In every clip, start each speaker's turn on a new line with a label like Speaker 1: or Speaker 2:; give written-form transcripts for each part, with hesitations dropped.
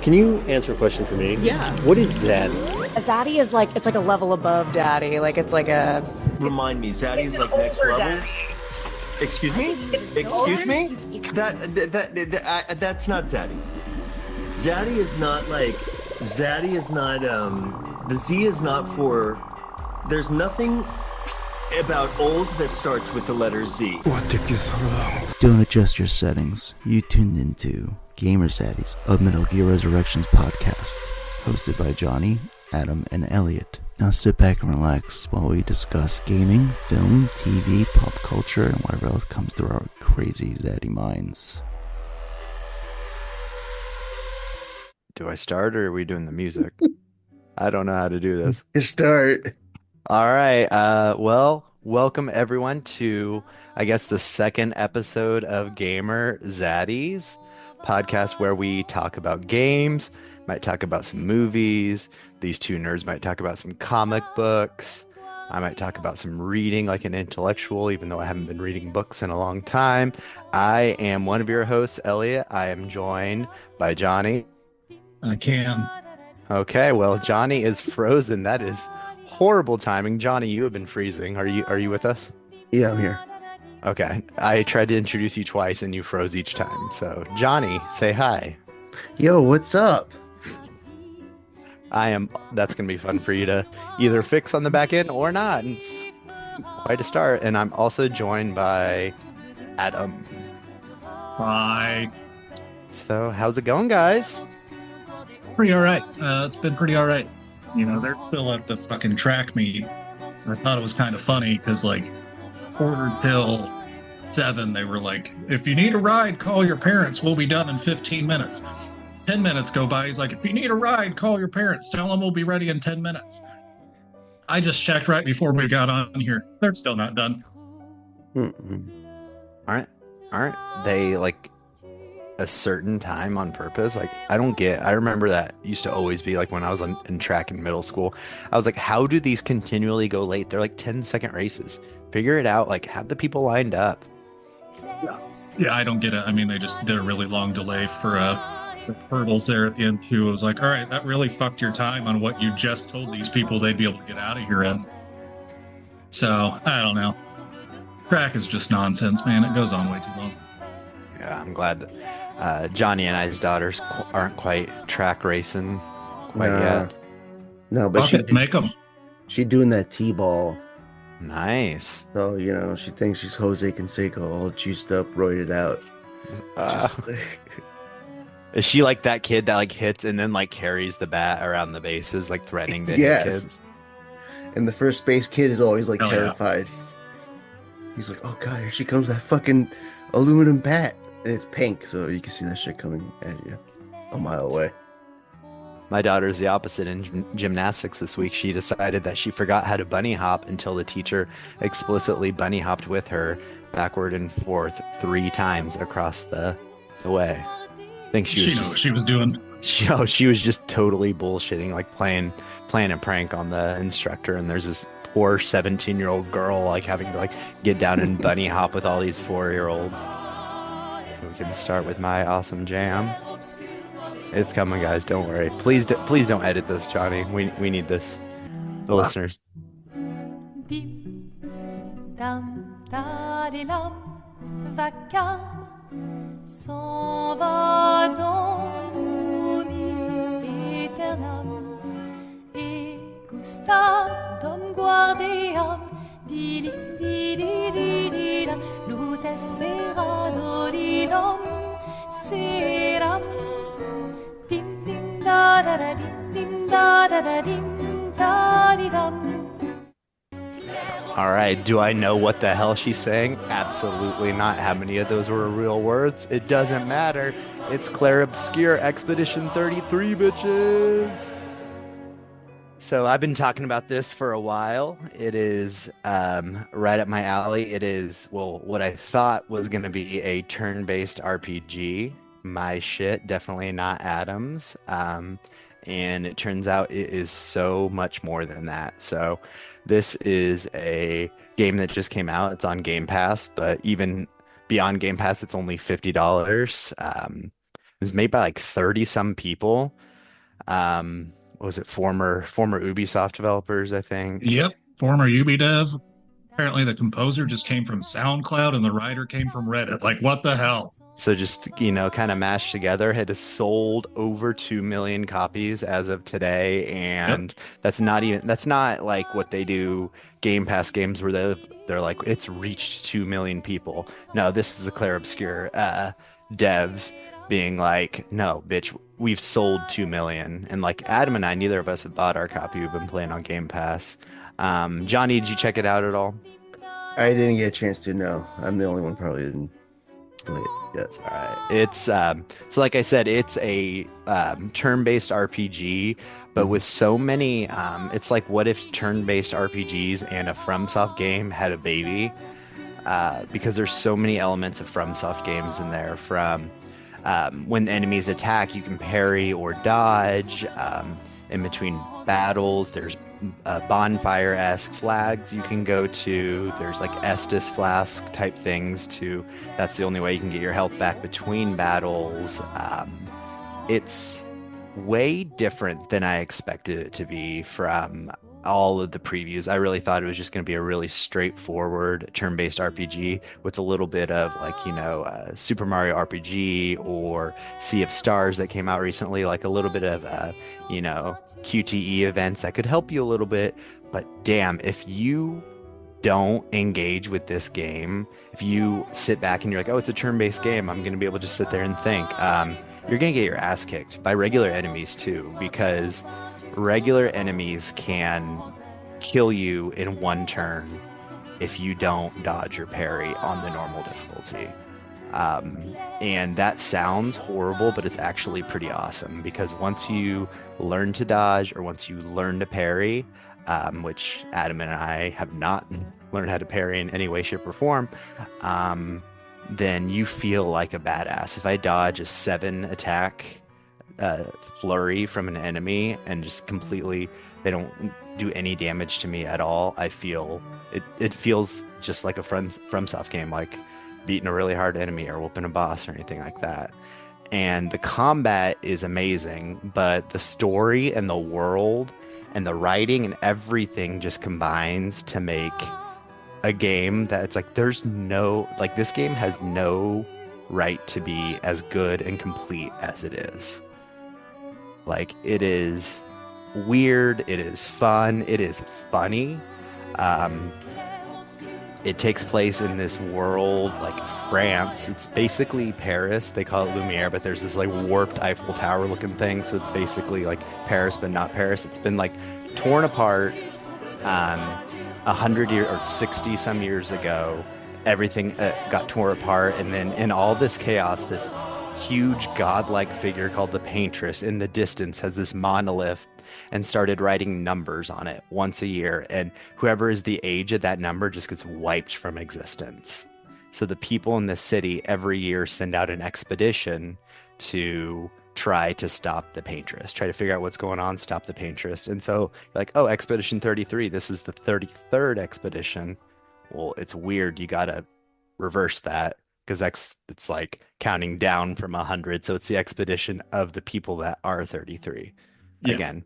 Speaker 1: Can you answer a question for me?
Speaker 2: Yeah.
Speaker 1: What is Zaddy?
Speaker 3: A Zaddy is like it's like a level above daddy. Like it's like a
Speaker 1: Remind me, Zaddy
Speaker 2: It's
Speaker 1: is
Speaker 2: an
Speaker 1: like next
Speaker 2: older
Speaker 1: level.
Speaker 2: daddy.
Speaker 1: Excuse me? Excuse me? That's not Zaddy. Zaddy is not like Zaddy is not the Z is not for there's nothing about old that starts with the letter Z.
Speaker 4: What took you so long?
Speaker 5: Don't adjust your settings. You tuned into Gamer Zaddies, a Metal Gear Resurrections podcast, hosted by Johnny, Adam, and Eliot. Now sit back and relax while we discuss gaming, film, TV, pop culture, and whatever else comes through our crazy Zaddy minds.
Speaker 6: Do I start or are we doing the music? I don't know how to do this.
Speaker 4: Start.
Speaker 6: All right. Well, welcome everyone to, I guess, the second episode of Gamer Zaddies, podcast where we talk about games, might talk about some movies. These two nerds might talk about some comic books. I might talk about some reading like an intellectual, even though I haven't been reading books in a long time. I am one of your hosts, Eliot. I am joined by Johnny.
Speaker 7: I can.
Speaker 6: Okay, well, Johnny is frozen. That is horrible timing. Johnny, you have been freezing. Are you with us?
Speaker 4: Yeah, I'm here.
Speaker 6: Okay. I tried to introduce you twice and you froze each time. So, Johnny, say hi.
Speaker 4: Yo, what's up?
Speaker 6: That's going to be fun for you to either fix on the back end or not. It's quite a start. And I'm also joined by Adam.
Speaker 7: Bye.
Speaker 6: So, how's it going, guys?
Speaker 7: Pretty all right. It's been pretty all right. You know, they're still at the fucking track meet. I thought it was kind of funny because, like, quarter till 7, they were like, if you need a ride, call your parents. We'll be done in 15 minutes. 10 minutes go by. He's like, if you need a ride, call your parents. Tell them we'll be ready in 10 minutes. I just checked right before we got on here. They're still not done.
Speaker 4: Mm-mm.
Speaker 6: Aren't they like a certain time on purpose? Like, I remember that used to always be like when I was in track in middle school. I was like, how do these continually go late? They're like 10-second races. Figure it out. Like, have the people lined up.
Speaker 7: Yeah, I don't get it. I mean, they just did a really long delay for the hurdles there at the end too. It was like, all right, that really fucked your time on what you just told these people they'd be able to get out of here in. So, I don't know. Track is just nonsense, man. It goes on way too long.
Speaker 6: Yeah, I'm glad that Johnny and I's daughters aren't quite track racing quite yet.
Speaker 4: No, but
Speaker 7: Fuck it, make them.
Speaker 4: she doing that T-ball.
Speaker 6: Nice.
Speaker 4: So, you know, she thinks she's Jose Canseco, all juiced up, roided out. Just,
Speaker 6: Is she like that kid that like hits and then like carries the bat around the bases, like threatening to hit
Speaker 4: yes.
Speaker 6: kids?
Speaker 4: And the first base kid is always like
Speaker 7: Oh, yeah.
Speaker 4: terrified. He's like, oh god, here she comes, that fucking aluminum bat. And it's pink, so you can see that shit coming at you a mile away.
Speaker 6: My daughter's the opposite in gymnastics this week. She decided that she forgot how to bunny hop until the teacher explicitly bunny hopped with her backward and forth 3 times across the way. I think
Speaker 7: She knew what she was doing.
Speaker 6: she was just totally bullshitting, like playing a prank on the instructor. And there's this poor 17-year-old girl like having to like get down and bunny hop with all these 4-year-olds. We can start with my awesome jam. It's coming, guys. Don't worry. Please don't edit this, Johnny. We need this. The listeners.
Speaker 8: Dim, dam, dadilam, vacarme, s'en va dans l'oubli éternel. Et Gustave, dom guardiam, dilim, didididilam, lute sera dodilom, seram. Dim, dim, da, da, da, dim, dim, da, da, da, dim, da, di, dum.
Speaker 6: All right. Do I know what the hell she's saying? Absolutely not. How many of those were real words? It doesn't matter. It's Clair Obscur, Expedition 33, bitches. So I've been talking about this for a while. It is right up my alley. It is, well, what I thought was going to be a turn-based RPG. My shit, definitely not Adam's. And it turns out it is so much more than that. So this is a game that just came out. It's on Game Pass, but even beyond Game Pass, it's only $50. was made by like 30 some people. What was it, former Ubisoft developers, I think.
Speaker 7: Yep, former Ubi dev. Apparently, the composer just came from SoundCloud and the writer came from Reddit. Like, what the hell?
Speaker 6: So just, kind of mashed together, had sold over 2 million copies as of today. And that's not like what they do Game Pass games where they're like, it's reached 2 million people. No, this is the Clair Obscur devs being like, no, bitch, we've sold 2 million. And like Adam and I, neither of us have bought our copy. We've been playing on Game Pass. Johnny, did you check it out at all?
Speaker 4: I didn't get a chance to. No, I'm the only one probably didn't play it yet.
Speaker 6: All right. It's so like I said, it's a turn-based RPG, but with so many it's like what if turn-based RPGs and a FromSoft game had a baby? Because there's so many elements of FromSoft games in there. From when enemies attack, you can parry or dodge. In between battles, there's bonfire-esque flags you can go to. There's like Estus flask type things too. That's the only way you can get your health back between battles. It's way different than I expected it to be from all of the previews. I really thought it was just going to be a really straightforward turn-based RPG with a little bit of like, Super Mario RPG or Sea of Stars that came out recently, like a little bit of, QTE events that could help you a little bit. But damn, if you don't engage with this game, if you sit back and you're like, oh, it's a turn-based game, I'm going to be able to just sit there and think, you're going to get your ass kicked by regular enemies too, because regular enemies can kill you in one turn if you don't dodge or parry on the normal difficulty. And that sounds horrible, but it's actually pretty awesome, because once you learn to dodge or once you learn to parry, which Adam and I have not learned how to parry in any way, shape, or form, then you feel like a badass. If I dodge a 7 attack flurry from an enemy and just completely, they don't do any damage to me at all, I feel it feels just like a FromSoft game, like beating a really hard enemy or whooping a boss or anything like that. And the combat is amazing, but the story and the world and the writing and everything just combines to make a game that it's like there's no, like, this game has no right to be as good and complete as it is. Like, it is weird, it is fun, it is funny. It takes place in this world, like France. It's basically Paris. They call it Lumiere, but there's this like warped Eiffel Tower looking thing. So it's basically like Paris, but not Paris. It's been like torn apart 100 years or 60 some years ago. Everything got torn apart. And then in all this chaos, this huge godlike figure called the Paintress in the distance has this monolith and started writing numbers on it once a year, and whoever is the age of that number just gets wiped from existence. So the people in the city every year send out an expedition to try to stop the Paintress, try to figure out what's going on, stop the Paintress. And so you're like, oh, Expedition 33, this is the 33rd expedition. Well, it's weird, you gotta reverse that, because it's like counting down from 100, so it's the expedition of the people that are 33. Yeah. Again,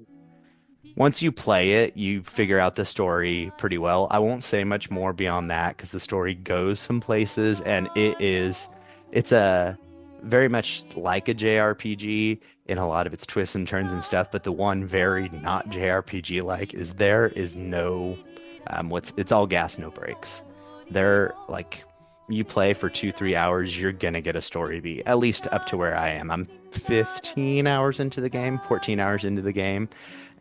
Speaker 6: once you play it, you figure out the story pretty well. I won't say much more beyond that, because the story goes some places, and it's a very much like a JRPG in a lot of its twists and turns and stuff. But the one very not JRPG like is there is no it's all gas, no brakes. They're like, you play for 2-3 hours, you're gonna get a story beat, at least up to where I am. I'm 15 hours into the game, 14 hours into the game,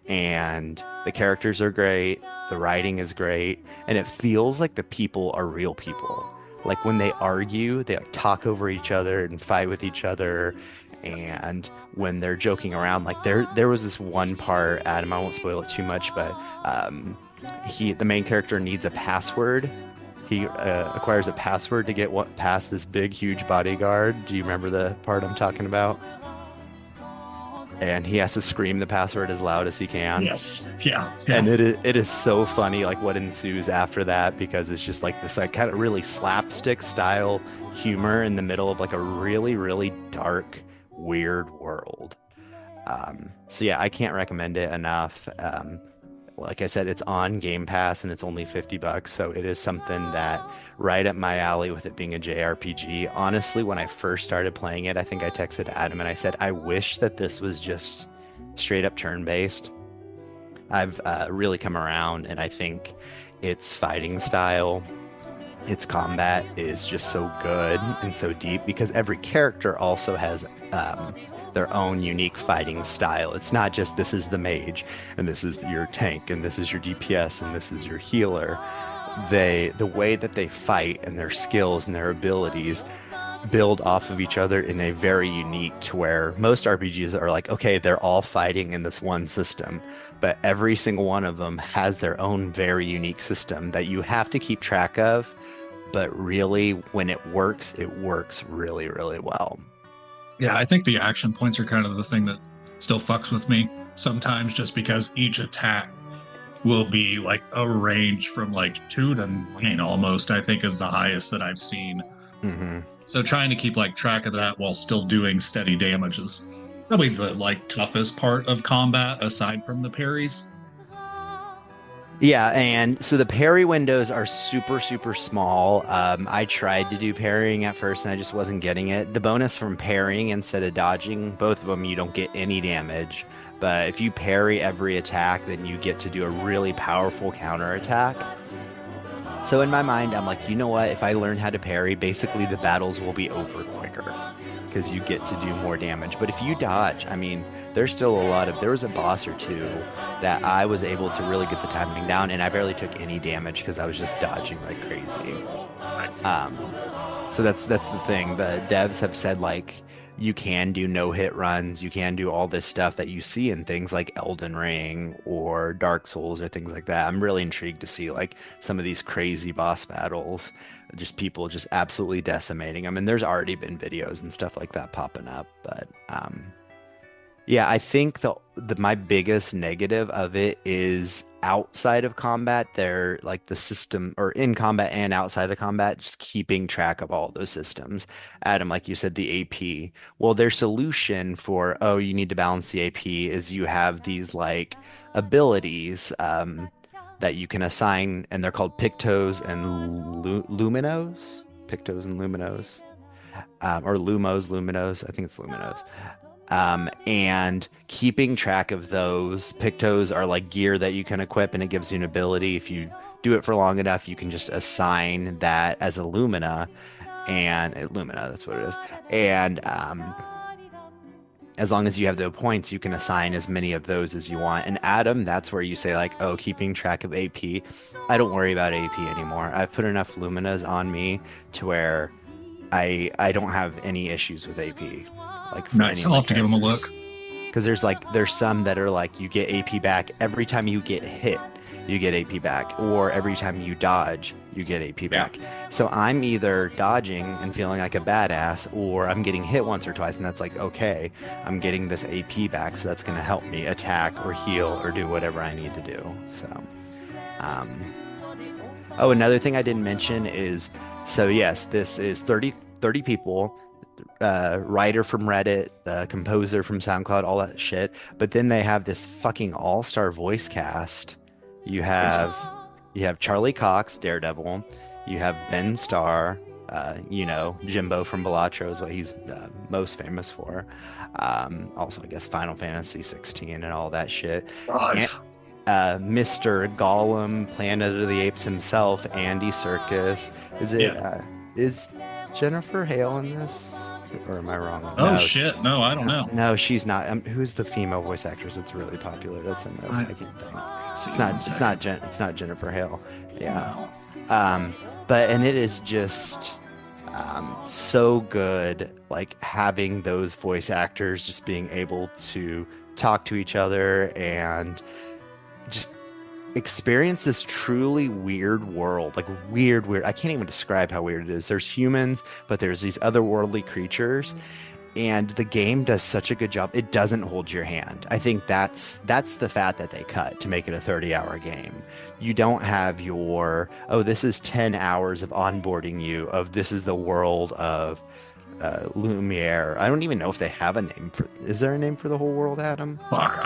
Speaker 6: and the characters are great, the writing is great, and it feels like the people are real people. Like when they argue, they like talk over each other and fight with each other. And when they're joking around, like there was this one part, Adam, I won't spoil it too much, but the main character needs a password. He acquires a password to get past this big, huge bodyguard. Do you remember the part I'm talking about? And he has to scream the password as loud as he can.
Speaker 7: Yes. Yeah.
Speaker 6: And it is so funny, like what ensues after that, because it's just like this like kind of really slapstick style humor in the middle of like a really, really dark, weird world. So yeah, I can't recommend it enough. Like I said, it's on Game Pass and it's only $50, so it is something that right up my alley with it being a JRPG. Honestly, when I first started playing it, I think I texted Adam and I said, I wish that this was just straight up turn-based. I've really come around, and I think its fighting style, its combat is just so good and so deep because every character also has their own unique fighting style. It's not just this is the mage and this is your tank and this is your DPS and this is your healer. The way that they fight and their skills and their abilities build off of each other in a very unique to where most RPGs are like, okay, they're all fighting in this one system, but every single one of them has their own very unique system that you have to keep track of. But really, when it works really, really well.
Speaker 7: Yeah, I think the action points are kind of the thing that still fucks with me sometimes, just because each attack will be like a range from like 2 to 9 almost, I think is the highest that I've seen.
Speaker 6: Mm-hmm.
Speaker 7: So trying to keep like track of that while still doing steady damage is probably the like toughest part of combat aside from the parries.
Speaker 6: Yeah, and so the parry windows are super, super small. I tried to do parrying at first and I just wasn't getting it. The bonus from parrying instead of dodging, both of them, you don't get any damage. But if you parry every attack, then you get to do a really powerful counterattack. So in my mind, I'm like, you know what? If I learn how to parry, basically the battles will be over quicker because you get to do more damage. But if you dodge, I mean, there's still there was a boss or two that I was able to really get the timing down, and I barely took any damage because I was just dodging like crazy. So that's the thing. The devs have said like you can do no-hit runs, you can do all this stuff that you see in things like Elden Ring or Dark Souls or things like that. I'm really intrigued to see like some of these crazy boss battles, just people just absolutely decimating them. And there's already been videos and stuff like that popping up, but yeah, I think my biggest negative of it is outside of combat. They're like the system, or in combat and outside of combat, just keeping track of all those systems. Adam, like you said, the AP. Well, their solution for, oh, you need to balance the AP is you have these like abilities that you can assign, and they're called Pictos and Luminos. Pictos and Luminos. Or Lumos, Luminos. I think it's Luminos. And keeping track of those. Pictos are like gear that you can equip, and it gives you an ability. If you do it for long enough, you can just assign that as a Lumina, and Lumina, that's what it is. And as long as you have the points, you can assign as many of those as you want. And Adam, that's where you say like, oh, keeping track of AP. I don't worry about AP anymore. I've put enough Luminas on me to where I don't have any issues with AP. Like
Speaker 7: nice, I'll have to give them a look.
Speaker 6: Because there's some that are like you get AP back every time you get hit, you get AP back, or every time you dodge, you get AP back. So I'm either dodging and feeling like a badass, or I'm getting hit once or twice, and that's like, okay, I'm getting this AP back, so that's going to help me attack or heal or do whatever I need to do. So, oh, another thing I didn't mention is, so yes, this is 30 people. Writer from Reddit, composer from SoundCloud, all that shit. But then they have this fucking all-star voice cast. You have Charlie Cox, Daredevil. You have Ben Starr, Jimbo from Balatro is what he's most famous for. Also, I guess Final Fantasy 16 and all that shit. Mr. Gollum, Planet of the Apes himself, Andy Serkis. Is Jennifer Hale in this? Or am I wrong?
Speaker 7: Oh, shit. No, I don't know.
Speaker 6: No, she's not. Who's the female voice actress that's really popular that's in this? I can't think. It's not Jennifer Hale. Yeah. And it is just so good, like having those voice actors just being able to talk to each other and just experience this truly weird world, like weird. I can't even describe how weird it is. There's humans, but there's these otherworldly creatures, and the game does such a good job. It doesn't hold your hand. I think that's the fat that they cut to make it a 30-hour game. You don't have this is 10 hours of onboarding you of this is the world of Lumiere. I don't even know if they have a name for. Is there a name for the whole world, Adam?
Speaker 7: Fuck,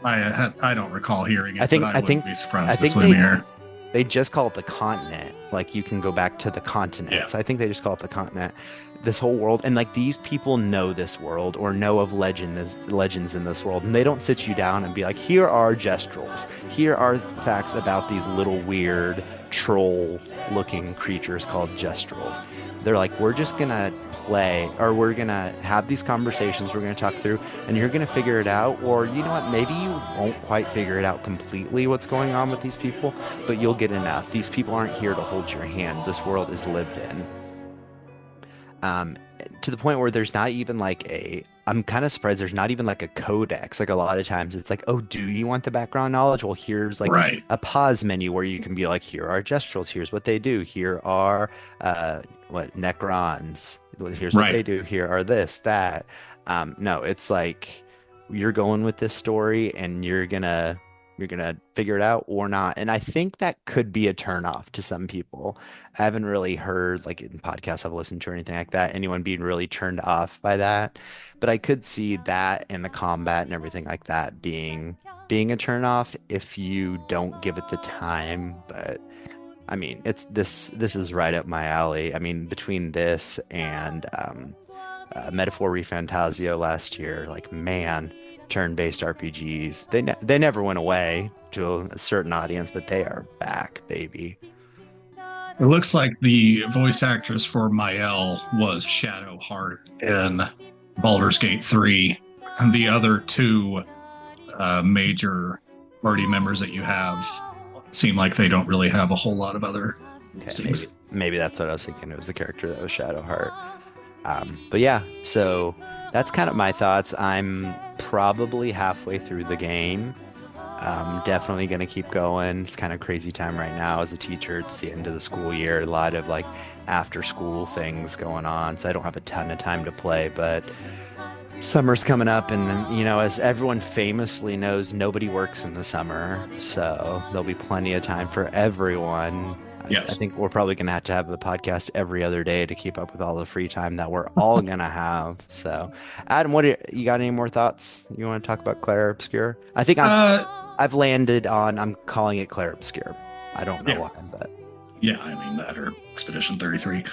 Speaker 7: I don't recall hearing it.
Speaker 6: I think
Speaker 7: but I wouldn't be surprised
Speaker 6: I
Speaker 7: if it's
Speaker 6: think
Speaker 7: Lumiere.
Speaker 6: they just call it the continent. Like you can go back to the continent.
Speaker 7: Yeah.
Speaker 6: So I think they just call it the continent. This whole world, and like these people know this world or know of legends in this world, and they don't sit you down and be like, here are gestrels, here are facts about these little weird troll looking creatures called gestrels. They're like, we're just gonna play, or we're gonna have these conversations, we're gonna talk through, and you're gonna figure it out. Or you know what, maybe you won't quite figure it out completely what's going on with these people, but you'll get enough. These people aren't here to hold your hand. This world is lived in. To the point where there's not even like I'm kind of surprised there's not even like a codex. Like a lot of times it's like, oh, do you want the background knowledge? Well, here's like a pause menu where you can be like, here are gestrels, here's what they do, here are necrons, here's what they do, here are this, that. No, it's like you're going with this story and you're gonna figure it out or not. And I think that could be a turnoff to some people. I haven't really heard, like in podcasts I've listened to or anything like that, anyone being really turned off by that. But I could see that and the combat and everything like that being a turnoff if you don't give it the time. But I mean, this is right up my alley. I mean, between this and Metaphor Refantasio last year, like, man, turn-based RPGs, they never went away to a certain audience, but they are back, baby.
Speaker 7: It looks like the voice actress for Mael was Shadowheart in Baldur's Gate 3, and the other two major party members that you have seem like they don't really have a whole lot of other things.
Speaker 6: Maybe that's what I was thinking. It was the character that was Shadowheart. But yeah, so that's kind of my thoughts. I'm probably halfway through the game. Definitely going to keep going. It's kind of crazy time right now as a teacher. It's the end of the school year. A lot of like after school things going on. So I don't have a ton of time to play, but summer's coming up, and you know, as everyone famously knows, nobody works in the summer. So there'll be plenty of time for everyone.
Speaker 7: Yes.
Speaker 6: I think we're probably going to have a podcast every other day to keep up with all the free time that we're all going to have. So, Adam, you got any more thoughts? You want to talk about Clair Obscur? I think I've landed on, I'm calling it Clair Obscur. I don't know why, but
Speaker 7: yeah, I mean that, or Expedition 33.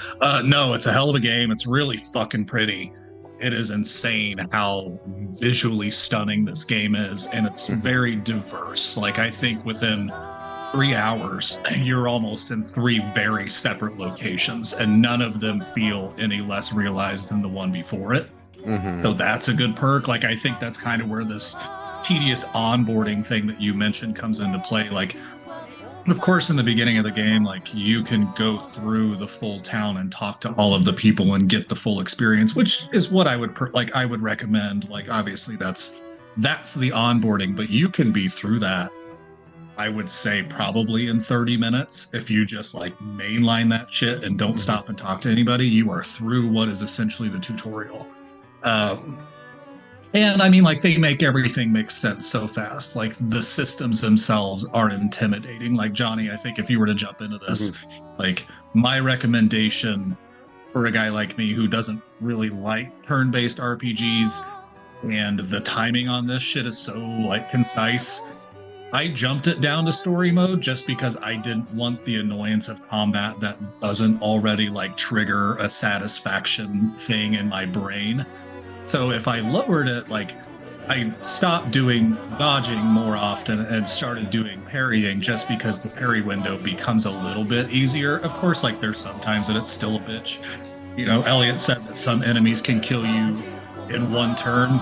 Speaker 7: No, it's a hell of a game. It's really fucking pretty. It is insane how visually stunning this game is, and it's very diverse. Like, I think within 3 hours, you're almost in 3 very separate locations, and none of them feel any less realized than the one before it. So that's a good perk. Like, I think that's kind of where this tedious onboarding thing that you mentioned comes into play. Like, of course, in the beginning of the game, like, you can go through the full town and talk to all of the people and get the full experience, which is what I would I would recommend. Like, obviously that's the onboarding, but you can be through that, I would say, probably in 30 minutes. If you just like mainline that shit and don't stop and talk to anybody, you are through what is essentially the tutorial. And I mean, like, they make everything make sense so fast. Like, the systems themselves are intimidating. Like, Johnny, I think if you were to jump into this, like, my recommendation for a guy like me who doesn't really like turn-based RPGs, and the timing on this shit is so, like, concise, I jumped it down to story mode just because I didn't want the annoyance of combat that doesn't already, like, trigger a satisfaction thing in my brain. So if I lowered it, like, I stopped doing dodging more often and started doing parrying, just because the parry window becomes a little bit easier. Of course, like, there's sometimes that it's still a bitch. You know, Eliot said that some enemies can kill you in 1 turn.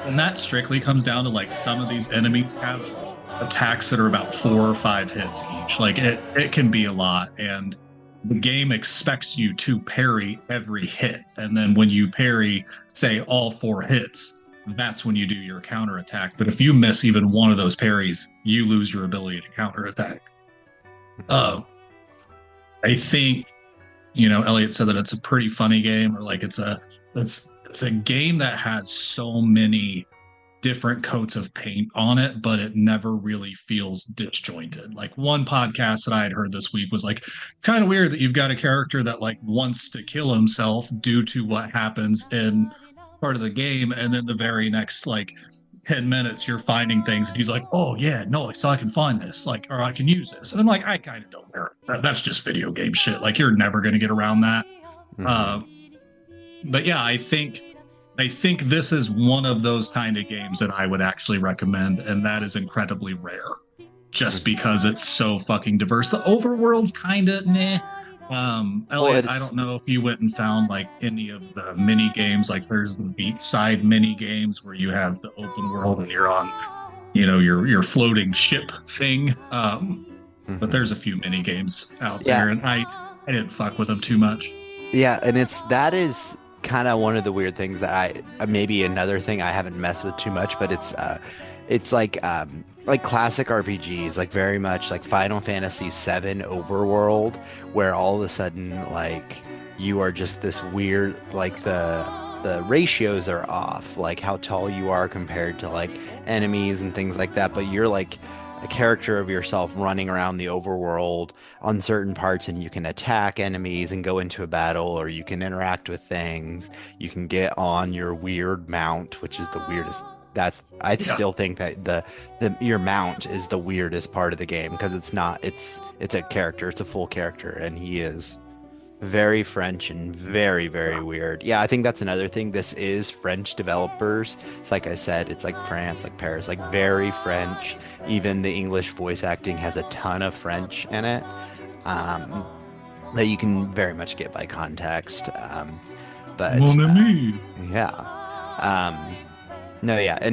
Speaker 7: And that strictly comes down to, like, some of these enemies have attacks that are about 4 or 5 hits each. Like, it can be a lot. And the game expects you to parry every hit. And then when you parry, say, all 4 hits, that's when you do your counterattack. But if you miss even one of those parries, you lose your ability to counterattack. I think, you know, Eliot said that it's a pretty funny game, or like it's a game that has so many different coats of paint on it, but it never really feels disjointed. Like one podcast that I had heard this week was like, kind of weird that you've got a character that like wants to kill himself due to what happens in part of the game, and then the very next like 10 minutes you're finding things and he's like, oh yeah, no, so I can find this, like, or I can use this. And I'm like, I kind of don't care. That's just video game shit. Like, you're never going to get around that. But yeah, I think this is one of those kind of games that I would actually recommend, and that is incredibly rare just because it's so fucking diverse. The overworld's kind of meh. Elliot, I don't know if you went and found like any of the mini games. Like there's the beachside mini games where you have the open world and you're on, you know, your floating ship thing. But there's a few mini games out there, and I didn't fuck with them too much. Yeah, and that is kind of one of the weird things that maybe another thing I haven't messed with too much, but it's like classic RPGs, like very much like Final Fantasy VII overworld, where all of a sudden like you are just this weird, like the ratios are off, like how tall you are compared to like enemies and things like that, but you're like a character of yourself running around the overworld on certain parts, and you can attack enemies and go into a battle, or you can interact with things. You can get on your weird mount, which is the weirdest. Still think that your mount is the weirdest part of the game, because it's a character, it's a full character, and he is very French and very, very weird. Yeah, I think that's another thing. This is French developers. It's like I said, it's like France, like Paris, like very French. Even the English voice acting has a ton of French in it, that you can very much get by context. And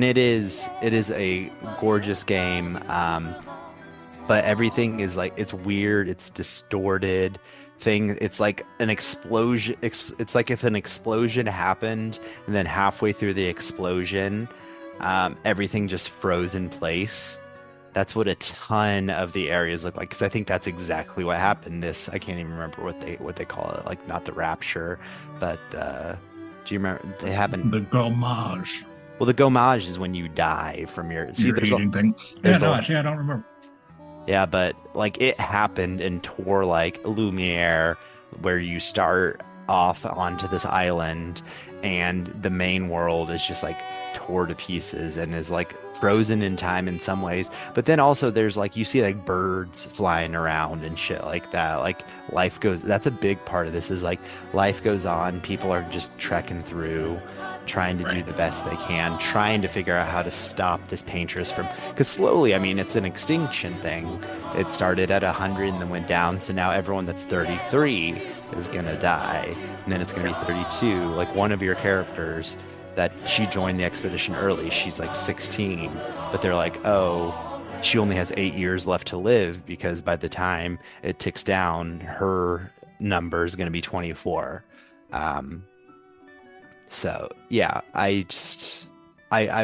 Speaker 7: it is a gorgeous game. But everything is like, it's weird, it's distorted. It's like an explosion. It's like if an explosion happened and then halfway through the explosion, everything just froze in place. That's what a ton of the areas look like, because I think that's exactly what happened. I can't even remember what they call it, like not the rapture, but do you remember they happened? The gommage. Well, the gommage is when you die from your eating thing. I don't remember. Yeah, but like it happened in Tor, like Lumiere, where you start off onto this island and the main world is just like tore to pieces and is like frozen in time in some ways. But then also there's like, you see like birds flying around and shit like that. Like that's a big part of this, is like life goes on. People are just trekking through, trying to do the best they can, trying to figure out how to stop this paintress from, because slowly, I mean, it's an extinction thing. It started at 100 and then went down, so now everyone that's 33 is gonna die, and then it's gonna be 32. Like one of your characters, that she joined the expedition early, she's like 16, but they're like, oh, she only has 8 years left to live, because by the time it ticks down, her number is gonna be 24. So yeah, I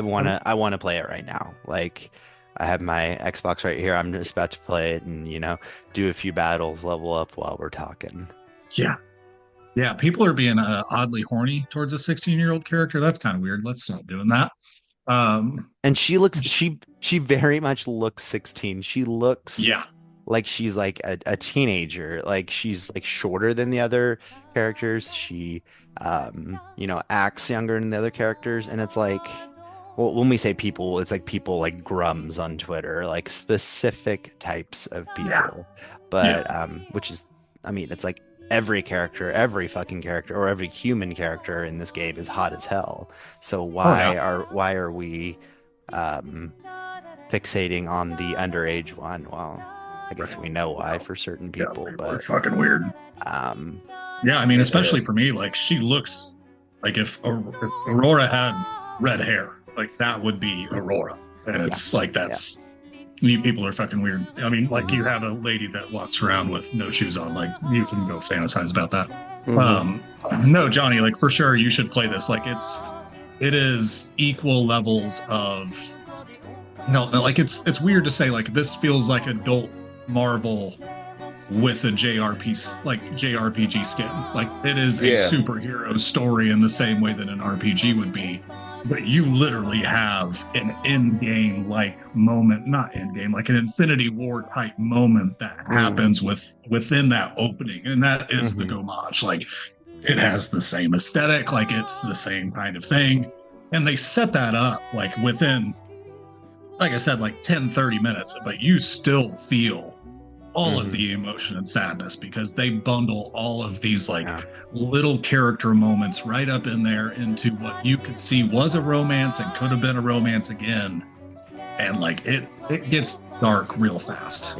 Speaker 7: want to play it right now. Like I have my Xbox right here. I'm just about to play it and, you know, do a few battles, level up while we're talking. Yeah, people are being oddly horny towards a 16-year-old character. That's kind of weird. Let's stop doing that. And she very much looks 16. She looks like she's like a teenager. Like she's like shorter than the other characters. She acts younger than the other characters, and it's like, well, when we say people, it's like people like grums on Twitter, like specific types of people. But which is, I mean, it's like every fucking character, or every human character in this game is hot as hell. So why are we fixating on the underage one? Well, I guess we know why for certain people, but it's fucking weird. Yeah, I mean, especially for me, like she looks like if Aurora had red hair, like that would be Aurora, and it's like that's people are fucking weird. I mean, like you have a lady that walks around with no shoes on, like you can go fantasize about that. No, Johnny, like for sure you should play this. Like it is equal levels of like it's weird to say, like this feels like adult Marvel with a JRPG skin. Like it is a superhero story in the same way that an RPG would be, but you literally have an end-game like moment, not end-game, like an Infinity War type moment that happens within that opening, and that is the homage. Like, it has the same aesthetic, like it's the same kind of thing, and they set that up like within, like I said, like 10-30 minutes, but you still feel all of the emotion and sadness because they bundle all of these like little character moments right up in there into what you could see was a romance and could have been a romance again, and like it gets dark real fast.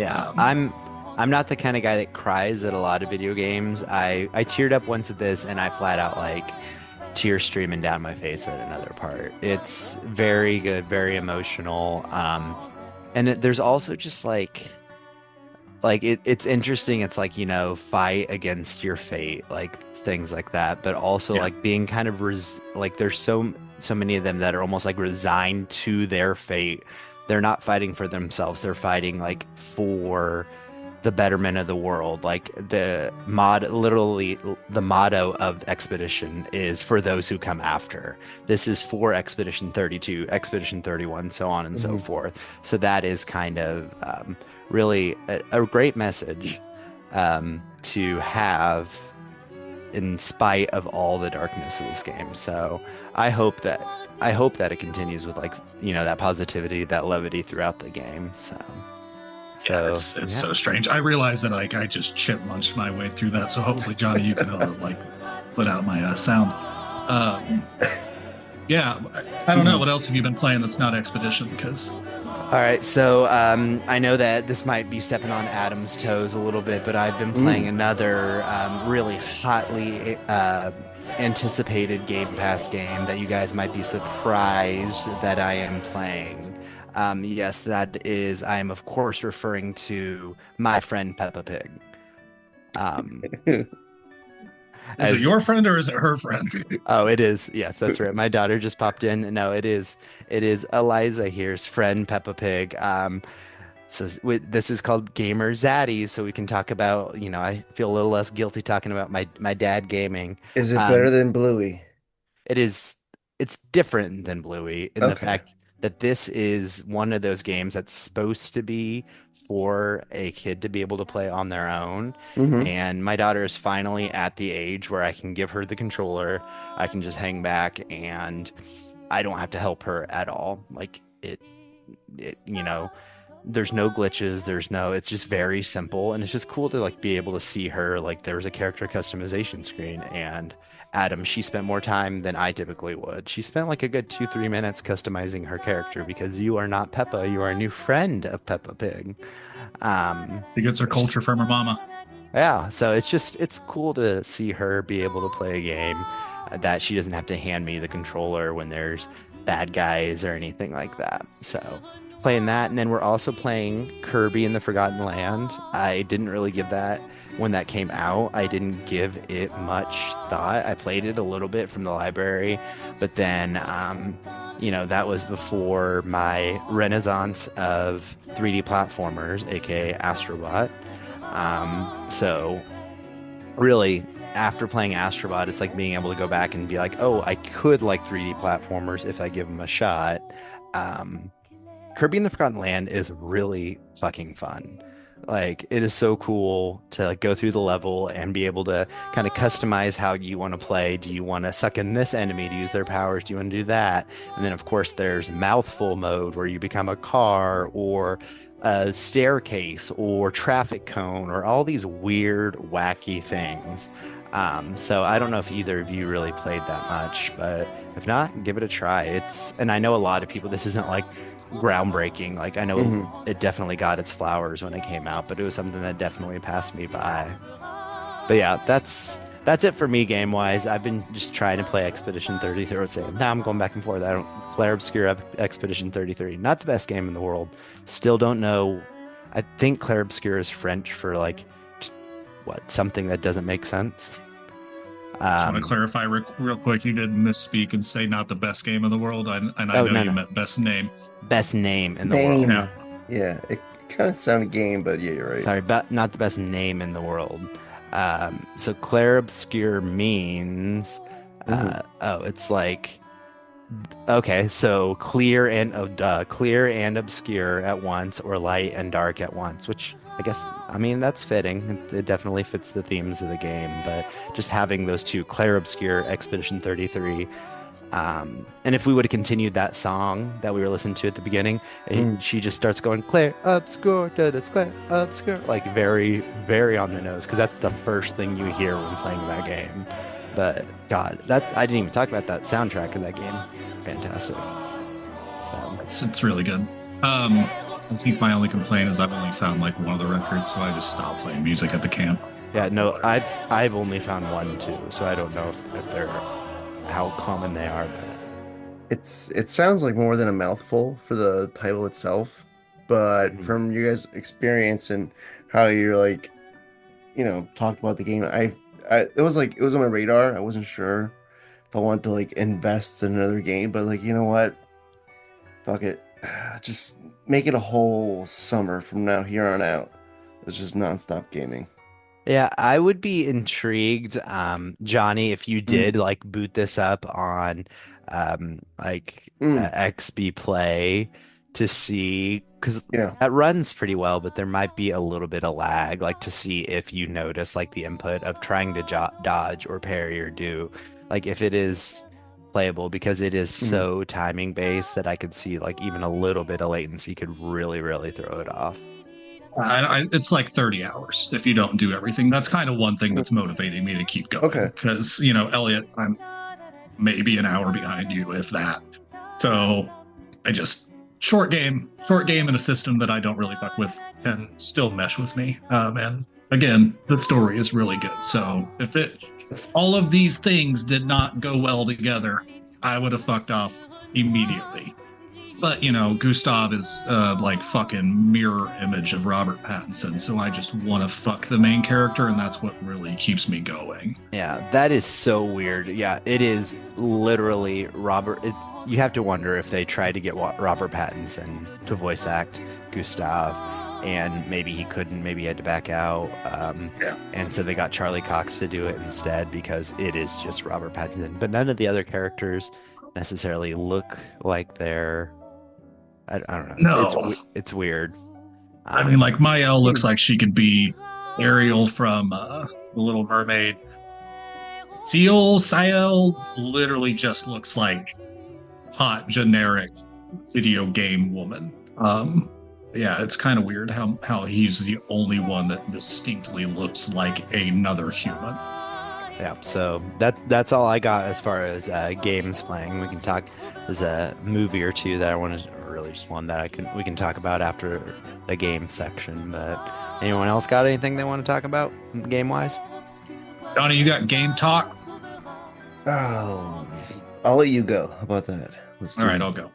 Speaker 6: I'm not the kind of guy that cries at a lot of video games. I teared up once at this, and I flat out like tears streaming down my face at another part. It's very good, very emotional, and there's also just like it's interesting. It's like, you know, fight against your fate, like things like that, but also like being kind of like there's so many of them that are almost like resigned to their fate. They're not fighting for themselves, they're fighting like for the betterment of the world. Like literally the motto of Expedition is for those who come after. This is for Expedition 32, Expedition 31, so on and so forth. So that is kind of really a great message to have in spite of all the darkness of this game. So I hope that it continues with, like, you know, that positivity, that levity throughout the game. So
Speaker 7: it's so strange. I realize that like I just chipmunched my way through that, so hopefully Johnny, you can like put out my sound. Yeah, I don't know, what else have you been playing that's not Expedition? Because
Speaker 6: all right, so I know that this might be stepping on Adam's toes a little bit, but I've been playing another really hotly anticipated Game Pass game that you guys might be surprised that I am playing. Yes, that is, I am of course referring to my friend Peppa Pig.
Speaker 7: Is it your friend or is it her friend?
Speaker 6: Oh, it is. Yes, that's right. My daughter just popped in. No, it is Eliza here's friend Peppa Pig. So this is called Gamer Zaddies, so we can talk about, you know, I feel a little less guilty talking about my dad gaming.
Speaker 4: Is it better than Bluey?
Speaker 6: It is. It's different than Bluey in the fact that this is one of those games that's supposed to be for a kid to be able to play on their own. And my daughter is finally at the age where I can give her the controller. I can just hang back and I don't have to help her at all. Like it you know, there's no glitches, it's just very simple, and it's just cool to like be able to see her. Like there's a character customization screen, and Adam, she spent more time than I typically would. She spent like a good 2-3 minutes customizing her character because you are not Peppa, you are a new friend of Peppa Pig.
Speaker 7: She gets her culture from her mama.
Speaker 6: Yeah, so it's cool to see her be able to play a game that she doesn't have to hand me the controller when there's bad guys or anything like that. So playing that, and then we're also playing Kirby and the Forgotten Land. I didn't really give that, when that came out, I didn't give it much thought. I played it a little bit from the library, but then you know, that was before my renaissance of 3D platformers, aka Astrobot. So really, after playing Astrobot, it's like being able to go back and be like, oh, I could like 3D platformers if I give them a shot. Kirby and the Forgotten Land is really fucking fun. Like, it is so cool to like go through the level and be able to kind of customize how you want to play. Do you want to suck in this enemy to use their powers? Do you want to do that? And then of course there's mouthful mode where you become a car or a staircase or traffic cone or all these weird, wacky things. So I don't know if either of you really played that much, but if not, give it a try. And I know a lot of people, this isn't like groundbreaking. Like, I know it definitely got its flowers when it came out, but it was something that definitely passed me by. But yeah, that's it for me game wise. I've been just trying to play Expedition 33. Now I'm going back and forth. Clair Obscur Expedition 33. Not the best game in the world. Still don't know. I think Clair Obscur is French for like, something that doesn't make sense.
Speaker 7: Just want to clarify real quick. You didn't misspeak and say not the best game in the world. I know you meant best name.
Speaker 6: Best name in the world.
Speaker 4: Yeah, it kind of sounded game, but yeah, you're right.
Speaker 6: Sorry, but not the best name in the world. So Clair Obscur means, it's like Okay, so clear and obscure at once, or light and dark at once, which I guess, I mean, that's fitting. It definitely fits the themes of the game, but just having those two, Clair Obscur, Expedition 33, and if we would have continued that song that we were listening to at the beginning, she just starts going Clair Obscur, it's Clair Obscur, like very, very on the nose, because that's the first thing you hear when playing that game. But God, that I didn't even talk about that soundtrack of that game. Fantastic. So
Speaker 7: It's really good. I think my only complaint is I've only found like one of the records, so I just stopped playing music at the camp.
Speaker 6: yeah, no, I've only found one too, so I don't know if they're how common they are. But
Speaker 4: It sounds like more than a mouthful for the title itself, but from your guys' experience and how you're like, talked about the game, it was on my radar. I wasn't sure if I wanted to like invest in another game, but like, you know what? Fuck it. Just make it a whole summer from now here on out. It's just nonstop gaming.
Speaker 6: yeah, I would be intrigued, Johnny, if you did like boot this up on XB Play to see, because
Speaker 4: Yeah.
Speaker 6: that runs pretty well, but there might be a little bit of lag, like to see if you notice like the input of trying to dodge or parry or do, like if it is playable, because it is so timing based that I could see like even a little bit of latency could really, really throw it off.
Speaker 7: It's like 30 hours if you don't do everything. That's kind of one thing that's motivating me to keep going.
Speaker 4: Okay.
Speaker 7: Because, Elliot, I'm maybe an hour behind you, if that. So I just short game in a system that I don't really fuck with can still mesh with me. And again, the story is really good. So if all of these things did not go well together, I would have fucked off immediately. But, Gustav is like fucking mirror image of Robert Pattinson. So I just want to fuck the main character, and that's what really keeps me going.
Speaker 6: Yeah, that is so weird. Yeah, it is literally Robert. You have to wonder if they tried to get Robert Pattinson to voice act Gustav, and maybe he couldn't, maybe he had to back out. And so they got Charlie Cox to do it instead, because it is just Robert Pattinson. But none of the other characters necessarily look like they're... I don't know.
Speaker 7: No.
Speaker 6: It's weird.
Speaker 7: I mean, like, Mael looks like she could be Ariel from The Little Mermaid. Siel literally just looks like hot, generic video game woman. Yeah, it's kind of weird how he's the only one that distinctly looks like another human.
Speaker 6: Yeah, so that's all I got as far as games playing. We can talk. There's a movie or two that I want to, really just one that we can talk about after the game section. But anyone else got anything they want to talk about game wise?
Speaker 7: Johnny, you got game talk?
Speaker 4: Oh, I'll let you go. How about that?
Speaker 7: All right, I'll go.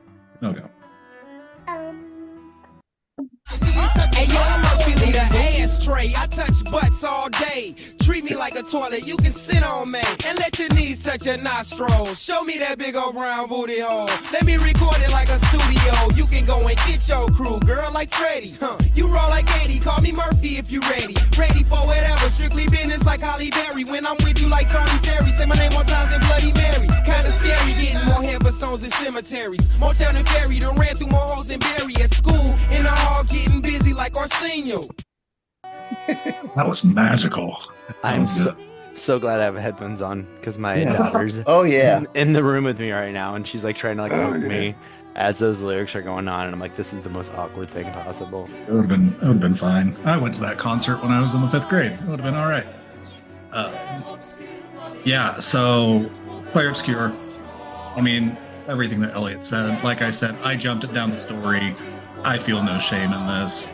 Speaker 2: Hey yo, I'm Murphy leader, ashtray. I touch butts all day. Treat me like a toilet, you can sit on me and let your knees touch your nostrils. Show me that big old brown booty hole. Let me record it like a studio. You can go and get your crew, girl, like Freddy. You roll like 80, call me Murphy if you ready. Ready for whatever, strictly business like Holly Berry. When I'm with you like Tony Terry, say my name more times than Bloody Mary. Kinda scary, getting more headstones than cemeteries. Motel than Ferry, done ran through more hoes than Barry at school. In the hall, getting busy like Arsenio.
Speaker 7: That was magical.
Speaker 6: I'm so glad I have headphones on, because my daughter's in the room with me right now, and she's like trying to like poke me as those lyrics are going on, and I'm like, this is the most awkward thing possible.
Speaker 7: It would have been fine. I went to that concert when I was in the 5th grade. It would have been all right. Yeah, so Clair Obscur. I mean, everything that Eliot said. Like I said, I jumped it down the story. I feel no shame in this.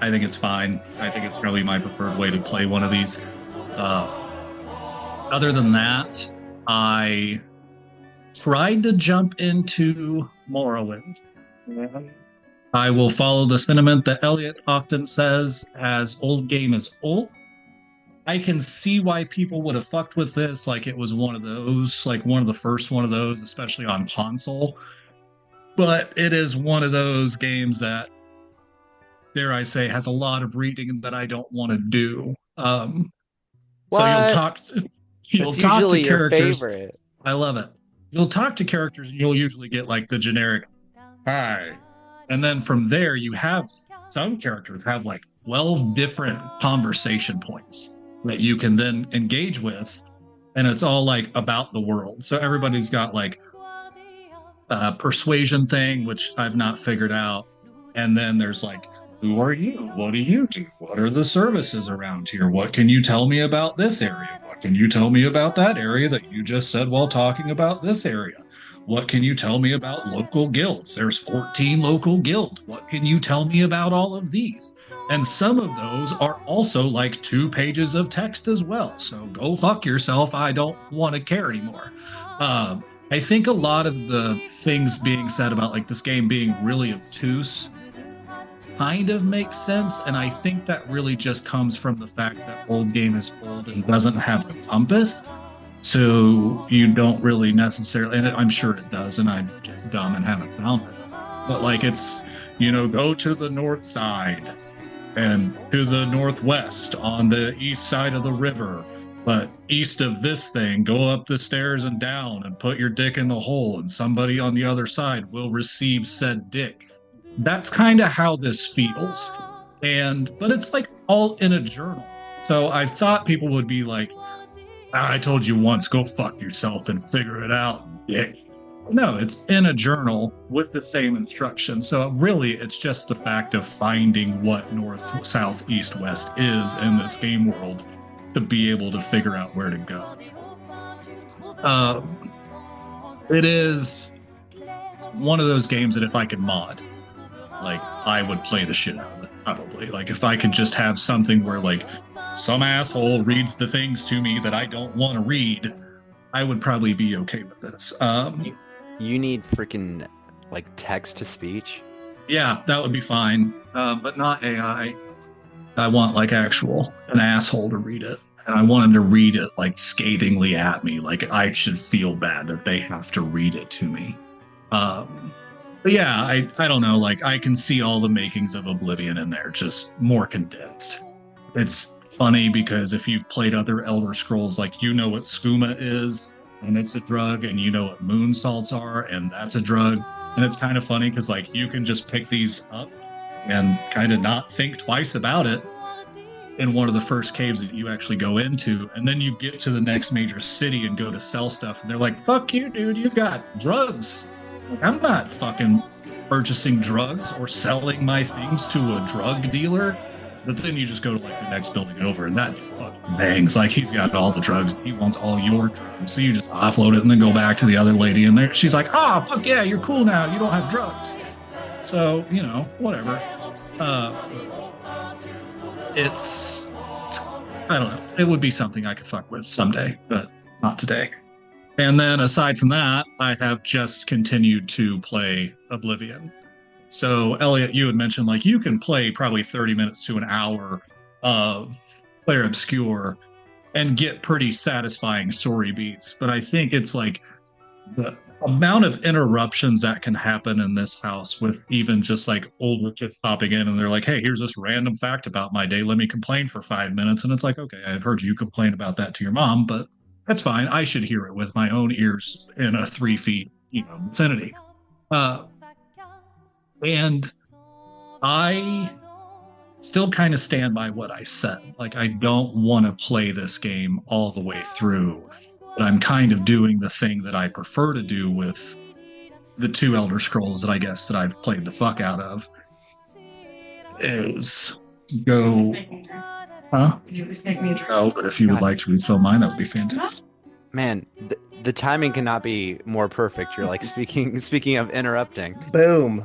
Speaker 7: I think it's fine. I think it's probably my preferred way to play one of these. Other than that, I tried to jump into Morrowind. I will follow the sentiment that Eliot often says, as old game is old. I can see why people would have fucked with this, like it was one of those, like one of the first one of those, especially on console. But it is one of those games that, dare I say, has a lot of reading that I don't want to do. So you'll talk to
Speaker 6: usually
Speaker 7: characters.
Speaker 6: Your favorite.
Speaker 7: I love it. you'll talk to characters and you'll usually get like the generic hi. And then from there, you have some characters have like 12 different conversation points that you can then engage with. And it's all like about the world. So everybody's got like a persuasion thing, which I've not figured out. And then there's like, who are you? What do you do? What are the services around here? What can you tell me about this area? What can you tell me about that area that you just said while talking about this area? What can you tell me about local guilds? There's 14 local guilds. What can you tell me about all of these? And some of those are also like 2 pages of text as well. So go fuck yourself. I don't want to care anymore. I think a lot of the things being said about like this game being really obtuse kind of makes sense. And I think that really just comes from the fact that old game is old and doesn't have a compass. So you don't really necessarily, and I'm sure it does, and I'm just dumb and haven't found it. But like it's, go to the north side and to the northwest on the east side of the river. But east of this thing, go up the stairs and down and put your dick in the hole, and somebody on the other side will receive said dick. That's kind of how this feels. But it's like all in a journal. So I thought people would be like, I told you once, go fuck yourself and figure it out, dick. No, it's in a journal with the same instructions. So really, it's just the fact of finding what north, south, east, west is in this game world to be able to figure out where to go. It is one of those games that if I could mod, like, I would play the shit out of it, probably. Like, if I could just have something where, like, some asshole reads the things to me that I don't want to read, I would probably be okay with this.
Speaker 6: You need freaking like text to speech.
Speaker 7: Yeah, that would be fine, but not AI. I want like an asshole to read it, and I want him to read it like scathingly at me, like I should feel bad that they have to read it to me. But yeah, I don't know. Like I can see all the makings of Oblivion in there, just more condensed. It's funny because if you've played other Elder Scrolls, like what skooma is, and it's a drug, and what moon salts are, and that's a drug. And it's kind of funny because like you can just pick these up and kind of not think twice about it in one of the first caves that you actually go into, and then you get to the next major city and go to sell stuff, and they're like, fuck you, dude, you've got drugs. Like, I'm not fucking purchasing drugs or selling my things to a drug dealer. But then you just go to like the next building over, and that dude fucking bangs. Like he's got all the drugs. He wants all your drugs. So you just offload it and then go back to the other lady, and there she's like, fuck yeah, you're cool now. You don't have drugs. So, whatever. It's I don't know. It would be something I could fuck with someday, but not today. And then aside from that, I have just continued to play Oblivion. So, Eliot, you had mentioned like you can play probably 30 minutes to an hour of Clair Obscur and get pretty satisfying story beats. But I think it's like the amount of interruptions that can happen in this house with even just like older kids popping in and they're like, hey, here's this random fact about my day. Let me complain for 5 minutes. And it's like, okay, I've heard you complain about that to your mom, but that's fine. I should hear it with my own ears in a 3 feet, vicinity. And I still kind of stand by what I said. Like, I don't want to play this game all the way through, but I'm kind of doing the thing that I prefer to do with the 2 Elder Scrolls that I guess that I've played the fuck out of is go... Huh? Oh, but if you would like to refill mine, that would be fantastic.
Speaker 6: Man, the timing cannot be more perfect. You're like speaking of interrupting.
Speaker 4: Boom.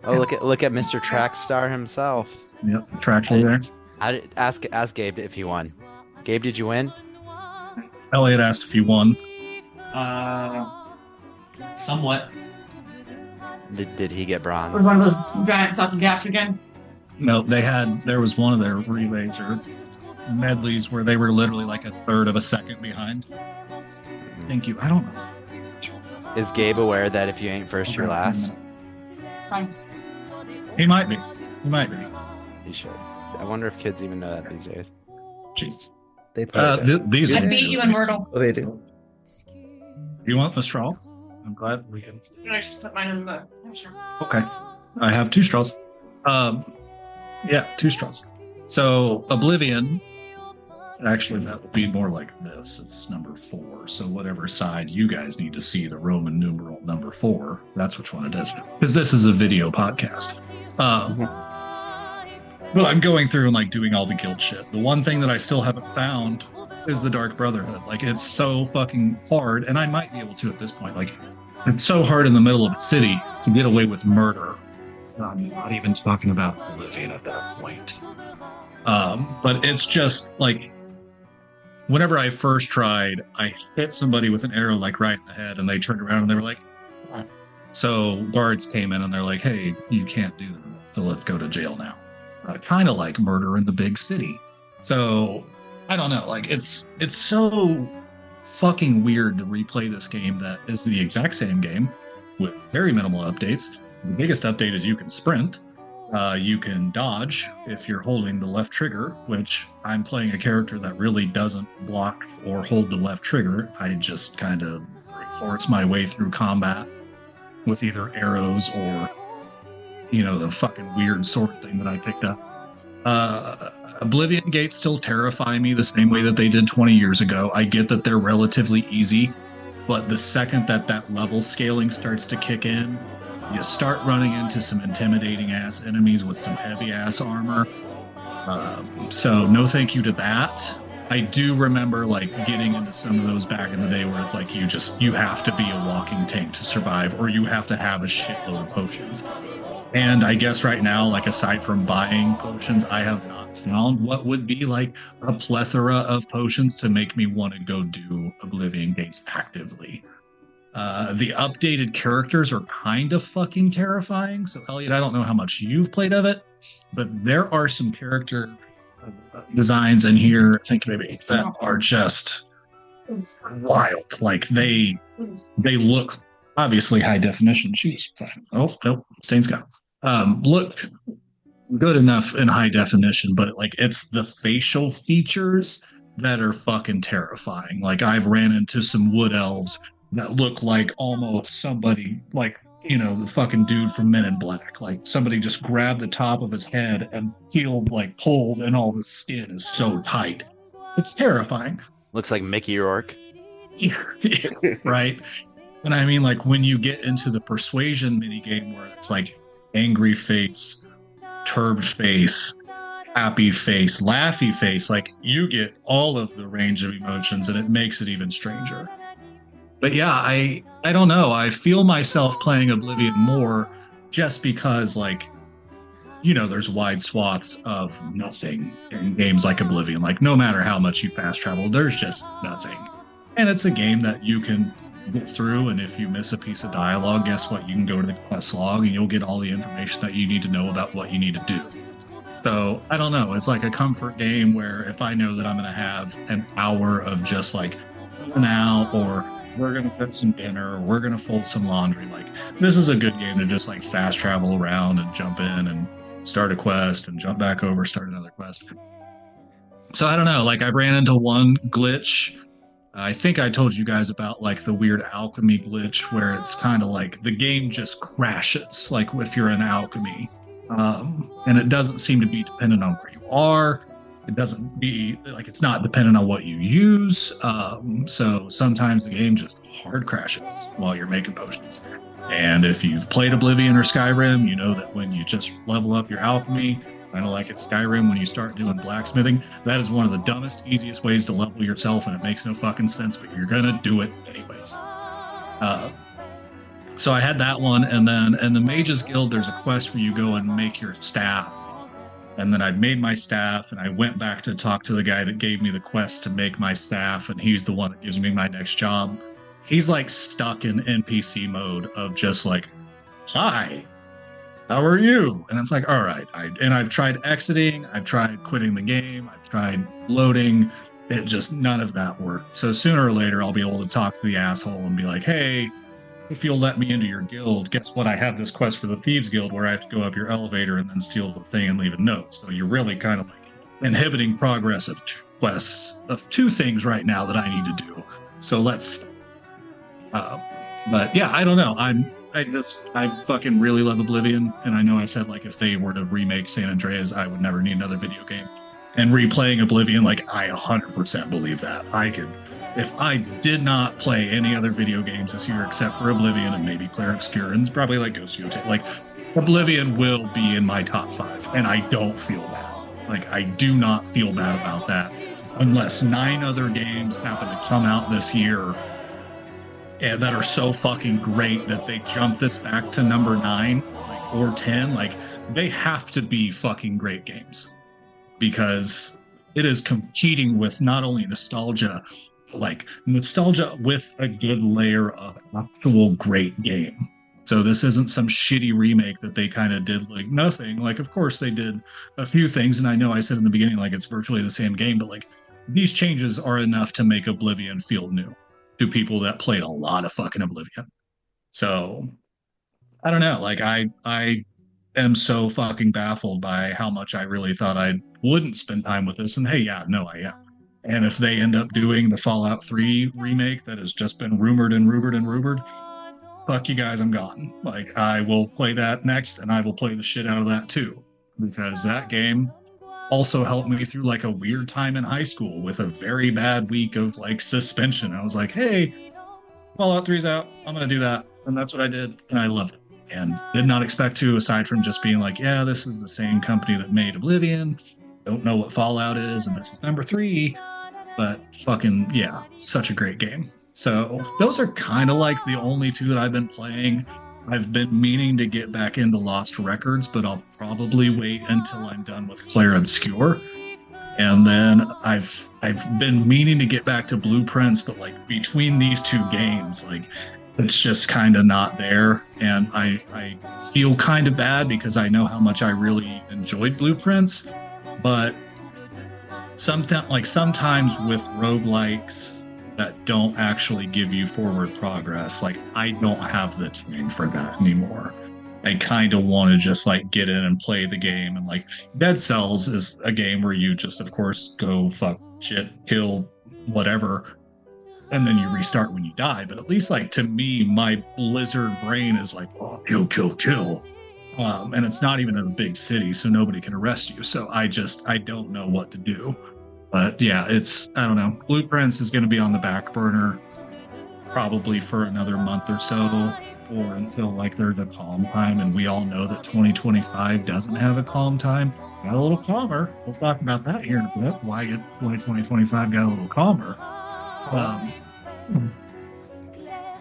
Speaker 6: Oh, look at Mr. Trackstar himself.
Speaker 7: Yep, Trackstar there.
Speaker 6: Ask Gabe if he won. Gabe, did you win?
Speaker 7: Eliot asked if you won.
Speaker 9: Somewhat.
Speaker 6: Did he get bronze?
Speaker 9: Was one of those giant fucking gaps again?
Speaker 7: No, there was one of their relays or medleys where they were literally like a third of a second behind. Thank you. I don't know.
Speaker 6: Is Gabe aware that if you ain't first, you're last?
Speaker 9: Fine.
Speaker 7: He might be.
Speaker 6: He should. I wonder if kids even know that these days.
Speaker 7: Jesus.
Speaker 4: They play
Speaker 7: These
Speaker 9: I
Speaker 7: days,
Speaker 9: beat you in Wordle.
Speaker 4: Oh, they do.
Speaker 7: You want the straw? I'm glad we can.
Speaker 9: Can I just put mine in the? Sure.
Speaker 7: Okay. I have 2 straws. Yeah, 2 straws. So Oblivion, actually that would be more like this. It's number 4. So whatever side you guys need to see the Roman numeral number 4, that's which one it is. Because this is a video podcast. But I'm going through and like doing all the guild shit. The one thing that I still haven't found is the Dark Brotherhood. Like it's so fucking hard, and I might be able to at this point. Like it's so hard in the middle of a city to get away with murder. I'm not even talking about Oblivion at that point. But it's just like whenever I first tried, I hit somebody with an arrow like right in the head, and they turned around and they were like, "What?" So guards came in and they're like, "Hey, you can't do that. So let's go to jail now." Kind of like Murder in the Big City. So I don't know, like it's so fucking weird to replay this game that is the exact same game with very minimal updates. The biggest update is you can sprint, you can dodge if you're holding the left trigger, which I'm playing a character that really doesn't block or hold the left trigger. I just kind of force my way through combat with either arrows or the fucking weird sword thing that I picked up. Oblivion gates still terrify me the same way that they did 20 years ago. I get that they're relatively easy, but the second that level scaling starts to kick in, you start running into some intimidating ass enemies with some heavy ass armor. So no thank you to that. I do remember like getting into some of those back in the day where it's like you have to be a walking tank to survive, or you have to have a shitload of potions. And I guess right now, like aside from buying potions, I have not found what would be like a plethora of potions to make me want to go do Oblivion Gates actively. The updated characters are kind of fucking terrifying. So Eliot, I don't know how much you've played of it, but there are some character designs in here, I think maybe, that are just wild. Like they look obviously high definition. She's fine. Oh, nope, Stain's gone. Look good enough in high definition, but like it's the facial features that are fucking terrifying. Like I've ran into some wood elves that look like almost somebody like, the fucking dude from Men in Black. Like somebody just grabbed the top of his head and pulled, and all the skin is so tight. It's terrifying.
Speaker 6: Looks like Mickey Rourke.
Speaker 7: Right? And I mean, like when you get into the persuasion minigame where it's like angry face, turbed face, happy face, laughy face, like you get all of the range of emotions, and it makes it even stranger. But yeah, I don't know. I feel myself playing Oblivion more just because, like, there's wide swaths of nothing in games like Oblivion. Like, no matter how much you fast travel, there's just nothing. And it's a game that you can get through, and if you miss a piece of dialogue, guess what? You can go to the quest log and you'll get all the information that you need to know about what you need to do. So, I don't know. It's like a comfort game where if I know that I'm going to have an hour of just like, now, or we're going to fit some dinner, or we're going to fold some laundry. Like, this is a good game to just like fast travel around and jump in and start a quest and jump back over, start another quest. So I don't know, like I ran into one glitch. I think I told you guys about like the weird alchemy glitch where it's kind of like the game just crashes, like if you're in alchemy. And it doesn't seem to be dependent on where you are. It doesn't be like it's not dependent on what you use. So sometimes the game just hard crashes while you're making potions. And if you've played Oblivion or Skyrim, you know that when you just level up your alchemy, kind of like at Skyrim when you start doing blacksmithing, that is one of the dumbest, easiest ways to level yourself, and it makes no fucking sense, but you're gonna do it anyways. So I had that one, and then in the Mages Guild, there's a quest where you go and make your staff. And then I made my staff, and I went back to talk to the guy that gave me the quest to make my staff, and he's the one that gives me my next job. He's like stuck in NPC mode of just like, hi, how are you? And it's like, all right. I've tried exiting, I've tried quitting the game, I've tried loading. It just, none of that worked. So sooner or later, I'll be able to talk to the asshole and be like, hey, if you'll let me into your guild, guess what? I have this quest for the Thieves Guild where I have to go up your elevator and then steal the thing and leave a note. So you're really kind of like inhibiting progress of two quests, of two things right now that I need to do. So let's... But yeah, I don't know. I fucking really love Oblivion, and I know I said like if they were to remake San Andreas, I would never need another video game. And replaying Oblivion, like I 100% believe that. If I did not play any other video games this year except for Oblivion and maybe Clair Obscur and probably like Ghost of Yotei, like Oblivion will be in my top 5, and I don't feel bad. Like I do not feel bad about that, unless 9 other games happen to come out this year and that are so fucking great that they jump this back to number 9, like, or 10. Like they have to be fucking great games, because it is competing with not only nostalgia, like nostalgia with a good layer of actual great game. So this isn't some shitty remake that they kind of did like nothing. Like, of course they did a few things, and I know I said in the beginning like it's virtually the same game, but like these changes are enough to make Oblivion feel new to people that played a lot of fucking Oblivion. So I don't know. Like I am so fucking baffled by how much I really thought I wouldn't spend time with this. And hey, yeah, no, I am. And if they end up doing the Fallout 3 remake that has just been rumored, fuck you guys, I'm gone. Like I will play that next, and I will play the shit out of that too, because that game also helped me through like a weird time in high school with a very bad week of like suspension. I was like, hey, Fallout 3's out, I'm gonna do that. And that's what I did, and I loved it. And did not expect to, aside from just being like, yeah, this is the same company that made Oblivion. Don't know what Fallout is, and this is number 3. But fucking, yeah, such a great game. So those are kind of like the only 2 that I've been playing. I've been meaning to get back into Lost Records, but I'll probably wait until I'm done with Clair Obscur. And then I've been meaning to get back to Blueprints, but like between these 2 games, like it's just kind of not there. And I feel kind of bad because I know how much I really enjoyed Blueprints, but sometimes with roguelikes that don't actually give you forward progress, like I don't have the time for that anymore. I kind of want to just like get in and play the game. And like Dead Cells is a game where you just, of course, go fuck shit, kill whatever, and then you restart when you die. But at least like to me, my Blizzard brain is like, oh, kill. And it's not even in a big city, so nobody can arrest you. So I don't know what to do. But yeah, I don't know. Blueprints is going to be on the back burner probably for another month or so, or until like there's a calm time. And we all know that 2025 doesn't have a calm time. Got a little calmer. We'll talk about that here in a bit. Why 2025 got a little calmer.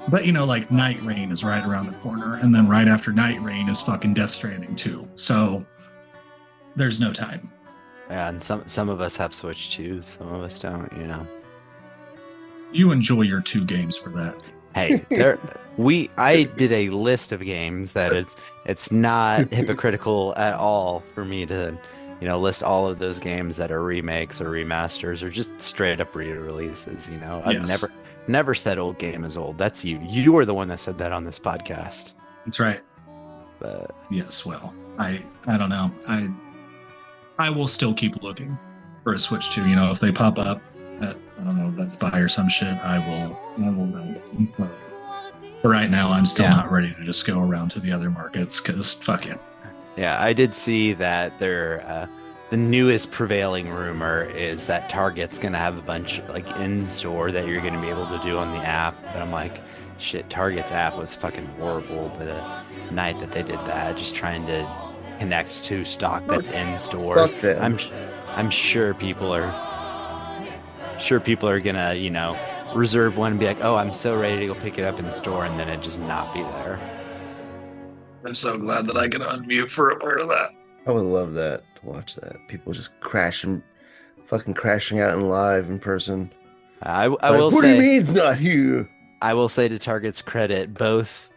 Speaker 7: But you know, like Night Rain is right around the corner, and then right after Night Rain is fucking Death Stranding 2. So there's no time.
Speaker 6: Yeah, and some of us have Switch too, some of us don't, you know.
Speaker 7: You enjoy your 2 games for that.
Speaker 6: Hey, I did a list of games that it's not hypocritical at all for me to, you know, list all of those games that are remakes or remasters or just straight up re-releases, you know. I've never said old game is old. That's you. You were the one that said that on this podcast.
Speaker 7: That's right.
Speaker 6: But
Speaker 7: yes, well, I don't know. I will still keep looking for a Switch 2. You know, if they pop up at, I don't know, Best Buy or some shit, I will know. But for right now, I'm still not ready to just go around to the other markets because fuck it.
Speaker 6: Yeah, I did see that the newest prevailing rumor is that Target's going to have a bunch like in-store that you're going to be able to do on the app. But I'm like, shit, Target's app was fucking horrible the night that they did that, just trying to connect to stock that's in stores.
Speaker 4: Fuck them.
Speaker 6: I'm sure people are gonna, you know, reserve one and be like, oh, I'm so ready to go pick it up in the store, and then it just not be there.
Speaker 7: I'm so glad that I can unmute for a part of that.
Speaker 4: I would love that, to watch that. People just crashing out in live in person.
Speaker 6: I will
Speaker 4: what
Speaker 6: say,
Speaker 4: do you mean it's not here?
Speaker 6: I will say to Target's credit, both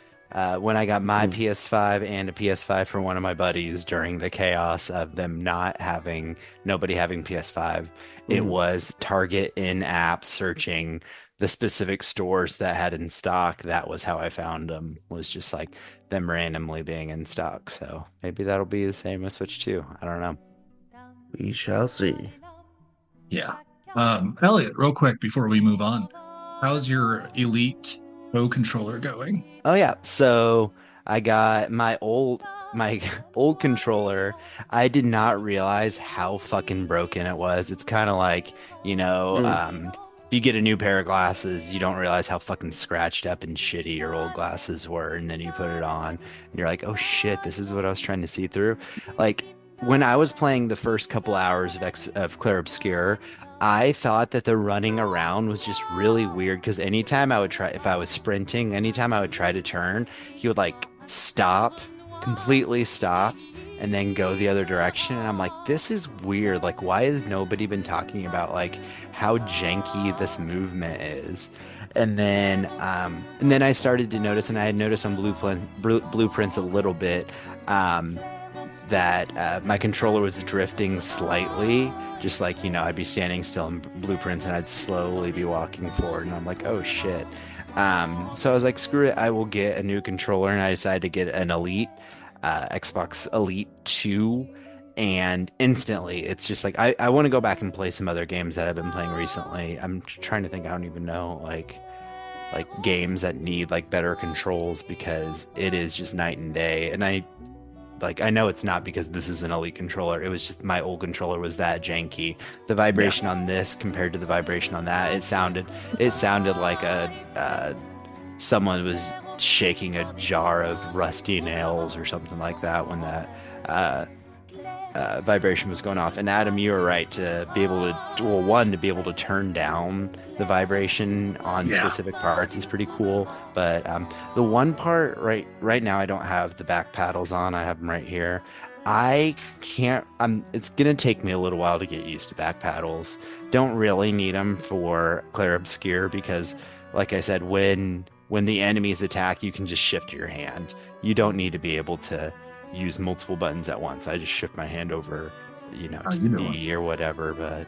Speaker 6: when I got my PS5 and a PS5 for one of my buddies during the chaos of them nobody having PS5, it was Target in-app searching the specific stores that had in stock. That was how I found them, was just like them randomly being in stock. So maybe that'll be the same with Switch 2. I don't know.
Speaker 4: We shall see.
Speaker 7: Yeah. Elliot, real quick before we move on, how's your Elite Pro controller going?
Speaker 6: Oh yeah, so I got my old controller. I did not realize how fucking broken it was. It's kind of like, if you get a new pair of glasses, you don't realize how fucking scratched up and shitty your old glasses were, and then you put it on, and you're like, oh shit, this is what I was trying to see through. Like when I was playing the first couple hours of Clair Obscur, I thought that the running around was just really weird because anytime I would try, if I was sprinting, anytime I would try to turn, he would like stop, completely stop, and then go the other direction. And I'm like, this is weird. Like, why has nobody been talking about like how janky this movement is? And then I started to notice, and I had noticed on blueprints a little bit, that my controller was drifting slightly, just like, I'd be standing still in blueprints and I'd slowly be walking forward, and I'm like, oh shit. So I was like, screw it, I will get a new controller, and I decided to get an Elite, Xbox Elite 2, and instantly it's just like, I want to go back and play some other games that I've been playing recently. I'm trying to think, I don't even know, like games that need like better controls, because it is just night and day. And I know it's not because this is an Elite controller. It was just my old controller was that janky. The vibration on this compared to the vibration on that, it sounded like someone was shaking a jar of rusty nails or something like that when that vibration was going off. And Adam, you were right to be able to be able to turn down the vibration on specific parts is pretty cool. But the one part right now, I don't have the back paddles on. I have them right here. I can't. It's gonna take me a little while to get used to back paddles. Don't really need them for Clair Obscur because, like I said, when the enemies attack, you can just shift your hand. You don't need to be able to use multiple buttons at once. I just shift my hand over, to E or whatever. But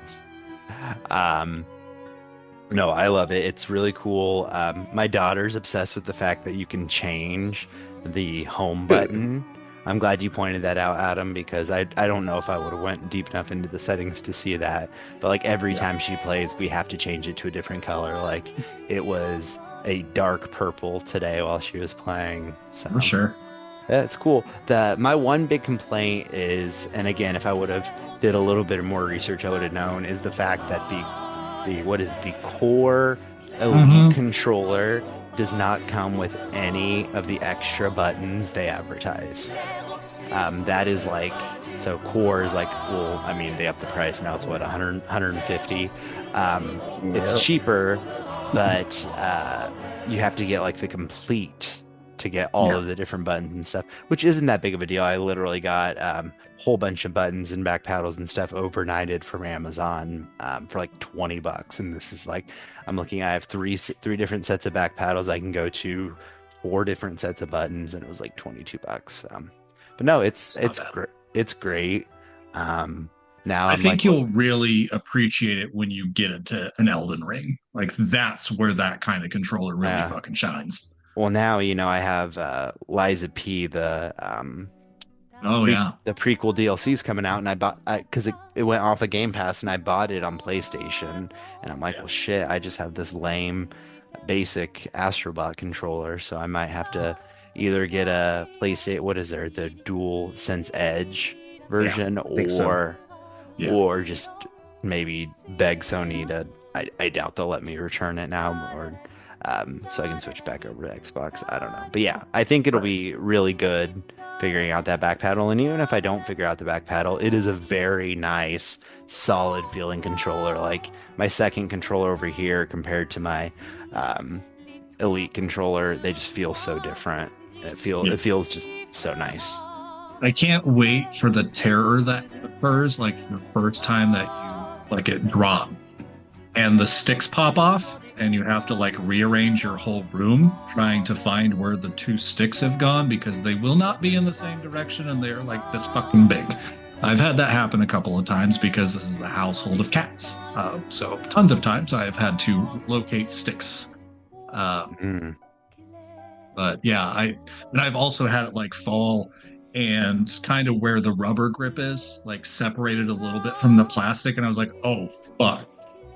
Speaker 6: no, I love it. It's really cool. My daughter's obsessed with the fact that you can change the home button. I'm glad you pointed that out, Adam, because I don't know if I would have went deep enough into the settings to see that. But like every time she plays, we have to change it to a different color. Like it was a dark purple today while she was playing. So
Speaker 7: for sure.
Speaker 6: Yeah, it's cool. My one big complaint is, and again, if I would have did a little bit more research, I would have known, is the fact that the core Elite controller does not come with any of the extra buttons they advertise. That is like, so core is like, well, I mean, they up the price now. It's what, 150. It's cheaper, but you have to get like the complete to get all of the different buttons and stuff, which isn't that big of a deal. I literally got a whole bunch of buttons and back paddles and stuff overnighted from Amazon for like $20. And this is like, I'm looking, I have three different sets of back paddles. I can go to 4 different sets of buttons, and it was like $22. But no, it's great. It's great. Now
Speaker 7: I think you'll really appreciate it when you get into an Elden Ring. Like that's where that kind of controller really fucking shines.
Speaker 6: Well, now, I have Liza P, the prequel DLC's coming out, and I bought, because it went off of Game Pass, and I bought it on PlayStation, and I'm like, well, shit, I just have this lame, basic Astrobot controller, so I might have to either get a PlayStation, what is there, the Dual Sense Edge version, or just maybe beg Sony to, I doubt they'll let me return it now, or so I can switch back over to Xbox. I don't know. But yeah, I think it'll be really good figuring out that back paddle. And even if I don't figure out the back paddle, it is a very nice, solid feeling controller. Like my second controller over here compared to my Elite controller, they just feel so different. It feels just so nice.
Speaker 7: I can't wait for the terror that occurs, like the first time that you like it drop and the sticks pop off and you have to like rearrange your whole room trying to find where the 2 sticks have gone because they will not be in the same direction and they're like this fucking big. I've had that happen a couple of times because this is the household of cats. So tons of times I have had to locate sticks. But yeah, I've also had it like fall and kind of where the rubber grip is like separated a little bit from the plastic. And I was like, oh, fuck.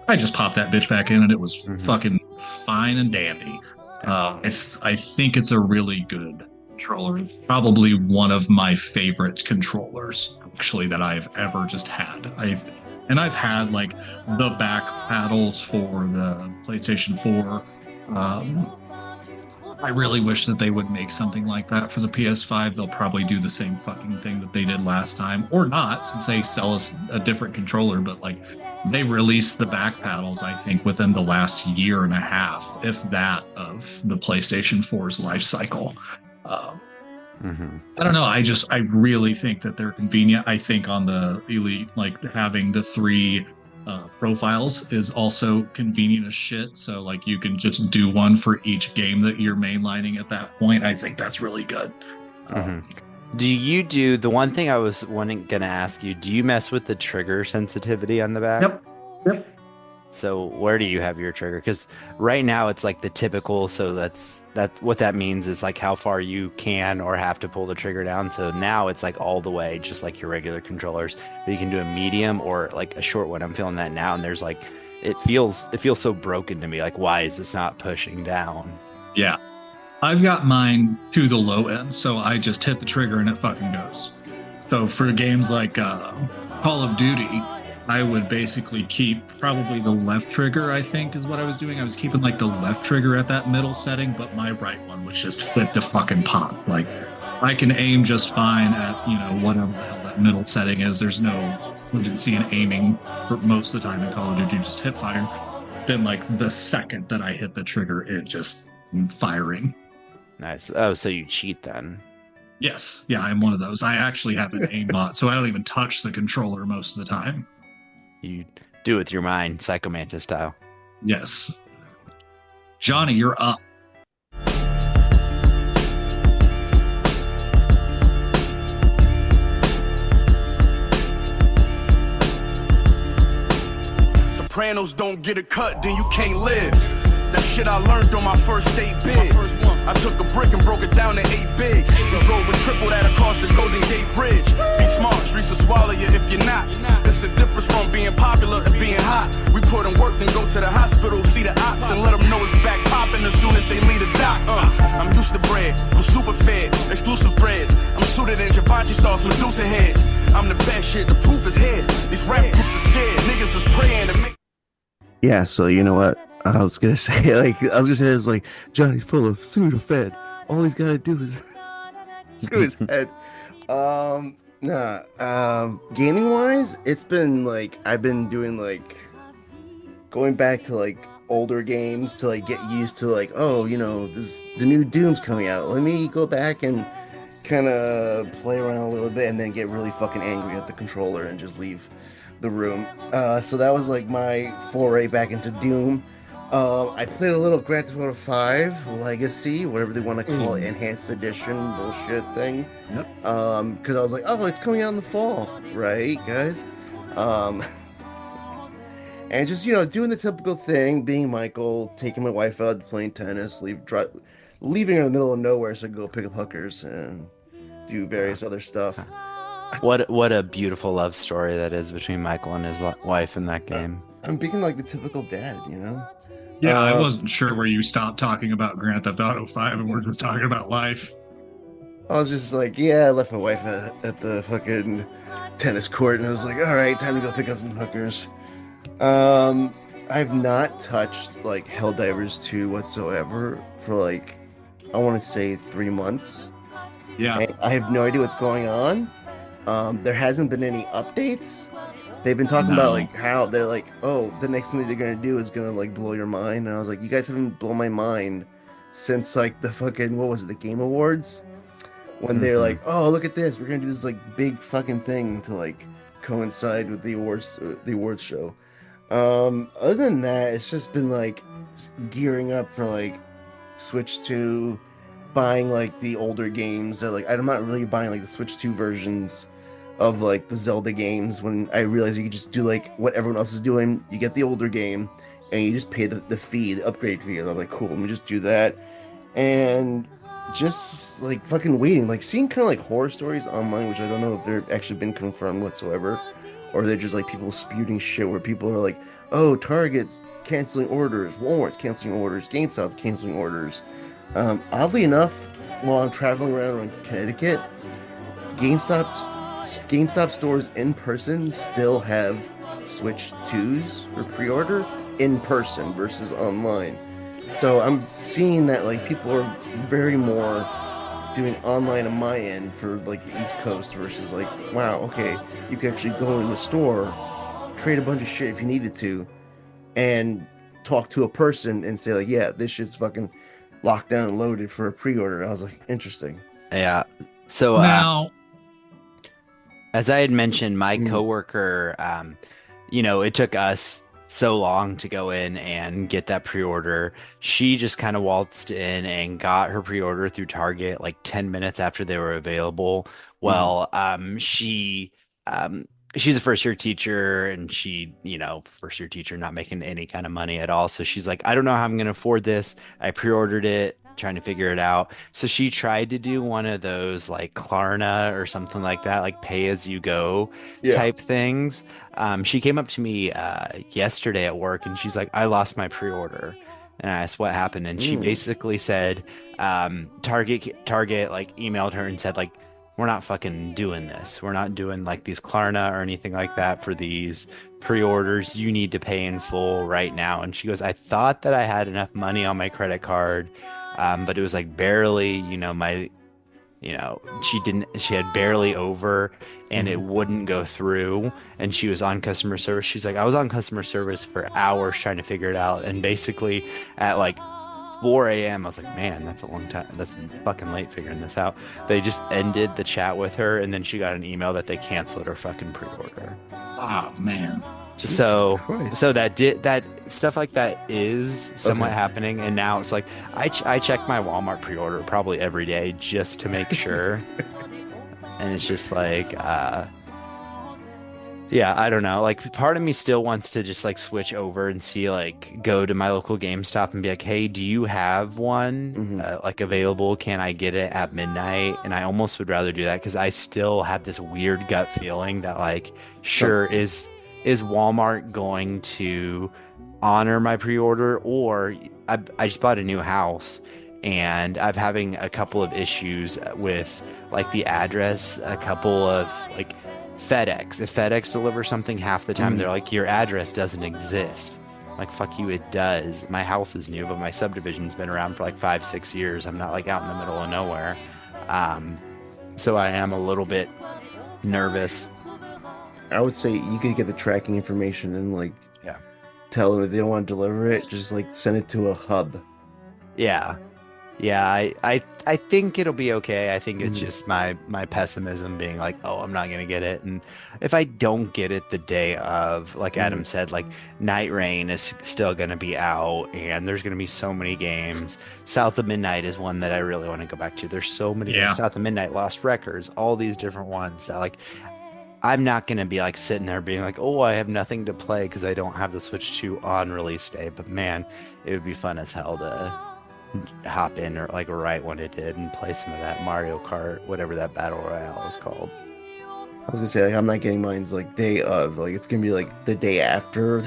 Speaker 7: I just popped that bitch back in and it was fucking fine and dandy. I think it's a really good controller. It's probably one of my favorite controllers, actually, that I've ever just had. I've had like the back paddles for the PlayStation 4. I really wish that they would make something like that for the PS5. They'll probably do the same fucking thing that they did last time, or not, since they sell us a different controller. But like, they released the back paddles, I think, within the last year and a half, if that, of the PlayStation 4's life cycle. I don't know. I really think that they're convenient. I think on the Elite, like having the 3 profiles is also convenient as shit. So like you can just do one for each game that you're mainlining at that point. I think that's really good.
Speaker 6: Do you do the one thing I was gonna ask you? Do you mess with the trigger sensitivity on the back?
Speaker 7: Yep.
Speaker 6: So where do you have your trigger? Because right now it's like the typical. So what that means is like how far you can or have to pull the trigger down. So now it's like all the way, just like your regular controllers. But you can do a medium or like a short one. I'm feeling that now, and there's like it feels so broken to me. Like, why is this not pushing down?
Speaker 7: Yeah, I've got mine to the low end, so I just hit the trigger and it fucking goes. So for games like Call of Duty, I would basically keep probably the left trigger, I think, is what I was doing. I was keeping like the left trigger at that middle setting, but my right one was just flip to fucking pop. Like, I can aim just fine at, whatever the hell that middle setting is. There's no urgency in aiming for most of the time in Call of Duty, just hip fire. Then like the second that I hit the trigger, it just firing.
Speaker 6: Nice. Oh, so you cheat then?
Speaker 7: Yes. Yeah, I'm one of those. I actually have an aimbot, so I don't even touch the controller most of the time.
Speaker 6: You do it with your mind, Psycho Mantis style.
Speaker 7: Yes. Johnny, you're up.
Speaker 2: Sopranos don't get a cut, then you can't live. That shit I learned on my first state bid. I took a brick and broke it down to 8 bigs. And drove a triple that across the Golden Gate Bridge. Be smart, streets will swallow you if you're not. It's a difference from being popular and being hot. We put in work, then go to the hospital, see the ops, and let them know it's back popping as soon as they leave the dock. I'm used to bread, I'm super fed, exclusive breads. I'm suited in Givenchy stars, Medusa heads. I'm the best shit, the proof is here. These rap groups are scared, niggas is praying to make.
Speaker 4: Yeah, so you know what? I was gonna say, it's like Johnny's full of Sudafed. All he's gotta do is screw his head. Gaming wise, it's been like I've been doing like going back to like older games to like get used to like, the new Doom's coming out. Let me go back and kind of play around a little bit and then get really fucking angry at the controller and just leave the room. So that was like my foray back into Doom. I played a little Grand Theft Auto 5 Legacy, whatever they want to call it, Enhanced Edition bullshit thing.
Speaker 7: Yep.
Speaker 4: Because I was like, it's coming out in the fall, right, guys? And just, doing the typical thing, being Michael, taking my wife out, playing tennis, leaving her in the middle of nowhere so I can go pick up hookers and do various other stuff.
Speaker 6: What a beautiful love story that is between Michael and his wife in that game.
Speaker 4: I'm being like the typical dad,
Speaker 7: Yeah, I wasn't sure where you stopped talking about Grand Theft Auto 5 and we're just talking about life.
Speaker 4: I was just like, I left my wife at the fucking tennis court and I was like, all right, time to go pick up some hookers. I've not touched like Helldivers 2 whatsoever for like, I want to say 3 months.
Speaker 7: Yeah.
Speaker 4: I have no idea what's going on. There hasn't been any updates. They've been talking about like how they're like, the next thing that they're gonna do is gonna like blow your mind. And I was like, you guys haven't blown my mind since like the fucking the Game Awards, when they're like, look at this, we're gonna do this like big fucking thing to like coincide with the awards show. Other than that, it's just been like gearing up for like Switch 2, buying like the older games that like I'm not really buying like the Switch 2 versions of like the Zelda games, when I realized you could just do like what everyone else is doing. You get the older game and you just pay the fee, the upgrade fee. And I was like, cool, let me just do that. And just like fucking waiting, like seeing kind of like horror stories online, which I don't know if they've actually been confirmed whatsoever, or they're just like people spewing shit where people are like, Target's canceling orders, Walmart's canceling orders, GameStop canceling orders. Oddly enough, while I'm traveling around Connecticut, GameStop stores in person still have Switch 2s for pre-order in person versus online. So I'm seeing that like people are very more doing online on my end for like the East Coast versus like, wow, okay, you can actually go in the store, trade a bunch of shit if you needed to, and talk to a person and say like, yeah, this shit's fucking locked down and loaded for a pre-order. I was like, interesting.
Speaker 6: Yeah. So
Speaker 7: Now,
Speaker 6: as I had mentioned, my coworker, it took us so long to go in and get that pre-order. She just kind of waltzed in and got her pre-order through Target like 10 minutes after they were available. Well, she's a first year teacher, and first year teacher not making any kind of money at all. So she's like, I don't know how I'm going to afford this. I pre-ordered it, trying to figure it out. So she tried to do one of those like Klarna or something like that, like pay as you go type things. She came up to me yesterday at work, and she's like, I lost my pre-order. And I asked what happened, and she basically said Target like emailed her and said like, we're not fucking doing this. We're not doing like these Klarna or anything like that for these pre-orders. You need to pay in full right now. And she goes, I thought that I had enough money on my credit card, but it was like barely, she had barely over, and it wouldn't go through. And she was on customer service. She's like, I was on customer service for hours trying to figure it out. And basically at like 4 a.m. I was like, man, that's a long time. That's fucking late figuring this out. They just ended the chat with her, and then she got an email that they canceled her fucking pre-order.
Speaker 7: oh man,
Speaker 6: So that stuff like that is somewhat happening, and now it's like I check my Walmart pre-order probably every day just to make sure, and it's just like I don't know. Like, part of me still wants to just like switch over and see, like, go to my local GameStop and be like, hey, do you have one like available? Can I get it at midnight? And I almost would rather do that because I still have this weird gut feeling that like, is Walmart going to honor my pre-order? Or I just bought a new house, and I'm having a couple of issues with like the address, a couple of like FedEx. If FedEx delivers something, half the time they're like, your address doesn't exist. I'm like, fuck you, it does. My house is new, but my subdivision's been around for like 5-6 years. I'm not like out in the middle of nowhere. So I am a little bit nervous.
Speaker 4: I would say you could get the tracking information and like tell them if they don't want to deliver it, just like send it to a hub.
Speaker 6: I think it'll be okay. I think it's just my pessimism being like, oh, I'm not gonna get it. And if I don't get it the day of, like Adam said, like Night Rain is still gonna be out, and there's gonna be so many games. South of Midnight is one that I really want to go back to. There's so many games. South of Midnight, Lost Records, all these different ones that like I'm not gonna be like sitting there being like, oh, I have nothing to play because I don't have the Switch 2 on release day. But man, it would be fun as hell to hop in or like right when it did and play some of that Mario Kart, whatever that battle royale is called.
Speaker 4: I was gonna say, like, I'm not getting mine's like day of, like it's gonna be like the day after,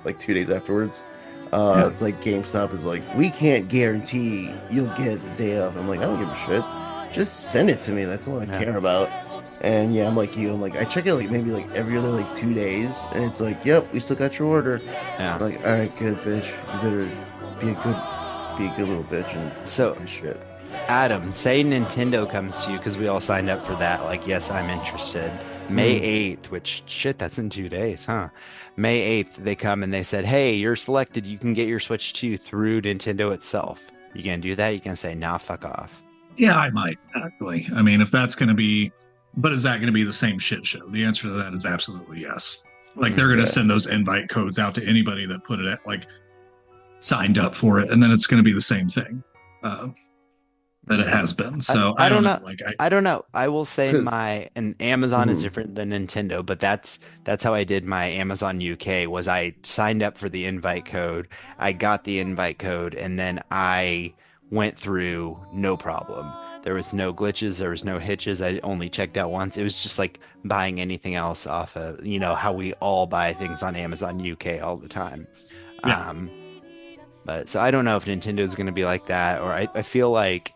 Speaker 4: like 2 days afterwards. It's like GameStop is like, we can't guarantee you'll get the day of. I'm like, I don't give a shit. Just send it to me. That's all I care about. And I'm like you. I'm like, I check it like maybe like every other like 2 days, and it's like, yep, we still got your order. I'm like, all right, good, bitch. You better be a good little bitch and
Speaker 6: so
Speaker 4: shit.
Speaker 6: Adam, say Nintendo comes to you, because we all signed up for that. Like, yes, I'm interested. May 8th, which shit, that's in 2 days, huh? May 8th, they come and they said, hey, you're selected. You can get your Switch 2 through Nintendo itself. You gonna do that? You can say, nah, fuck off.
Speaker 7: Yeah, I might actually. I mean, if that's going to be, but is that going to be the same shit show? The answer to that is absolutely yes. Like, they're going to send those invite codes out to anybody that put it at like signed up for it, and then it's going to be the same thing that it has been. So I don't know. Like,
Speaker 6: I don't know. I will say and Amazon is different than Nintendo, but that's how I did my Amazon UK. Was I signed up for the invite code, I got the invite code, and then I went through no problem. There was no glitches, there was no hitches. I only checked out once. It was just like buying anything else off of, how we all buy things on Amazon UK all the time.
Speaker 7: Yeah.
Speaker 6: But so I don't know if Nintendo is going to be like that, or I feel like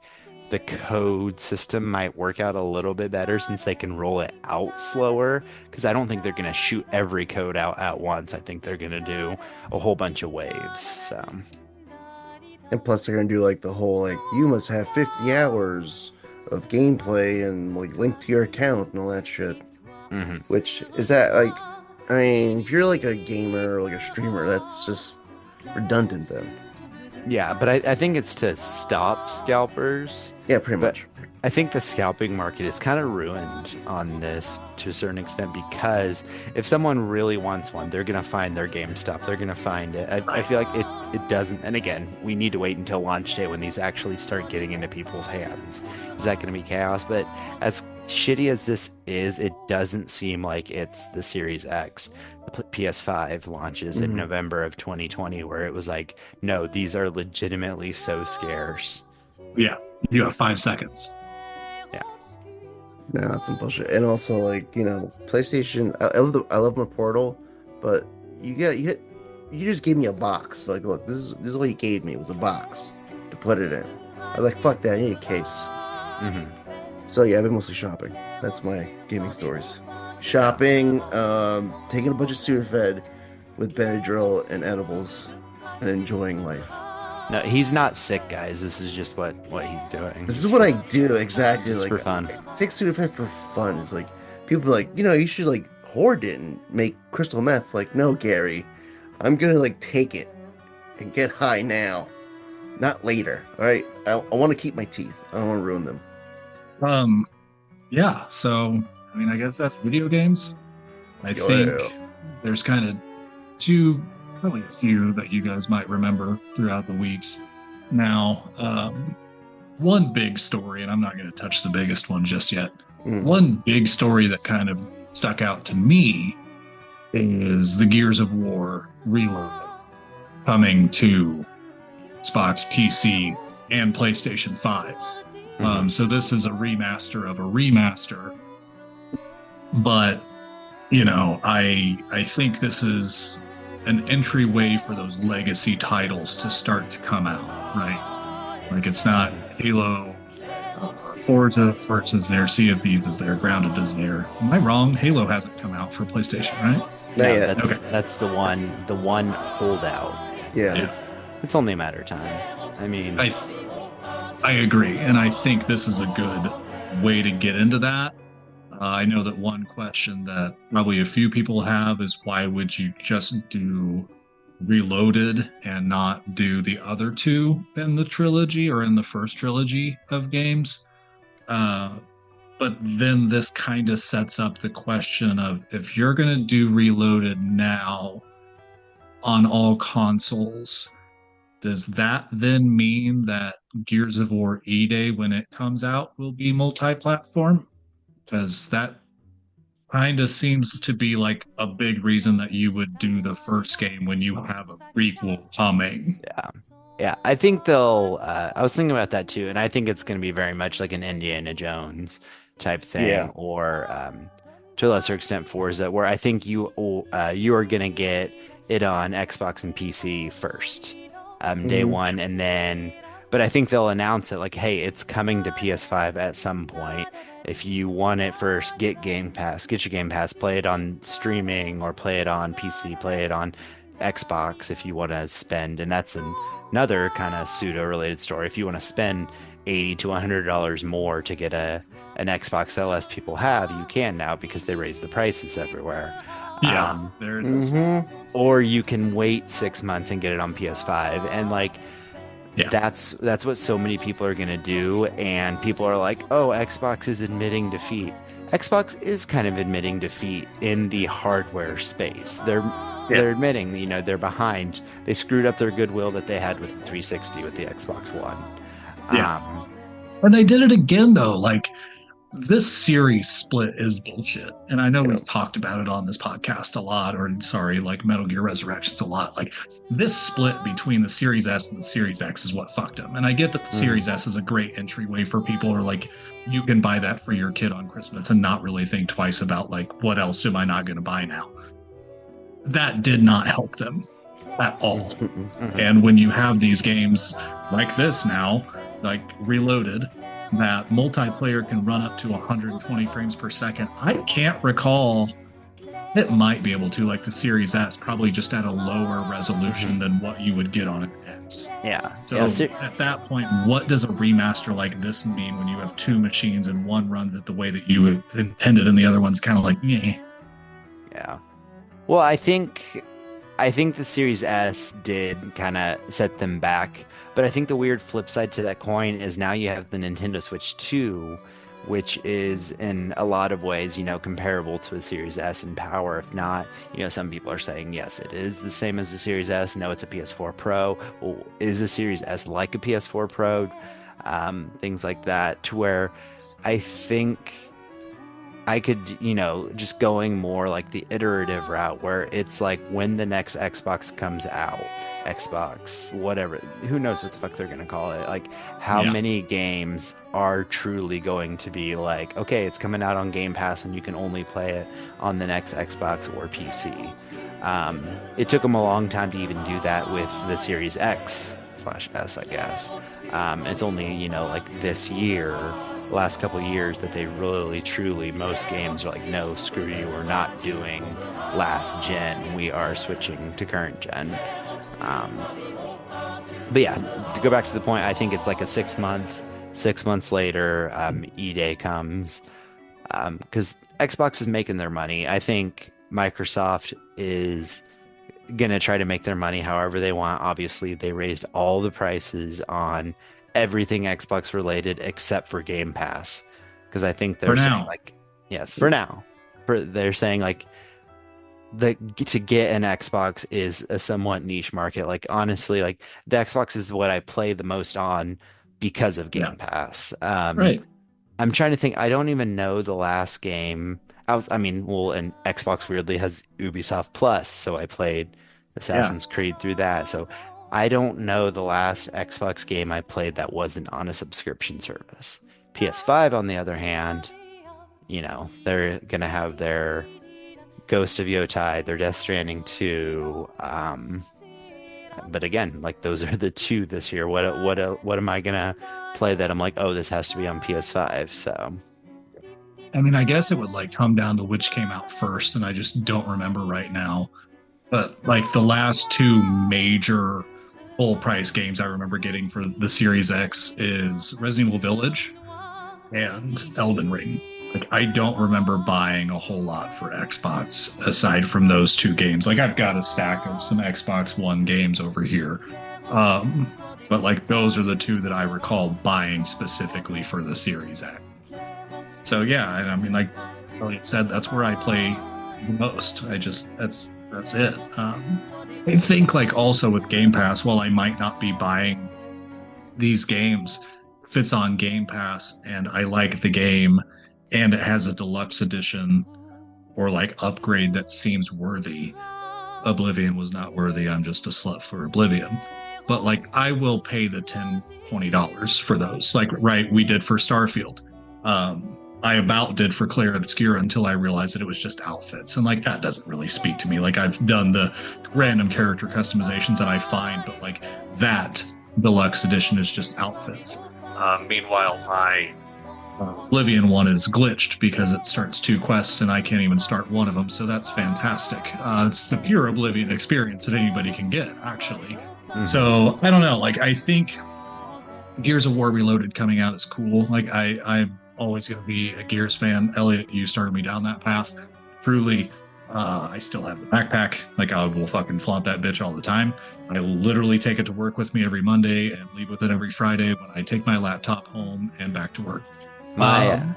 Speaker 6: the code system might work out a little bit better since they can roll it out slower. Because I don't think they're going to shoot every code out at once. I think they're going to do a whole bunch of waves. So.
Speaker 4: And plus, they're gonna do like the whole like you must have 50 hours of gameplay and like link to your account and all that shit. Which is that like, I mean, if you're like a gamer or like a streamer, that's just redundant then.
Speaker 6: Yeah, but I think it's to stop scalpers.
Speaker 4: Yeah, pretty much.
Speaker 6: I think the scalping market is kind of ruined on this to a certain extent because if someone really wants one, they're going to find their GameStop. They're going to find it. I feel like it doesn't. And again, we need to wait until launch day when these actually start getting into people's hands. Is that going to be chaos? But as shitty as this is, it doesn't seem like it's the Series X. The PS5 launches in November of 2020 where it was like, no, these are legitimately so scarce.
Speaker 7: Yeah. You have 5 seconds.
Speaker 4: No, that's some bullshit. And also, like, you know, PlayStation. I love my Portal, but you just gave me a box. Like, look, this is all you gave me was a box to put it in. I was like, fuck that. I need a case. So yeah, I've been mostly shopping. That's my gaming stories. Shopping, taking a bunch of Sudafed with Benadryl and edibles, and enjoying life.
Speaker 6: No, he's not sick, guys. This is just what he's doing.
Speaker 4: This is what I do exactly.
Speaker 6: Just
Speaker 4: like
Speaker 6: for fun.
Speaker 4: Take Sudafed for fun. It's like people are like, you know, you should like hoard it and make crystal meth. Like, no, Gary, I'm gonna like take it and get high now, not later. All right, I want to keep my teeth. I don't want to ruin them.
Speaker 7: Yeah. So I mean, I guess that's video games. I think there's kind of probably a few that you guys might remember throughout the weeks. Now, one big story, and I'm not going to touch the biggest one just yet. One big story that kind of stuck out to me is the Gears of War Reloaded coming to Xbox, PC, and PlayStation 5. So this is a remaster of a remaster. But, you know, I think this is an entryway for those legacy titles to start to come out, right? Like, it's not Halo, Forza is there, Sea of Thieves is there, Grounded is there. Am I wrong? Halo hasn't come out for PlayStation, right?
Speaker 6: No, that's the one holdout.
Speaker 4: Yeah.
Speaker 6: It's only a matter of time. I mean,
Speaker 7: I agree, and I think this is a good way to get into that. I know that one question that probably a few people have is why would you just do Reloaded and not do the other two in the trilogy or in the first trilogy of games? But then this kind of sets up the question of if you're going to do Reloaded now on all consoles, does that then mean that Gears of War E-Day, when it comes out, will be multi-platform? Because that kind of seems to be like a big reason that you would do the first game when you have a prequel coming.
Speaker 6: Yeah, I think they'll. I was thinking about that too, and I think it's going to be very much like an Indiana Jones type thing, or to a lesser extent Forza, where I think you are going to get it on Xbox and PC first, day one, and then. But I think they'll announce it like, hey, it's coming to PS5 at some point. If you want it first, get Game Pass, get your Game Pass, play it on streaming or play it on PC, play it on Xbox if you want to spend. And that's another kind of pseudo-related story. If you want to spend $80 to $100 more to get an Xbox that less people have, you can now because they raise the prices everywhere.
Speaker 7: Yeah, there it is.
Speaker 6: Or you can wait 6 months and get it on PS5. And like,
Speaker 7: yeah.
Speaker 6: That's what so many people are going to do. And people are like, oh, Xbox is admitting defeat. Xbox is kind of admitting defeat in the hardware space. They're admitting, you know, they're behind. They screwed up their goodwill that they had with the 360 with the Xbox One.
Speaker 7: Yeah. And they did it again, though. Like, this series split is bullshit. And I know we've talked about it on this podcast a lot, like Metal Gear Resurrections a lot. Like, this split between the Series S and the Series X is what fucked them. And I get that the Series S is a great entryway for people, or like, you can buy that for your kid on Christmas and not really think twice about like, what else am I not going to buy now? That did not help them. at all. And when you have these games like this now, like Reloaded, that multiplayer can run up to 120 frames per second, I can't recall. It might be able to, like the Series S, probably just at a lower resolution than what you would get on an X.
Speaker 6: Yeah.
Speaker 7: So
Speaker 6: Yeah,
Speaker 7: at that point, what does a remaster like this mean when you have two machines and one runs it the way that you intended and the other one's kind of like, yeah.
Speaker 6: Yeah. Well, I think the Series S did kind of set them back, but I think the weird flip side to that coin is now you have the Nintendo Switch 2, which is in a lot of ways, comparable to a Series S in power. If not, some people are saying, yes, it is the same as the Series S. No, it's a PS4 Pro. Well, is the Series S like a PS4 Pro? Things like that, to where I think I could, just going more like the iterative route where it's like when the next Xbox comes out, Xbox, whatever, who knows what the fuck they're going to call it. Like how many games are truly going to be like, okay, it's coming out on Game Pass and you can only play it on the next Xbox or PC. It took them a long time to even do that with the Series X/S, I guess. It's only, like this year, last couple of years that they really truly, most games are like, no, screw you, we're not doing last gen, we are switching to current gen. But yeah, to go back to the point, I think it's like a 6 months later, E-Day comes, because Xbox is making their money. I think Microsoft is gonna try to make their money however they want. Obviously, they raised all the prices on everything Xbox related except for Game Pass, because I think they're saying like, yes, for now, they're saying like to get an Xbox is a somewhat niche market. Like honestly, like the Xbox is what I play the most on because of Game Pass.
Speaker 7: Right.
Speaker 6: I'm trying to think. I don't even know the last game. And Xbox weirdly has Ubisoft Plus, so I played Assassin's Creed through that. So I don't know the last Xbox game I played that wasn't on a subscription service. PS5, on the other hand, they're gonna have their Ghost of Yotai, their Death Stranding 2. But again, like those are the two this year. What am I gonna play that I'm like, oh, this has to be on PS5? So
Speaker 7: I mean, I guess it would like come down to which came out first, and I just don't remember right now. But like the last two major full price games I remember getting for the Series X is Resident Evil Village and Elden Ring. Like I don't remember buying a whole lot for Xbox aside from those two games. Like I've got a stack of some Xbox One games over here. But like those are the two that I recall buying specifically for the Series X. So yeah, and I mean, like Eliot said, that's where I play the most. That's it. I think like also with Game Pass, while I might not be buying these games, if it's on Game Pass and I like the game and it has a deluxe edition or like upgrade that seems worthy. Oblivion was not worthy. I'm just a slut for Oblivion. But like I will pay the $10-$20 for those. Like we did for Starfield. I about did for Clair Obscur until I realized that it was just outfits. And like that doesn't really speak to me. Like I've done the random character customizations that I find, but like that deluxe edition is just outfits. Meanwhile, my Oblivion one is glitched because it starts 2 quests and I can't even start one of them. So that's fantastic. It's the pure Oblivion experience that anybody can get, actually. So I don't know. Like I think Gears of War Reloaded coming out is cool. Like I'm always going to be a Gears fan. Eliot, you started me down that path. Truly, I still have the backpack. Like I will fucking flaunt that bitch all the time. I literally take it to work with me every Monday and leave with it every Friday when I take my laptop home and back to work.
Speaker 6: To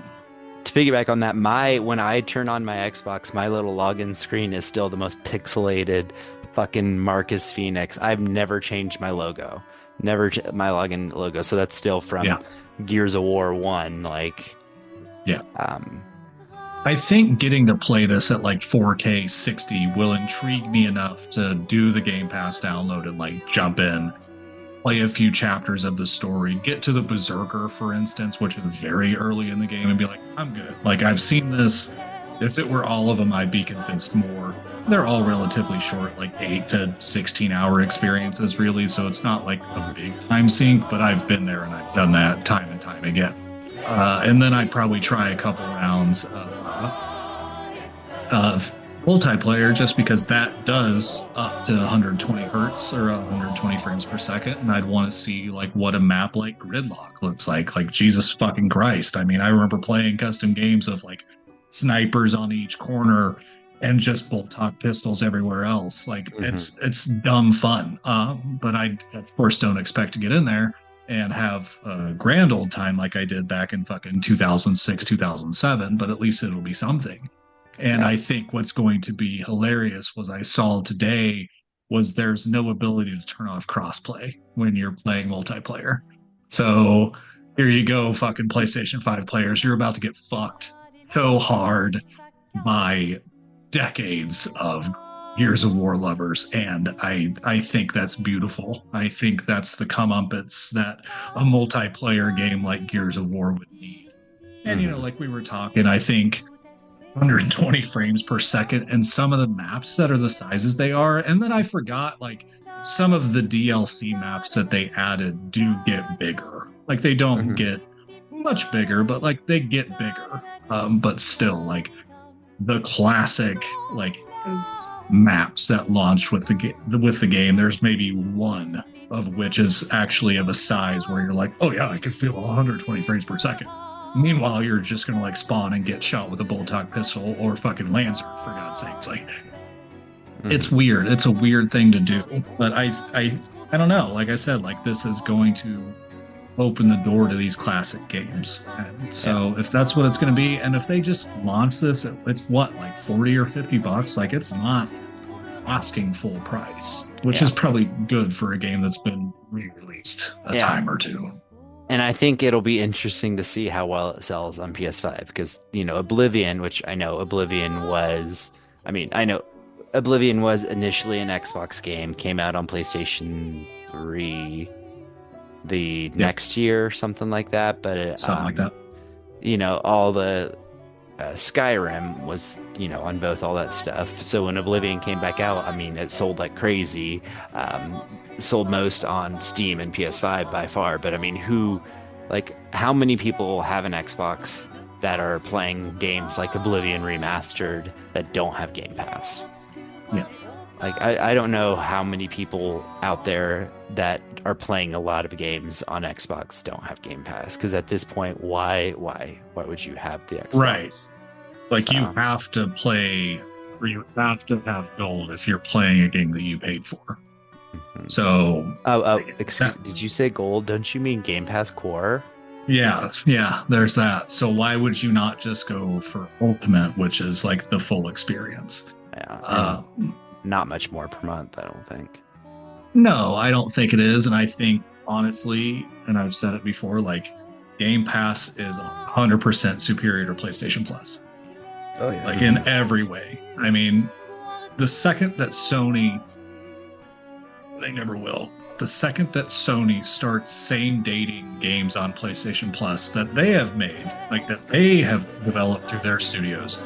Speaker 6: piggyback on that, when I turn on my Xbox, my little login screen is still the most pixelated fucking Marcus Phoenix. I've never changed my logo. Never my login logo. So that's still from Gears of War 1. Like,
Speaker 7: I think getting to play this at like 4K 60 will intrigue me enough to do the Game Pass download and like jump in, play a few chapters of the story, get to the Berserker, for instance, which is very early in the game, and be like, I'm good. Like I've seen this. If it were all of them, I'd be convinced more. they're all relatively short, like 8 to 16 hour experiences, really. So it's not like a big time sink, but I've been there and I've done that time and time again. And then I'd probably try a couple rounds of multiplayer, just because that does up to 120 hertz or 120 frames per second, and I'd want to see like what a map like Gridlock looks like Jesus fucking Christ. I mean, I remember playing custom games of like snipers on each corner and just bolt-top pistols everywhere else. Like it's dumb fun, but I of course don't expect to get in there and have a grand old time like I did back in fucking 2006 2007, but at least it'll be something. And I think what's going to be hilarious was I saw today was there's no ability to turn off crossplay when you're playing multiplayer. So here you go, fucking PlayStation 5 players. You're about to get fucked so hard by decades of Gears of War lovers. And I think that's beautiful. I think that's the comeuppance that a multiplayer game like Gears of War would need. And, you know, like we were talking, I think 120 frames per second and some of the maps that are the sizes they are. And then I forgot, like, some of the DLC maps that they added do get bigger. Like, they don't get much bigger, but like they get bigger. But still, like the classic like maps that launched with the game, there's maybe one of which is actually of a size where you're like, oh yeah, I can feel 120 frames per second. Meanwhile, you're just gonna like spawn and get shot with a bolt-top pistol or fucking Lancer, for God's sakes. Like, it's weird. It's a weird thing to do. But I don't know. Like I said, like this is going to open the door to these classic games. And so if that's what it's gonna be, and if they just launch this, it's what, like 40 or 50 bucks? Like, it's not asking full price, which is probably good for a game that's been re-released a time or two.
Speaker 6: And I think it'll be interesting to see how well it sells on PS5 because, you know, Oblivion, which I know Oblivion was initially an Xbox game, came out on PlayStation 3 the next year, something like that. But
Speaker 7: something like that.
Speaker 6: You know, all the Skyrim was, you know, on both, all that stuff. So when Oblivion came back out, I mean, it sold like crazy. Sold most on Steam and PS5 by far. But I mean, how many people have an Xbox that are playing games like Oblivion Remastered that don't have Game Pass?
Speaker 7: Yeah.
Speaker 6: Like, I don't know how many people out there that are playing a lot of games on Xbox don't have Game Pass. Because at this point, why would you have the Xbox?
Speaker 7: Right. Like, you have to play, or you have to have gold if you're playing a game that you paid for. So,
Speaker 6: did you say gold? Don't you mean Game Pass Core?
Speaker 7: Yeah, there's that. So why would you not just go for Ultimate, which is like the full experience?
Speaker 6: Yeah. Not much more per month, I don't think.
Speaker 7: No, I don't think it is. And I think, honestly, and I've said it before, like, Game Pass is 100% superior to PlayStation Plus.
Speaker 4: Oh, yeah.
Speaker 7: Like, in every way. I mean, the second that Sony... They never will. The second that Sony starts same dating games on PlayStation Plus that they have made, like that they have developed through their studios,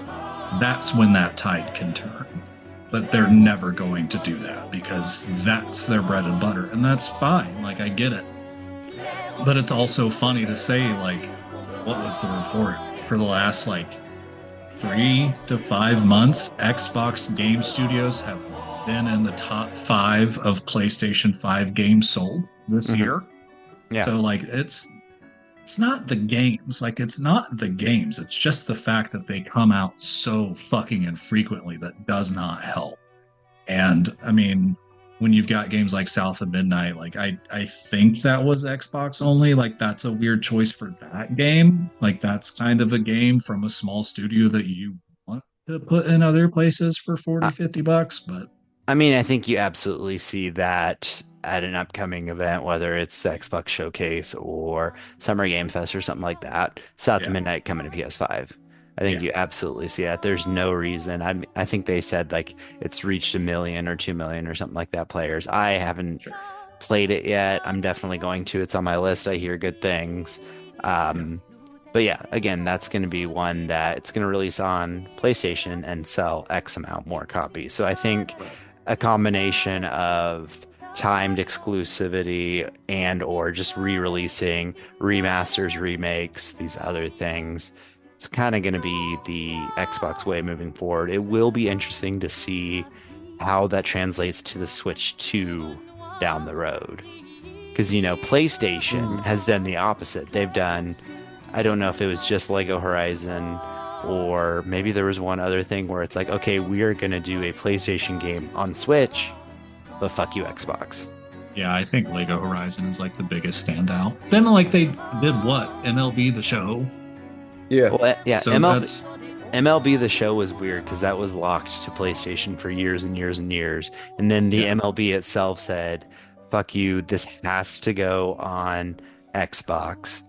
Speaker 7: that's when that tide can turn. But they're never going to do that because that's their bread and butter. And that's fine. Like, I get it. But it's also funny to say, like, what was the report? For the last, like, 3 to 5 months, Xbox game studios have been in the top 5 of PlayStation 5 games sold this year. Yeah. So, like, it's not the games. Like, it's not the games. It's just the fact that they come out so fucking infrequently that does not help. And, I mean, when you've got games like South of Midnight, like, I think that was Xbox only. Like, that's a weird choice for that game. Like, that's kind of a game from a small studio that you want to put in other places for 40, 50 bucks. But
Speaker 6: I mean, I think you absolutely see that at an upcoming event, whether it's the Xbox Showcase or Summer Game Fest or something like that. South of Midnight coming to PS5. I think you absolutely see that. There's no reason. I think they said like it's reached 1 million or 2 million or something like that players. I haven't played it yet. I'm definitely going to. It's on my list. I hear good things. But yeah, again, that's going to be one that it's going to release on PlayStation and sell X amount more copies. So I think a combination of timed exclusivity and or just re-releasing remasters, remakes, these other things, it's kind of going to be the Xbox way moving forward. It will be interesting to see how that translates to the Switch 2 down the road. Because, PlayStation has done the opposite. They've done, I don't know if it was just Lego Horizon or maybe there was one other thing where it's like, okay, we are going to do a PlayStation game on Switch, but fuck you, Xbox.
Speaker 7: Yeah, I think Lego Horizon is like the biggest standout. Then like they did what? MLB The Show?
Speaker 4: Yeah.
Speaker 6: Well, yeah,
Speaker 7: So
Speaker 6: MLB The Show was weird because that was locked to PlayStation for years and years and years. And then the MLB itself said, fuck you, this has to go on Xbox.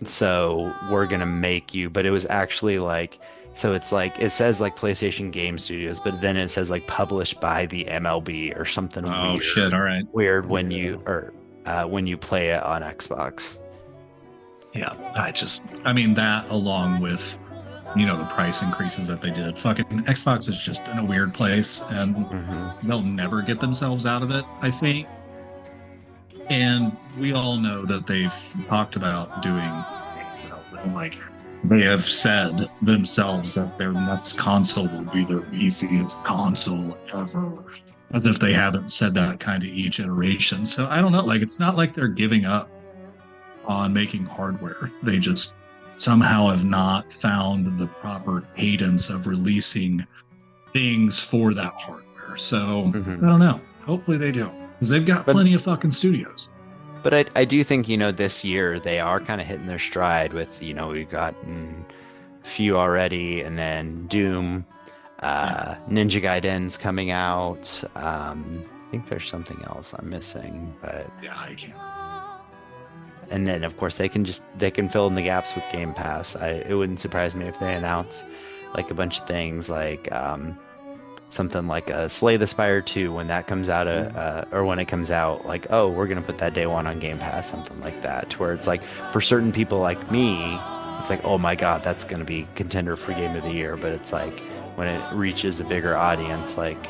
Speaker 6: So we're going to make you, but it was actually like, so it's like, it says like PlayStation Game Studios, but then it says like published by the MLB or something weird.
Speaker 7: Oh shit, all right.
Speaker 6: Weird when you play it on Xbox.
Speaker 7: Yeah, I mean that along with, the price increases that they did. Fucking Xbox is just in a weird place and they'll never get themselves out of it, I think. And we all know that they've talked about doing, like, they have said themselves that their next console will be their beefiest console ever. As if they haven't said that kind of each iteration. So I don't know, like, it's not like they're giving up on making hardware. They just somehow have not found the proper cadence of releasing things for that hardware. So I don't know. Hopefully they do. Because they've got plenty of fucking studios.
Speaker 6: But I do think, this year they are kind of hitting their stride with, we've gotten a few already, and then Doom, Ninja Gaiden's coming out. I think there's something else I'm missing, but
Speaker 7: yeah, I can't.
Speaker 6: And then of course they can fill in the gaps with Game Pass. It wouldn't surprise me if they announce like a bunch of things like something like Slay the Spire 2 when that comes out, or when it comes out, like, oh, we're gonna put that day one on Game Pass, something like that, to where it's like for certain people like me, it's like, oh my god, that's gonna be contender for Game of the Year. But it's like when it reaches a bigger audience, like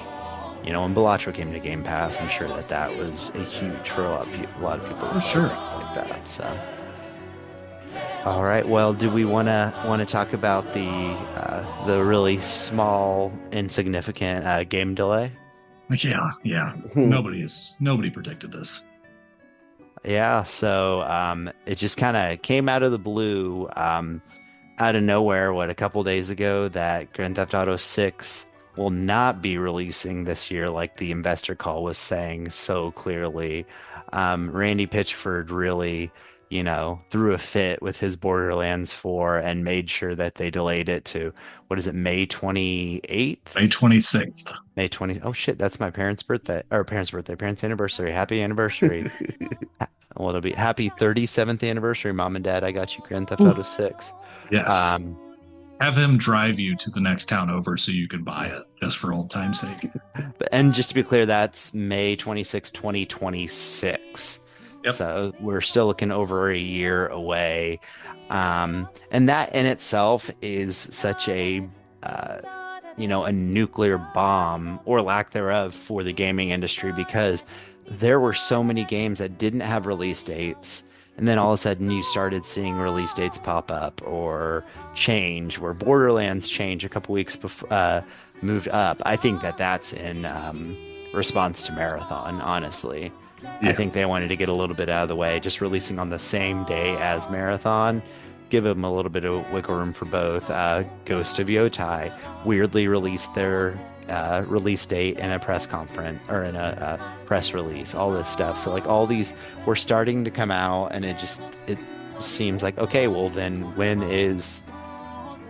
Speaker 6: when Balatro came to Game Pass, I'm sure that was a huge for a lot of people.
Speaker 7: Oh, sure.
Speaker 6: Things like that. So. All right. Well, do we want to talk about the really small, insignificant game delay?
Speaker 7: Yeah. Nobody predicted this.
Speaker 6: Yeah. So it just kind of came out of the blue, out of nowhere. A couple days ago, that Grand Theft Auto 6 will not be releasing this year, like the investor call was saying so clearly. Randy Pitchford really, threw a fit with his Borderlands 4 and made sure that they delayed it to, May 28th?
Speaker 7: May 26th.
Speaker 6: May 20. Oh shit, that's my parents' anniversary. Happy anniversary. Well, it'll be happy 37th anniversary, Mom and Dad. I got you Grand Theft Auto 6.
Speaker 7: Yes. Have him drive you to the next town over so you can buy it, just for old time's sake.
Speaker 6: And just to be clear, that's May 26, 2026. Yep. So we're still looking over a year away. And that in itself is such a nuclear bomb, or lack thereof, for the gaming industry, because there were so many games that didn't have release dates. And then all of a sudden you started seeing release dates pop up or change, where Borderlands changed a couple weeks before, moved up. I think that's in response to Marathon, honestly. Yeah. I think they wanted to get a little bit out of the way, just releasing on the same day as Marathon, give them a little bit of wiggle room for both. Ghost of Yotai weirdly released their release date in a press conference, or in a press release, all this stuff. So like all these were starting to come out, and it seems like, okay, well then when is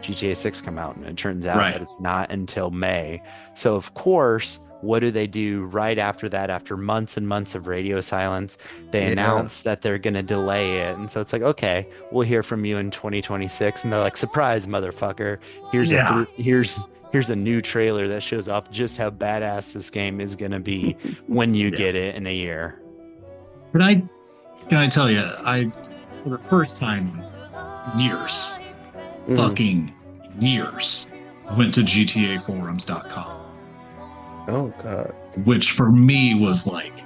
Speaker 6: GTA 6 come out? And it turns out that it's not until May. So of course, what do they do right after that? After months and months of radio silence, they announce that they're going to delay it. And so it's like, okay, we'll hear from you in 2026. And they're like, surprise, motherfucker. Here's a new trailer that shows off just how badass this game is going to be when you get it in a year.
Speaker 7: Can I tell you, for the first time years,
Speaker 4: Mhm.
Speaker 7: fucking years, went to GTAforums.com,
Speaker 4: Oh god.
Speaker 7: which for me was like,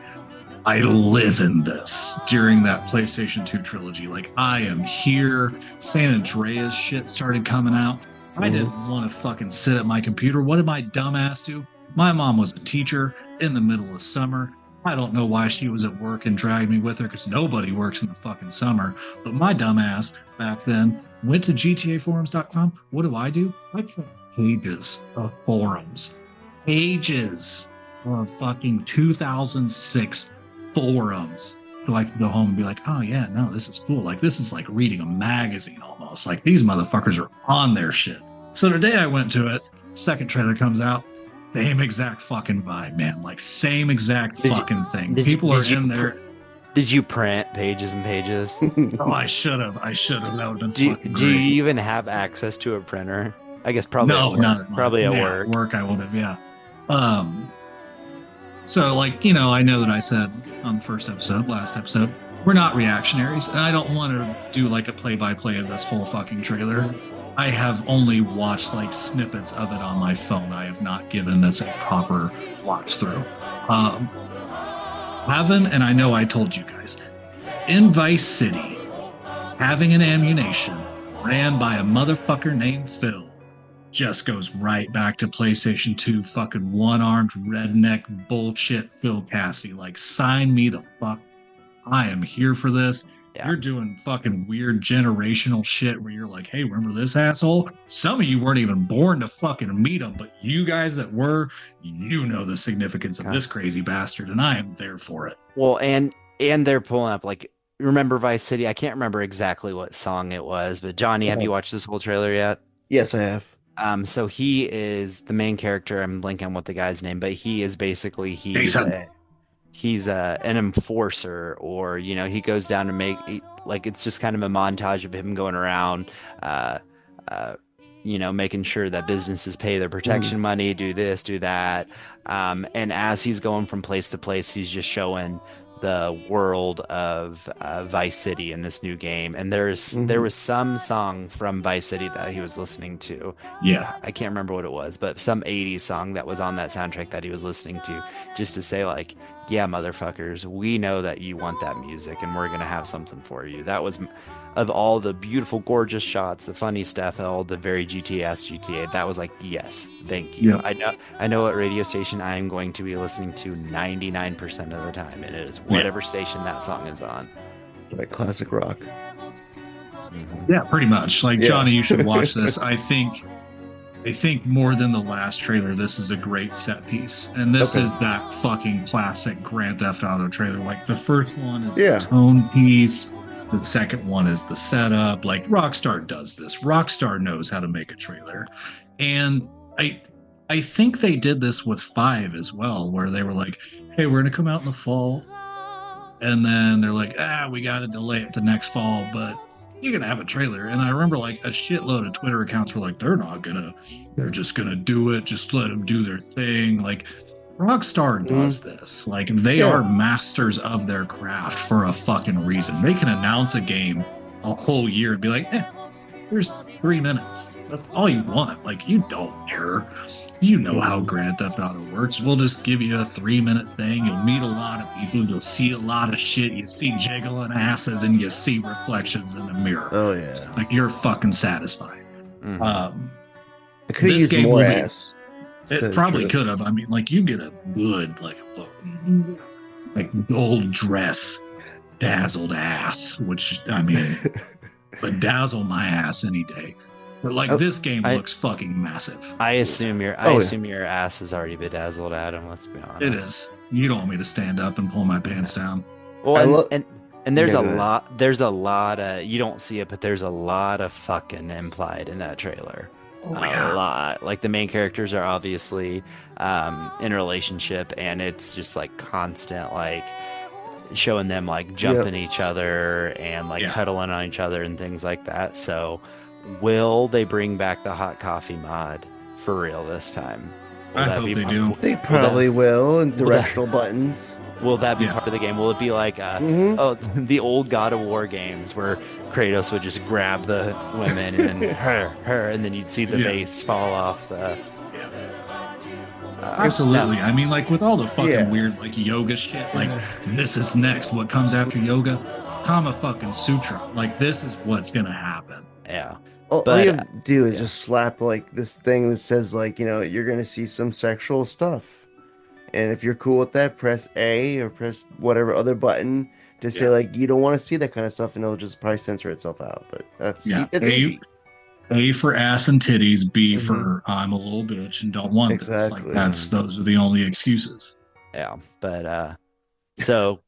Speaker 7: I live in this during that PlayStation 2 trilogy. Like, I am here. San Andreas shit started coming out. I didn't want to fucking sit at my computer. What did my dumbass do? My mom was a teacher in the middle of summer. I don't know why she was at work and dragged me with her, because nobody works in the fucking summer. But my dumbass back then went to GTAforums.com. What do? I check pages of forums. Pages of fucking 2006 forums. So I could go home and be like, oh yeah, no, this is cool. Like, this is like reading a magazine almost. Like, these motherfuckers are on their shit. So today I went to it, second trailer comes out, same exact fucking vibe, man. Like, same exact fucking thing. People are in there.
Speaker 6: Did you print pages and pages?
Speaker 7: Oh, I should have. That would have been
Speaker 6: do
Speaker 7: fucking
Speaker 6: you
Speaker 7: great.
Speaker 6: even have access to a printer? I guess probably
Speaker 7: No,
Speaker 6: at work.
Speaker 7: not
Speaker 6: Probably at
Speaker 7: yeah,
Speaker 6: work.
Speaker 7: I would have, yeah. So, like, I know that I said on the last episode, we're not reactionaries, and I don't want to do like a play-by-play of this whole fucking trailer. I have only watched like snippets of it on my phone. I have not given this a proper watch through. And I know I told you guys, in Vice City, having an ammunition ran by a motherfucker named Phil just goes right back to PlayStation 2 fucking one-armed redneck bullshit Phil Cassie. Like, sign me the fuck. I am here for this. Yeah. You're doing fucking weird generational shit where you're like, hey, remember this asshole? Some of you weren't even born to fucking meet him, but you guys that were, you know the significance of this crazy bastard, and I am there for it.
Speaker 6: Well, and they're pulling up, like, remember Vice City? I can't remember exactly what song it was, but Johnny, have you watched this whole trailer yet?
Speaker 4: Yes, I have.
Speaker 6: So he is the main character. I'm blanking on what the guy's name, but he is basically he's an enforcer, or he goes down to like, it's just kind of a montage of him going around, making sure that businesses pay their protection money, do this, do that, and as he's going from place to place, he's just showing the world of Vice City in this new game. And there was some song from Vice City that he was listening to.
Speaker 7: Yeah,
Speaker 6: I can't remember what it was, but some 80s song that was on that soundtrack that he was listening to, just to say like, yeah, motherfuckers, we know that you want that music and we're gonna have something for you. That was, of all the beautiful, gorgeous shots, the funny stuff, all the very GTA, that was like, yes, thank you.
Speaker 7: Yeah.
Speaker 6: I know what radio station I am going to be listening to 99% of the time, and it is whatever station that song is on.
Speaker 4: Like classic rock.
Speaker 7: Yeah, pretty much. Like, Johnny, you should watch this. I think more than the last trailer, this is a great set piece. And this is that fucking classic Grand Theft Auto trailer. Like, the first one is the tone piece. The second one is the setup. Like, Rockstar does this. Rockstar knows how to make a trailer. And I think they did this with 5 as well, where they were like, hey, we're going to come out in the fall. And then they're like, we got to delay it to next fall, but you're going to have a trailer. And I remember like a shitload of Twitter accounts were like, they're just going to do it. Just let them do their thing. Like, Rockstar does this. Like, they are masters of their craft for a fucking reason. They can announce a game a whole year and be like, here's 3 minutes. That's all you want. Like, you don't care. You know how Grand Theft Auto works. We'll just give you a 3-minute thing. You'll meet a lot of people. You'll see a lot of shit. You see jiggling asses and you see reflections in the mirror.
Speaker 4: Oh, yeah.
Speaker 7: Like, you're fucking satisfied.
Speaker 4: I could have used more ass.
Speaker 7: It probably could have. I mean, like, you get a good, like gold dress, dazzled ass, which, I mean, bedazzle my ass any day. But like, this game looks fucking massive.
Speaker 6: I assume your ass is already bedazzled, Adam. Let's be honest.
Speaker 7: It is. You don't want me to stand up and pull my pants down.
Speaker 6: Well, and there's a lot. There's a lot of, you don't see it, but there's a lot of fucking implied in that trailer. A lot. Like, the main characters are obviously in a relationship, and it's just like constant, like, showing them like jumping each other and like cuddling on each other and things like that. So will they bring back the hot coffee mod for real this time?
Speaker 7: I
Speaker 6: that
Speaker 7: hope
Speaker 6: be
Speaker 7: they
Speaker 6: part-
Speaker 7: do.
Speaker 4: They probably will, and
Speaker 6: will that-
Speaker 4: directional buttons.
Speaker 6: Will that be
Speaker 7: Yeah.
Speaker 6: part of the game? Will it be like the old God of War games where Kratos would just grab the women and then her, and then you'd see the
Speaker 7: Yeah.
Speaker 6: vase fall off the.
Speaker 7: Absolutely.
Speaker 6: no.
Speaker 7: I mean, like with all the fucking
Speaker 4: Yeah.
Speaker 7: weird like yoga shit, like this is next. What comes after yoga? Kama fucking Sutra. Like this is what's gonna happen.
Speaker 6: Yeah.
Speaker 4: All
Speaker 6: But,
Speaker 4: you have to do is
Speaker 6: yeah.
Speaker 4: just slap like this thing that says like, you're gonna see some sexual stuff. And if you're cool with that, press A or press whatever other button to say like you don't want to see that kind of stuff, and it'll just probably censor itself out. But that's easy.
Speaker 7: A for ass and titties, B
Speaker 4: Mhm.
Speaker 7: for I'm a little bitch and don't want this.
Speaker 4: Exactly.
Speaker 7: Like those are the only excuses.
Speaker 6: Yeah. But so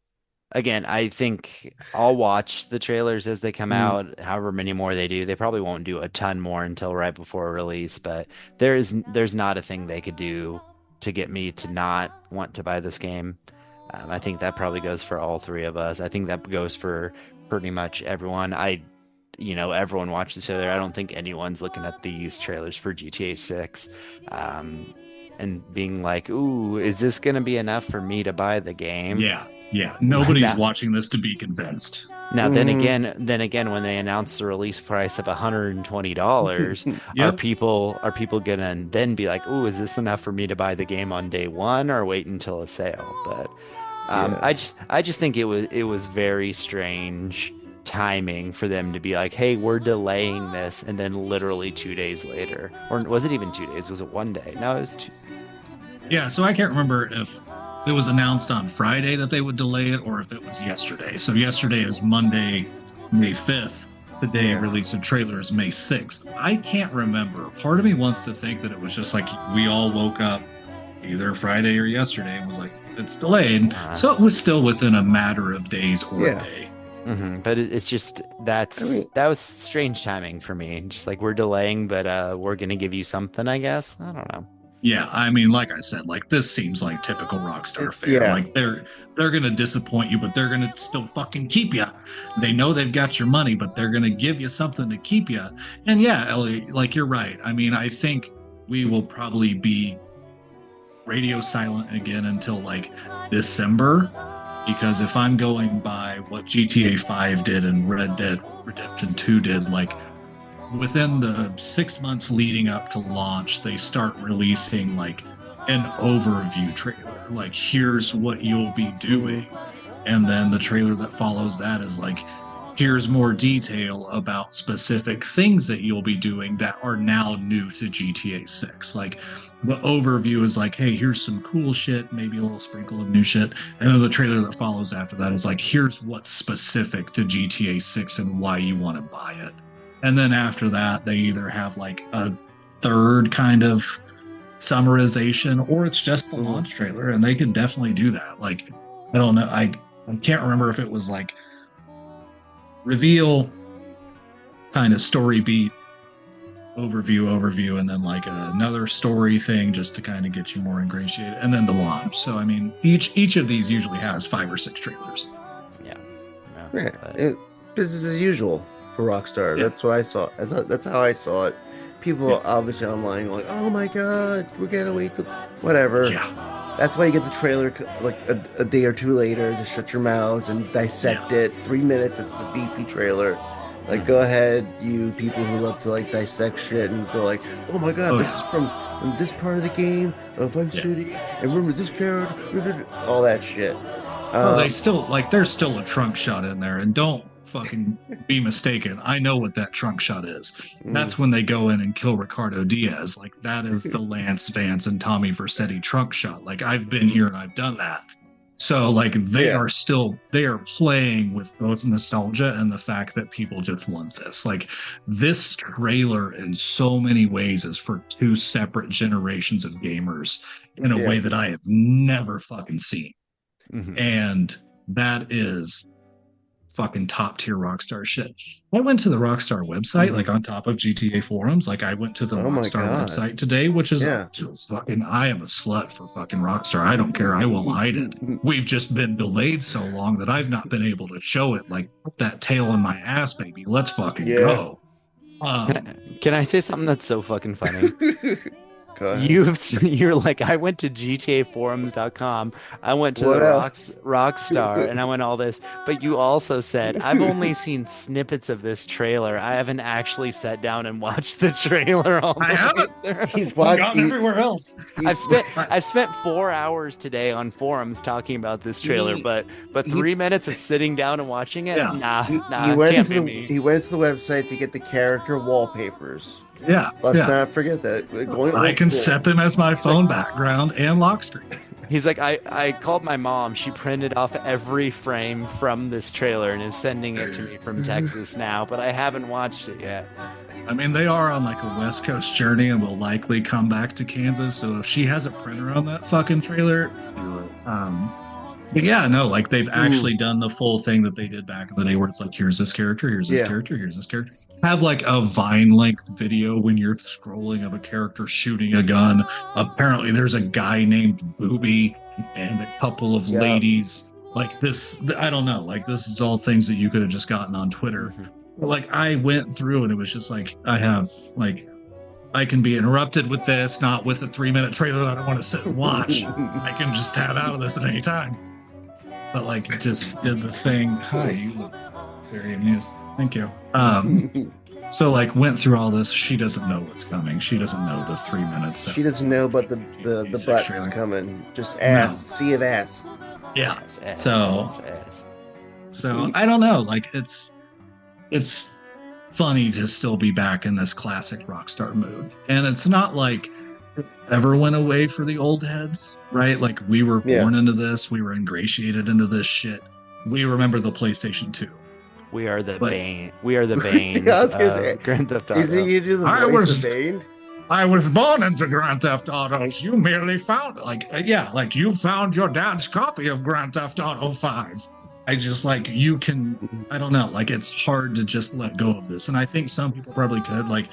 Speaker 6: again, I think I'll watch the trailers as they come out, however many more they do. They probably won't do a ton more until right before release, but there's not a thing they could do to get me to not want to buy this game. I think that probably goes for all three of us. I think that goes for pretty much everyone. Everyone watched the trailer. I don't think anyone's looking at these trailers for GTA 6 and being like, ooh, is this going to be enough for me to buy the game?
Speaker 7: Yeah. Nobody's
Speaker 6: Yeah.
Speaker 7: watching this to be convinced.
Speaker 6: Now, then again, when they announce the release price of $120,
Speaker 7: Yep.
Speaker 6: are people gonna then be like, "Ooh, is this enough for me to buy the game on day one, or wait until a sale?" But I just think it was very strange timing for them to be like, "Hey, we're delaying this," and then literally 2 days later, or was it even 2 days? Was it 1 day? No, it was 2.
Speaker 7: Yeah, so I can't remember if it was announced on Friday that they would delay it or if it was yesterday. So yesterday is Monday, May 5th. Today release of trailer is May 6th. I can't remember. Part of me wants to think that it was just like we all woke up either Friday or yesterday and was like, it's delayed. So it was still within a matter of days or a day.
Speaker 6: Mm-hmm. But it's just that was strange timing for me. Just like we're delaying, but we're gonna give you something, I guess. I don't know.
Speaker 7: Yeah, I mean, like I said, like this seems like typical Rockstar fare.
Speaker 4: Yeah.
Speaker 7: Like they're gonna disappoint you, but they're gonna still fucking keep you. They know they've got your money, but they're gonna give you something to keep you. And yeah, Ellie, like you're right. I mean, I think we will probably be radio silent again until like December, because if I'm going by what GTA 5 did and Red Dead Redemption 2 did, like within the 6 months leading up to launch, they start releasing like an overview trailer. Like, here's what you'll be doing. And then the trailer that follows that is like, here's more detail about specific things that you'll be doing that are now new to GTA 6. Like, the overview is like, hey, here's some cool shit, maybe a little sprinkle of new shit. And then the trailer that follows after that is like, here's what's specific to GTA 6 and why you want to buy it. And then after that, they either have like a third kind of summarization or it's just the launch trailer, and they can definitely do that. Like, I don't know. I can't remember if it was like reveal, kind of story beat, overview, and then like another story thing just to kind of get you more ingratiated, and then the launch. So, I mean, each of these usually has 5 or 6 trailers.
Speaker 4: Business as usual for Rockstar.
Speaker 7: Yeah.
Speaker 4: That's what I saw. That's how I saw it. People obviously online were like, "Oh my god, we're gonna wait till whatever."
Speaker 7: Yeah.
Speaker 4: That's why you get the trailer like a day or two later to shut your mouths and dissect it. 3 minutes. It's a beefy trailer. Like, go ahead, you people who love to like dissect shit and go like, "Oh my god, this is from this part of the game of Vice City, and remember this character," all that shit.
Speaker 7: Well, they still like there's still a trunk shot in there, and don't fucking be mistaken. I know what that trunk shot is. That's when they go in and kill Ricardo Diaz. Like, that is the Lance Vance and Tommy Vercetti trunk shot. Like, I've been here and I've done that. So like they are playing with both nostalgia and the fact that people just want this. Like, this trailer in so many ways is for 2 separate generations of gamers in a way that I have never fucking seen. And that is fucking top tier Rockstar shit. I went to the Rockstar website, like on top of GTA forums. Like, I went to the Rockstar website today, which is just fucking, I am a slut for fucking Rockstar. I don't care. I will hide it. We've just been delayed so long that I've not been able to show it. Like, put that tail in my ass, baby. Let's fucking go.
Speaker 6: Can I say something that's so fucking funny?
Speaker 4: Go ahead.
Speaker 6: You're like, I went to GTAforums.com, I went to
Speaker 4: What
Speaker 6: the
Speaker 4: else?
Speaker 6: Rockstar, and I went all this. But you also said, I've only seen snippets of this trailer. I haven't actually sat down and watched the trailer all the
Speaker 7: I
Speaker 6: way
Speaker 7: haven't.
Speaker 6: through.
Speaker 4: He's
Speaker 7: I've
Speaker 4: watching.
Speaker 7: gone everywhere else.
Speaker 6: I've spent 4 hours today on forums talking about this trailer, but 3 minutes of sitting down and watching it,
Speaker 7: Yeah.
Speaker 4: He went
Speaker 6: can't
Speaker 4: to
Speaker 6: be
Speaker 4: the
Speaker 6: me.
Speaker 4: he went to the website to get the character wallpapers.
Speaker 7: Yeah.
Speaker 4: Let's
Speaker 7: yeah.
Speaker 4: not forget that. Going
Speaker 7: I
Speaker 4: old
Speaker 7: can
Speaker 4: school.
Speaker 7: set them as my phone background and lock screen.
Speaker 6: He's like, I called my mom. She printed off every frame from this trailer and is sending it to me from Texas now, but I haven't watched it yet.
Speaker 7: I mean, they are on like a West Coast journey and will likely come back to Kansas. So if she has a printer on that fucking trailer, do it. But yeah, no, like they've actually done the full thing that they did back in the day where it's like, here's this character, here's this character, here's this character. Have like a Vine length video when you're scrolling of a character shooting a gun. Apparently there's a guy named Booby and a couple of ladies. Like this, I don't know, like this is all things that you could have just gotten on Twitter. Like I went through and it was just like, I can be interrupted with this, not with a 3-minute trailer that I want to sit and watch. I can just tab out of this at any time. But like it just did the thing. Hi, you look very amused. Thank you. So like went through all this. She doesn't know what's coming. She doesn't know the 3 minutes.
Speaker 4: She doesn't know about the butts
Speaker 7: trailer.
Speaker 4: coming. Just ass, sea of ass.
Speaker 7: Yeah.
Speaker 6: Ass,
Speaker 7: So I don't know. Like it's funny to still be back in this classic Rockstar mood, and it's not like it ever went away for the old heads, right? Like we were born into this, we were ingratiated into this shit. We remember the PlayStation 2.
Speaker 6: We are the Bane. We are the Banes of Grand Theft Auto.
Speaker 4: Is it you do the voice of Bane?
Speaker 7: I was born into Grand Theft Autos. You merely found like you found your dad's copy of Grand Theft Auto 5. I just like you can, I don't know, like it's hard to just let go of this. And I think some people probably could. Like,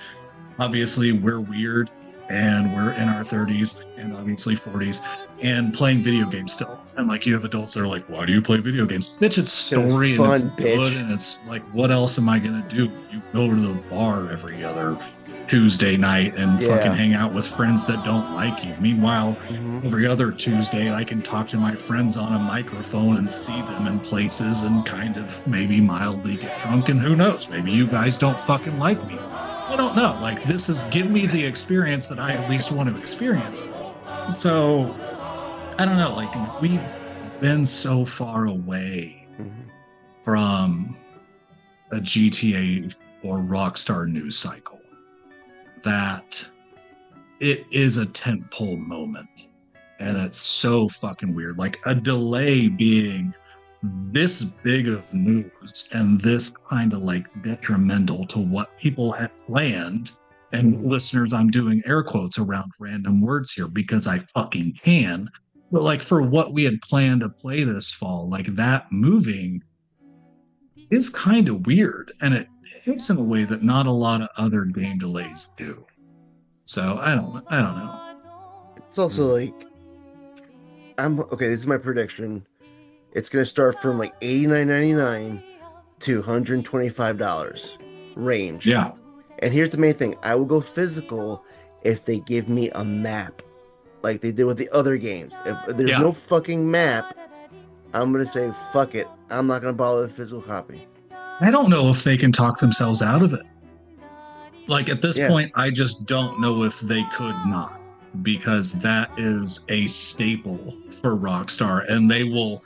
Speaker 7: obviously, we're weird and we're in our 30s and obviously 40s and playing video games still. And like you have adults that are like, why do you play video games? Bitch, it's story and it's good. And it's like, what else am I going to do? You go to the bar every other Tuesday night and fucking hang out with friends that don't like you. Meanwhile, every other Tuesday, I can talk to my friends on a microphone and see them in places and kind of maybe mildly get drunk. And who knows? Maybe you guys don't fucking like me. I don't know. Like, this is give me the experience that I at least want to experience. So, I don't know. Like, we've been so far away from a GTA or Rockstar news cycle that it is a tentpole moment. And it's so fucking weird. Like, a delay being this big of news and this kind of like detrimental to what people had planned. And listeners, I'm doing air quotes around random words here because I fucking can. But like for what we had planned to play this fall, like that moving is kind of weird. And it hits in a way that not a lot of other game delays do. So I don't know.
Speaker 4: It's also like, this is my prediction. It's going to start from like $89.99 to $125 range.
Speaker 7: Yeah.
Speaker 4: And here's the main thing. I will go physical if they give me a map like they did with the other games. If there's no fucking map, I'm going to say, fuck it. I'm not going to bother with a physical copy.
Speaker 7: I don't know if they can talk themselves out of it. Like at this point, I just don't know if they could not. Because that is a staple for Rockstar, and they will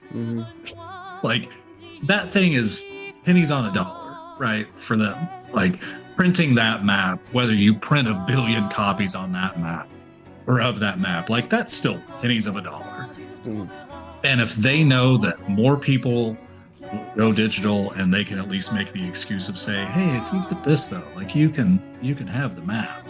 Speaker 7: like that thing is pennies on a dollar, right? For them, like printing that map, whether you print 1 billion copies on that map or of that map, like that's still pennies of a dollar. And if they know that more people go digital, and they can at least make the excuse of say, hey, if you get this though, like you can have the map.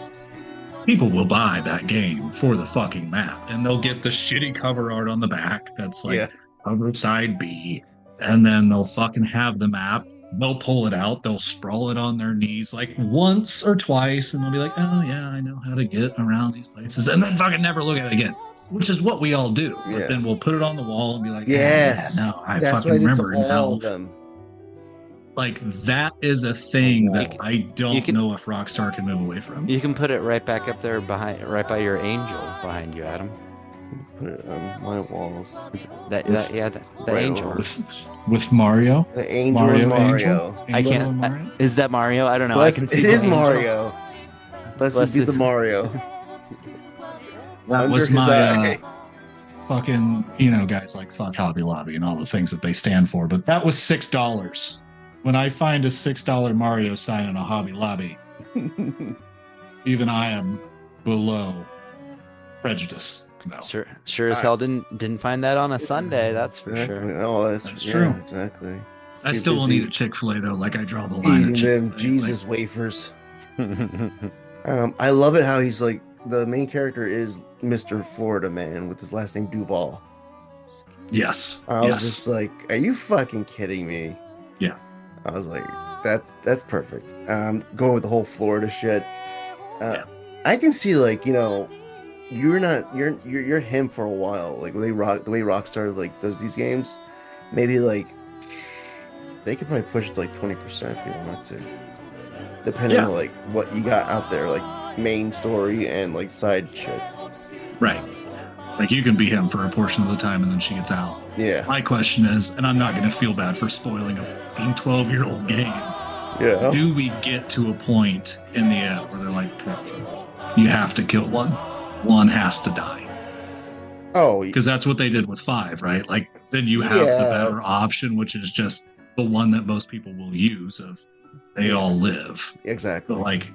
Speaker 7: People will buy that game for the fucking map, and they'll get the shitty cover art on the back that's like cover side B, and then they'll fucking have the map. They'll pull it out, they'll sprawl it on their knees like once or twice, and they'll be like, oh yeah, I know how to get around these places, and then fucking never look at it again, which is what we all do. But then we'll put it on the wall and be like, I fucking remember now. Like that is a thing that I don't
Speaker 6: can-
Speaker 7: know if Rockstar can move away from.
Speaker 6: You can put it right back up there right by your angel behind you, Adam.
Speaker 4: Put it on my walls.
Speaker 6: The
Speaker 4: Right
Speaker 6: angel.
Speaker 4: over.
Speaker 7: With Mario.
Speaker 4: The angel and Mario.
Speaker 7: Angel?
Speaker 6: I
Speaker 7: Angel
Speaker 6: can't.
Speaker 7: and Mario?
Speaker 6: Is that Mario? I don't know.
Speaker 4: Bless,
Speaker 6: I can see
Speaker 4: it
Speaker 6: the
Speaker 4: is
Speaker 6: angel.
Speaker 4: Mario. Let's be the Mario.
Speaker 7: That
Speaker 4: Under
Speaker 7: was
Speaker 4: his
Speaker 7: my
Speaker 4: eye.
Speaker 7: fucking, guys like fuck Hobby Lobby and all the things that they stand for. But that was $6. When I find a $6 Mario sign in a Hobby Lobby, even I am below prejudice. No.
Speaker 6: Sure as hell didn't find that on a Sunday. That's for
Speaker 4: Exactly.
Speaker 6: sure.
Speaker 4: Oh, that's
Speaker 7: That's
Speaker 4: yeah,
Speaker 7: true.
Speaker 4: Exactly.
Speaker 7: I
Speaker 4: Too
Speaker 7: still won't
Speaker 4: busy
Speaker 7: eat at Chick-fil-A though. Like I draw the line
Speaker 4: eating
Speaker 7: at
Speaker 4: them
Speaker 7: Chick-fil-A.
Speaker 4: Jesus wafers. I love it how he's like the main character is Mr. Florida Man with his last name Duval.
Speaker 7: Yes.
Speaker 4: I was just like, are you fucking kidding me?
Speaker 7: Yeah.
Speaker 4: I was like, that's perfect. Going with the whole Florida shit. I can see like, you're him for a while. Like the way Rockstar like does these games, maybe like they could probably push it to like 20% if they wanted to. Depending on like what you got out there, like main story and like side shit.
Speaker 7: Right. Like you can be him for a portion of the time and then she gets out.
Speaker 4: Yeah.
Speaker 7: My question is, and I'm not going to feel bad for spoiling a 12-year-old game.
Speaker 4: Yeah.
Speaker 7: Do we get to a point in the end where they're like, you have to kill one? One has to die.
Speaker 4: Oh,
Speaker 7: because that's what they did with 5, right? Like then you have the better option, which is just the one that most people will use of they all live.
Speaker 4: Exactly.
Speaker 7: But like,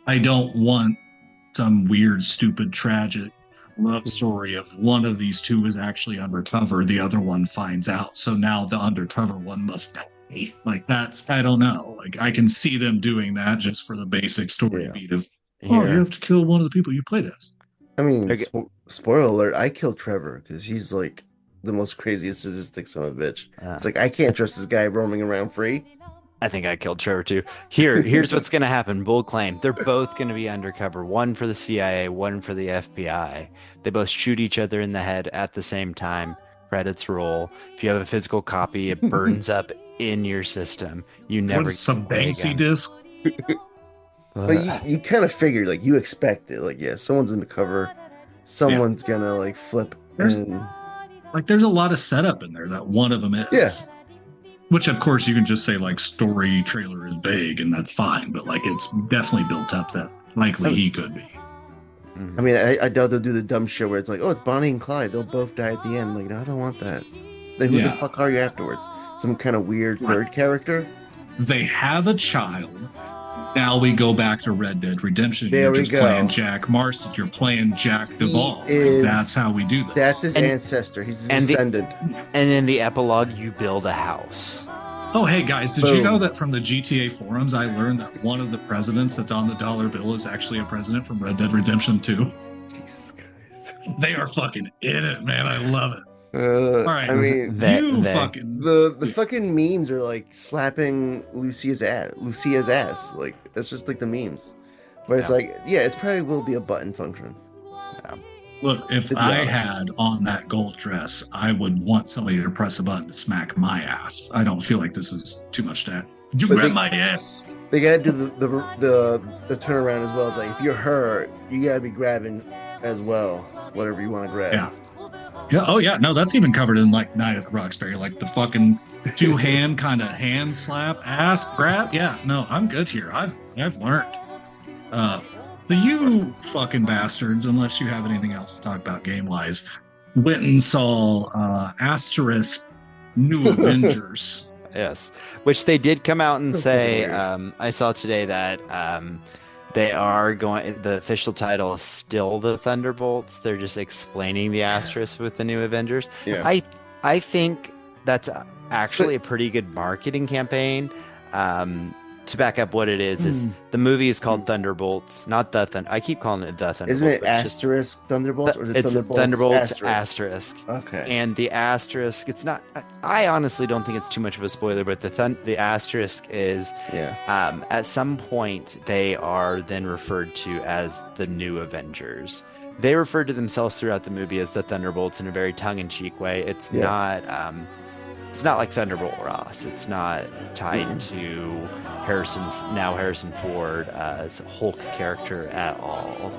Speaker 7: I don't want some weird, stupid, tragic love story of one of these two is actually undercover, the other one finds out. So now the undercover one must die. Like that's, I don't know. Like I can see them doing that just for the basic story beat of, you have to kill one of the people you played as.
Speaker 4: I mean, spoiler alert, I killed Trevor because he's like the most craziest sadistic son of a bitch. It's like, I can't trust this guy roaming around free.
Speaker 6: I think I killed Trevor too. Here's what's going to happen. Bold claim. They're both going to be undercover. One for the CIA, one for the FBI. They both shoot each other in the head at the same time. Credits roll. If you have a physical copy, it burns up in your system. You never
Speaker 7: What is some Banksy disc?
Speaker 4: But you kind of figure, like, you expect it. Like, someone's undercover. Someone's gonna, like, flip.
Speaker 7: There's a lot of setup in there that one of them is.
Speaker 4: Yeah.
Speaker 7: Which, of course, you can just say, like, story trailer is vague, and that's fine. But, like, it's definitely built up that likely he could be.
Speaker 4: I mean, I doubt they'll do the dumb shit where it's like, oh, it's Bonnie and Clyde. They'll both die at the end. Like, no, I don't want that. Then who the fuck are you afterwards? Some kind of weird third character?
Speaker 7: They have a child. Now we go back to Red Dead Redemption.
Speaker 4: There
Speaker 7: You're
Speaker 4: we
Speaker 7: just
Speaker 4: go.
Speaker 7: playing Jack Marston. You're playing Jack Duvall. That's how we do this.
Speaker 4: That's his ancestor. He's a descendant.
Speaker 6: And in the epilogue, you build a house.
Speaker 7: Oh, hey guys, did you know that from the GTA forums, I learned that one of the presidents that's on the dollar bill is actually a president from Red Dead Redemption 2?
Speaker 4: Jesus Christ.
Speaker 7: They are fucking in it, man. I love it.
Speaker 4: All
Speaker 7: right,
Speaker 4: I mean,
Speaker 7: fucking
Speaker 4: the fucking memes are like slapping Lucia's ass. Like that's just like the memes. But it's like, it's probably will be a button function.
Speaker 7: Look, if I had on that gold dress, I would want somebody to press a button to smack my ass. I don't feel like this is too much to add. You grab my ass.
Speaker 4: They gotta do the turnaround as well. It's like if you're her, you gotta be grabbing as well, whatever you want to grab.
Speaker 7: Yeah. Oh yeah. No, that's even covered in like Night at the Roxbury, like the fucking 2-hand kind of hand slap, ass grab. Yeah. No, I'm good here. I've learned. But you fucking bastards, unless you have anything else to talk about game-wise, went and saw Asterisk New Avengers.
Speaker 6: Yes, which they did come out and say, I saw today that they are going, the official title is still the Thunderbolts. They're just explaining the asterisk with the New Avengers.
Speaker 4: Yeah.
Speaker 6: I think that's actually a pretty good marketing campaign. To back up what it is the movie is called Thunderbolts, not the I keep calling it the Thunderbolts.
Speaker 4: Isn't it asterisk Thunderbolts? Or is it
Speaker 6: it's Thunderbolts asterisk.
Speaker 4: Okay.
Speaker 6: And the asterisk, it's not. I honestly don't think it's too much of a spoiler, but the asterisk is. At some point, they are then referred to as the New Avengers. They refer to themselves throughout the movie as the Thunderbolts in a very tongue-in-cheek way. It's not. it's not like Thunderbolt Ross. It's not tied to Harrison Ford as Hulk character at all.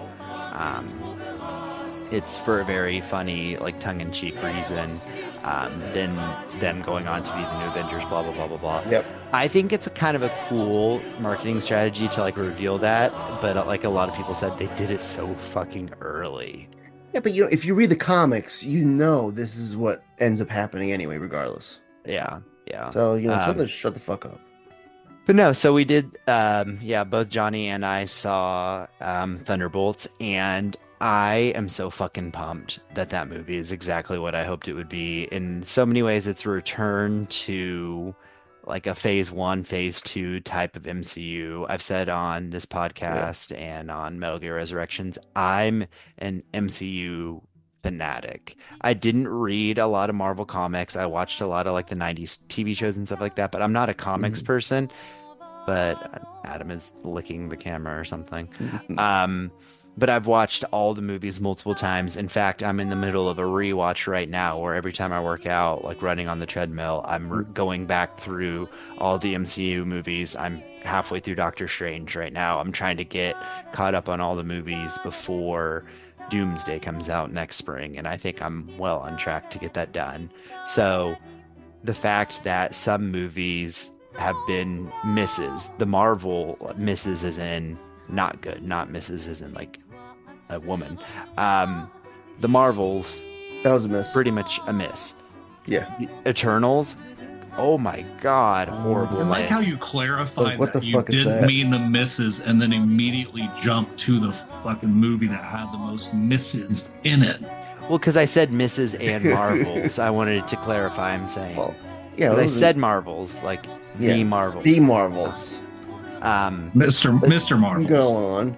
Speaker 6: It's for a very funny, like tongue-in-cheek reason. Then them going on to be the new Avengers, blah blah blah blah blah.
Speaker 4: Yep.
Speaker 6: I think it's a kind of a cool marketing strategy to like reveal that, but like a lot of people said, they did it so fucking early.
Speaker 4: Yeah, but if you read the comics, this is what ends up happening anyway, regardless.
Speaker 6: Yeah.
Speaker 4: So tell them to shut the fuck up.
Speaker 6: But no, so we did. Both Johnny and I saw Thunderbolts, and I am so fucking pumped that movie is exactly what I hoped it would be. In so many ways, it's a return to like a phase 1, phase 2 type of MCU. I've said on this podcast and on Metal Gear Resurrections, I'm an MCU fanatic. I didn't read a lot of Marvel comics. I watched a lot of like the 90s TV shows and stuff like that, but I'm not a comics person. But Adam is licking the camera or something. But I've watched all the movies multiple times. In fact, I'm in the middle of a rewatch right now where every time I work out, like running on the treadmill, I'm going back through all the MCU movies. I'm halfway through Doctor Strange right now. I'm trying to get caught up on all the movies before Doomsday comes out next spring. And I think I'm well on track to get that done. So the fact that some movies have been misses, the Marvel misses as in not good, not misses as in like a woman. The Marvels,
Speaker 4: that was a miss.
Speaker 6: Pretty much a miss.
Speaker 4: Yeah.
Speaker 6: The Eternals, oh my god, horrible.
Speaker 7: I like how you clarify
Speaker 4: what
Speaker 7: that
Speaker 4: the
Speaker 7: you
Speaker 4: fuck is
Speaker 7: didn't
Speaker 4: that?
Speaker 7: mean the misses and then immediately jump to the fucking movie that had the most misses in it.
Speaker 6: Well, because I said misses and Marvels. I wanted to clarify. I'm saying.
Speaker 4: Well, yeah,
Speaker 6: I said Marvels, like the Marvels.
Speaker 4: The Marvels.
Speaker 7: Mr. Marvels.
Speaker 4: Go on.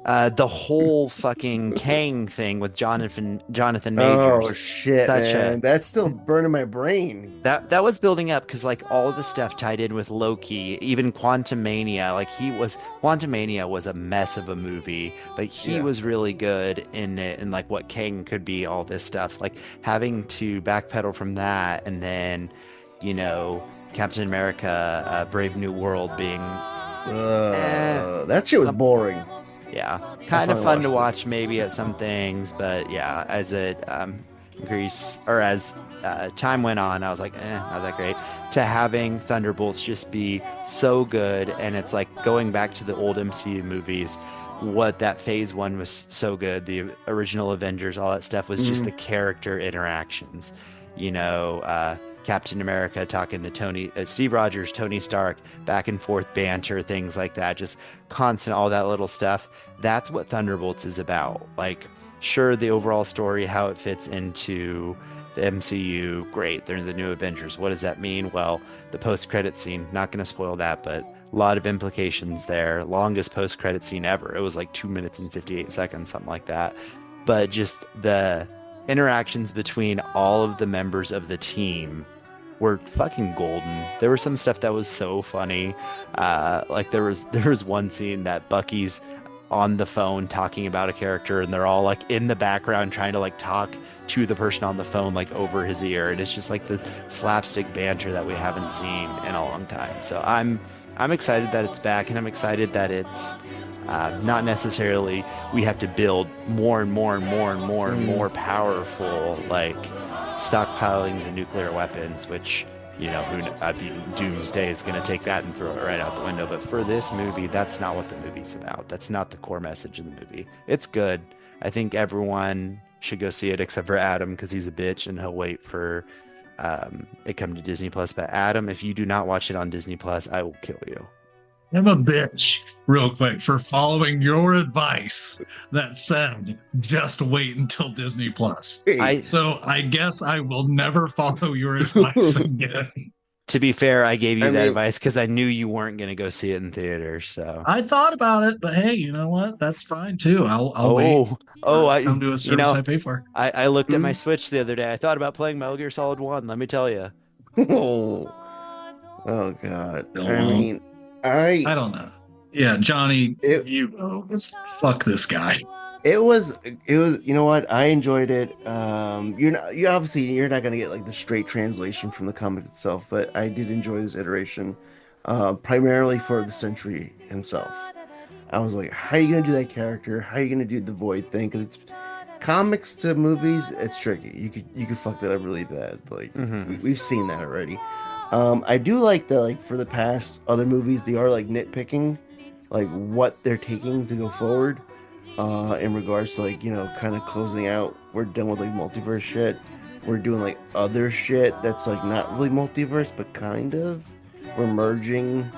Speaker 6: The whole fucking Kang thing with Jonathan Majors.
Speaker 4: Oh shit, man. That's still burning my brain.
Speaker 6: That was building up because like all of the stuff tied in with Loki, even Quantumania, like Quantumania was a mess of a movie, but he was really good in it, and like what Kang could be, all this stuff, like having to backpedal from that, and then Captain America, Brave New World being
Speaker 4: that shit was boring.
Speaker 6: Yeah, kind of fun to watch maybe at some things, but yeah, as it as time went on, I was like, not that great. To having Thunderbolts just be so good, and it's like going back to the old MCU movies, what that phase 1 was so good, the original Avengers, all that stuff was just the character interactions. Captain America talking to Steve Rogers, Tony Stark, back and forth banter, things like that, just constant, all that little stuff. That's what Thunderbolts is about. Like, sure, the overall story, how it fits into the MCU, great. They're the new Avengers. What does that mean? Well, the post-credit scene, not going to spoil that, but a lot of implications there. Longest post-credit scene ever. It was like 2 minutes and 58 seconds, something like that. But just the interactions between all of the members of the team were fucking golden. There was some stuff that was so funny. Like there was one scene that Bucky's on the phone talking about a character, and they're all like in the background trying to like talk to the person on the phone like over his ear, and it's just like the slapstick banter that we haven't seen in a long time. So I'm excited that it's back, and I'm excited that it's not necessarily we have to build more and more and more and more and more powerful, like stockpiling the nuclear weapons, which I think Doomsday is going to take that and throw it right out the window. But for this movie, that's not what the movie's about. That's not the core message of the movie. It's good. I think everyone should go see it except for Adam, because he's a bitch and he'll wait for it come to Disney Plus. But Adam, if you do not watch it on Disney Plus, I will kill you.
Speaker 7: I'm a bitch, real quick, for following your advice that said just wait until Disney Plus. So I guess I will never follow your advice again.
Speaker 6: To be fair, I gave you that advice because I knew you weren't going to go see it in theaters. So
Speaker 7: I thought about it, but hey, you know what? That's fine too. I'll wait.
Speaker 6: I
Speaker 7: come to a service I pay for.
Speaker 6: I looked at my Switch the other day. I thought about playing Metal Gear Solid 1. Let me tell you.
Speaker 4: Oh God. I
Speaker 7: don't know. Yeah, Johnny, fuck this guy.
Speaker 4: It was, you know what? I enjoyed it. You're not gonna get like the straight translation from the comic itself, but I did enjoy this iteration, primarily for the Sentry himself. I was like, how are you gonna do that character? How are you gonna do the Void thing? Because it's comics to movies, it's tricky. You could fuck that up really bad. Like we've seen that already. I do like that. Like for the past other movies, they are like nitpicking, like what they're taking to go forward. In regards to like kind of closing out, we're done with like multiverse shit, we're doing like other shit that's like not really multiverse but kind of, we're merging,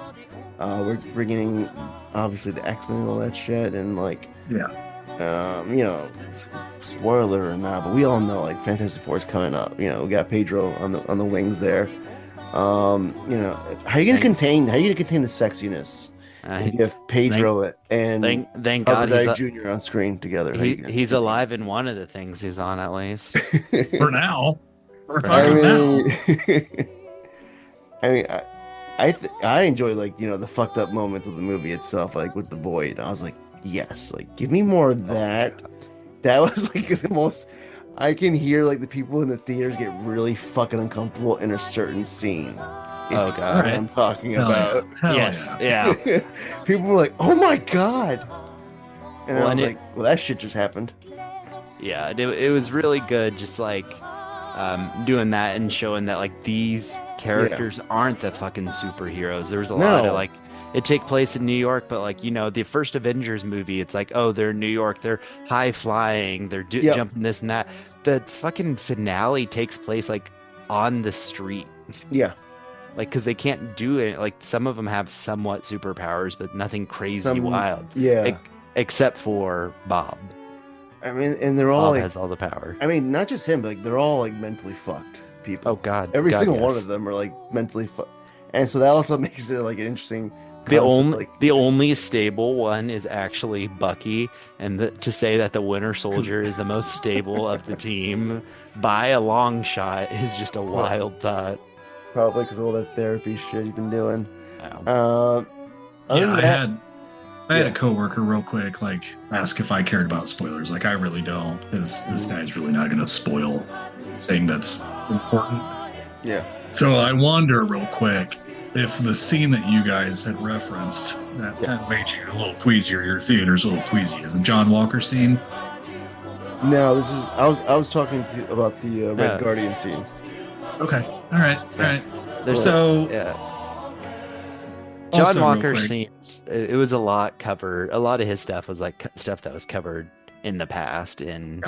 Speaker 4: we're bringing obviously the X-Men and all that shit, and like spoiler or not, but we all know like Fantastic Four is coming up. We got Pedro on the wings there. How you gonna contain the sexiness? You have Pedro and
Speaker 6: thank God he's
Speaker 4: Jr. on screen together.
Speaker 6: He's alive in one of the things he's on, at least.
Speaker 7: For now.
Speaker 4: Now. I mean, I enjoy like the fucked up moments of the movie itself, like with the Void. I was like, yes, like give me more of that. That was like the most. I can hear like the people in the theaters get really fucking uncomfortable in a certain scene.
Speaker 6: Oh God!
Speaker 4: What I'm talking about.
Speaker 6: Yes, yeah.
Speaker 4: People were like, "Oh my God!" And I was like, "Well, that shit just happened."
Speaker 6: Yeah, it was really good, just like doing that and showing that like these characters aren't the fucking superheroes. There's a lot of like, it take place in New York, but like the first Avengers movie, it's like, oh, they're in New York, they're high flying, they're jumping this and that. The fucking finale takes place like on the street.
Speaker 4: Yeah.
Speaker 6: Like, because they can't do it. Like, some of them have somewhat superpowers, but nothing crazy wild.
Speaker 4: Yeah.
Speaker 6: Except for Bob.
Speaker 4: I mean, and they're all
Speaker 6: Bob has all the power.
Speaker 4: I mean, not just him, but like they're all like mentally fucked people.
Speaker 6: Oh God.
Speaker 4: Every single
Speaker 6: yes.
Speaker 4: one of them are like mentally fucked, and so that also makes it like an interesting.
Speaker 6: The only stable one is actually Bucky, and to say that the Winter Soldier is the most stable of the team by a long shot is just a wild thought.
Speaker 4: Probably because of all that therapy shit he's been doing.
Speaker 7: I had a coworker real quick like ask if I cared about spoilers. Like I really don't. This guy's really not going to spoil saying that's important.
Speaker 4: Yeah.
Speaker 7: So I wonder real quick if the scene that you guys had referenced that kind of made you a little queasier, your theater's a little queasier, the John Walker scene.
Speaker 4: No, this is I was talking about the Red Guardian scene.
Speaker 7: Okay. All right.
Speaker 6: John Walker scenes, it was a lot covered. A lot of his stuff was like stuff that was covered in the past in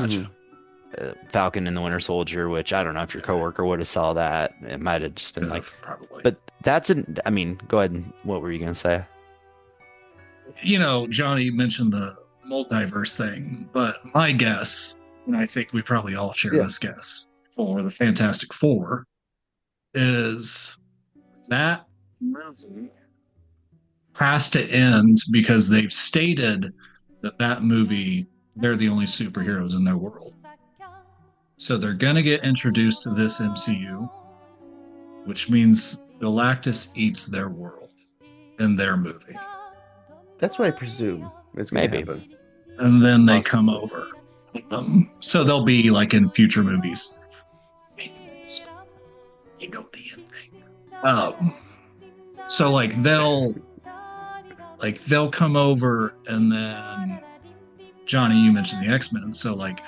Speaker 6: Falcon and the Winter Soldier, which I don't know if your coworker would have saw that. It might have just been
Speaker 7: probably.
Speaker 6: But I mean, go ahead. What were you going to say?
Speaker 7: Johnny mentioned the multiverse thing, but my guess, and I think we probably all share this guess, for the Fantastic Four is that movie has to end because they've stated that movie, they're the only superheroes in their world. So they're going to get introduced to this MCU, which means Galactus eats their world in their movie.
Speaker 4: That's what I presume it's going to happen.
Speaker 7: And then they come over. So they'll be like in future movies. The end thing. So like they'll come over, and then Johnny, you mentioned the X-Men, so like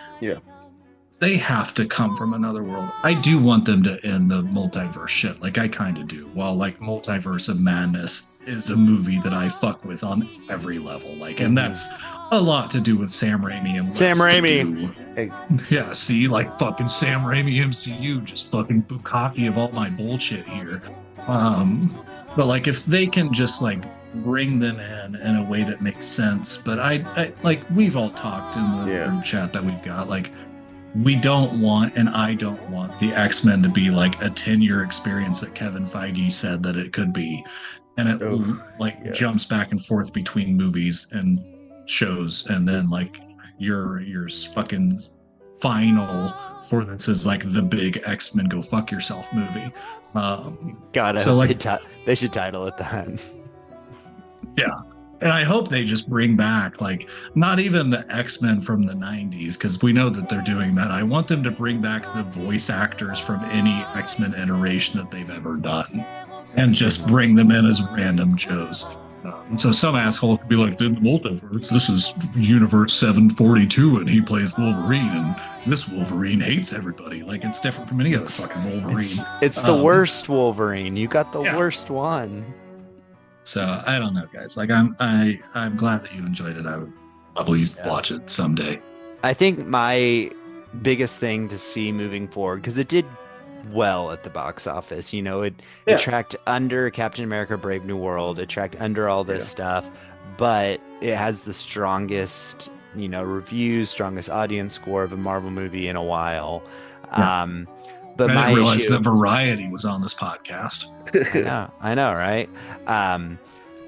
Speaker 7: they have to come from another world. I do want them to end the multiverse shit, like I kind of do. While like Multiverse of Madness is a movie that I fuck with on every level, like, and that's a lot to do with Sam Raimi and
Speaker 6: Sam Raimi.
Speaker 7: Yeah, see, like fucking Sam Raimi MCU, just fucking bukkake of all my bullshit here. But like if they can just like bring them in a way that makes sense. But I like we've all talked in the group chat that we've got, like we don't want, and I don't want the X-Men to be like a 10-year experience that Kevin Feige said that it could be, and it jumps back and forth between movies and shows, and then like your fucking final for this is like the big X-Men go fuck yourself movie.
Speaker 6: God,
Speaker 7: so like
Speaker 6: they should title it that.
Speaker 7: Yeah, And I hope they just bring back, like, not even the X-Men from the 90s, because we know that they're doing that. I want them to bring back the voice actors from any X-Men iteration that they've ever done and just bring them in as random Joes. And so some asshole could be like, in the multiverse, this is universe 742 and he plays Wolverine and this Wolverine hates everybody. Like, it's different from any other fucking Wolverine.
Speaker 6: It's the worst Wolverine. You got the worst one.
Speaker 7: So I don't know, guys. Like, I'm glad that you enjoyed it. I would probably watch it someday.
Speaker 6: I think my biggest thing to see moving forward, because it did well at the box office, you know, it tracked under Captain America: Brave New World. It tracked under all this stuff, but it has the strongest, you know, reviews, strongest audience score of a Marvel movie in a while.
Speaker 7: Yeah.
Speaker 6: But
Speaker 7: I
Speaker 6: my
Speaker 7: didn't realize
Speaker 6: issue,
Speaker 7: that Variety was on this podcast.
Speaker 6: I know, right?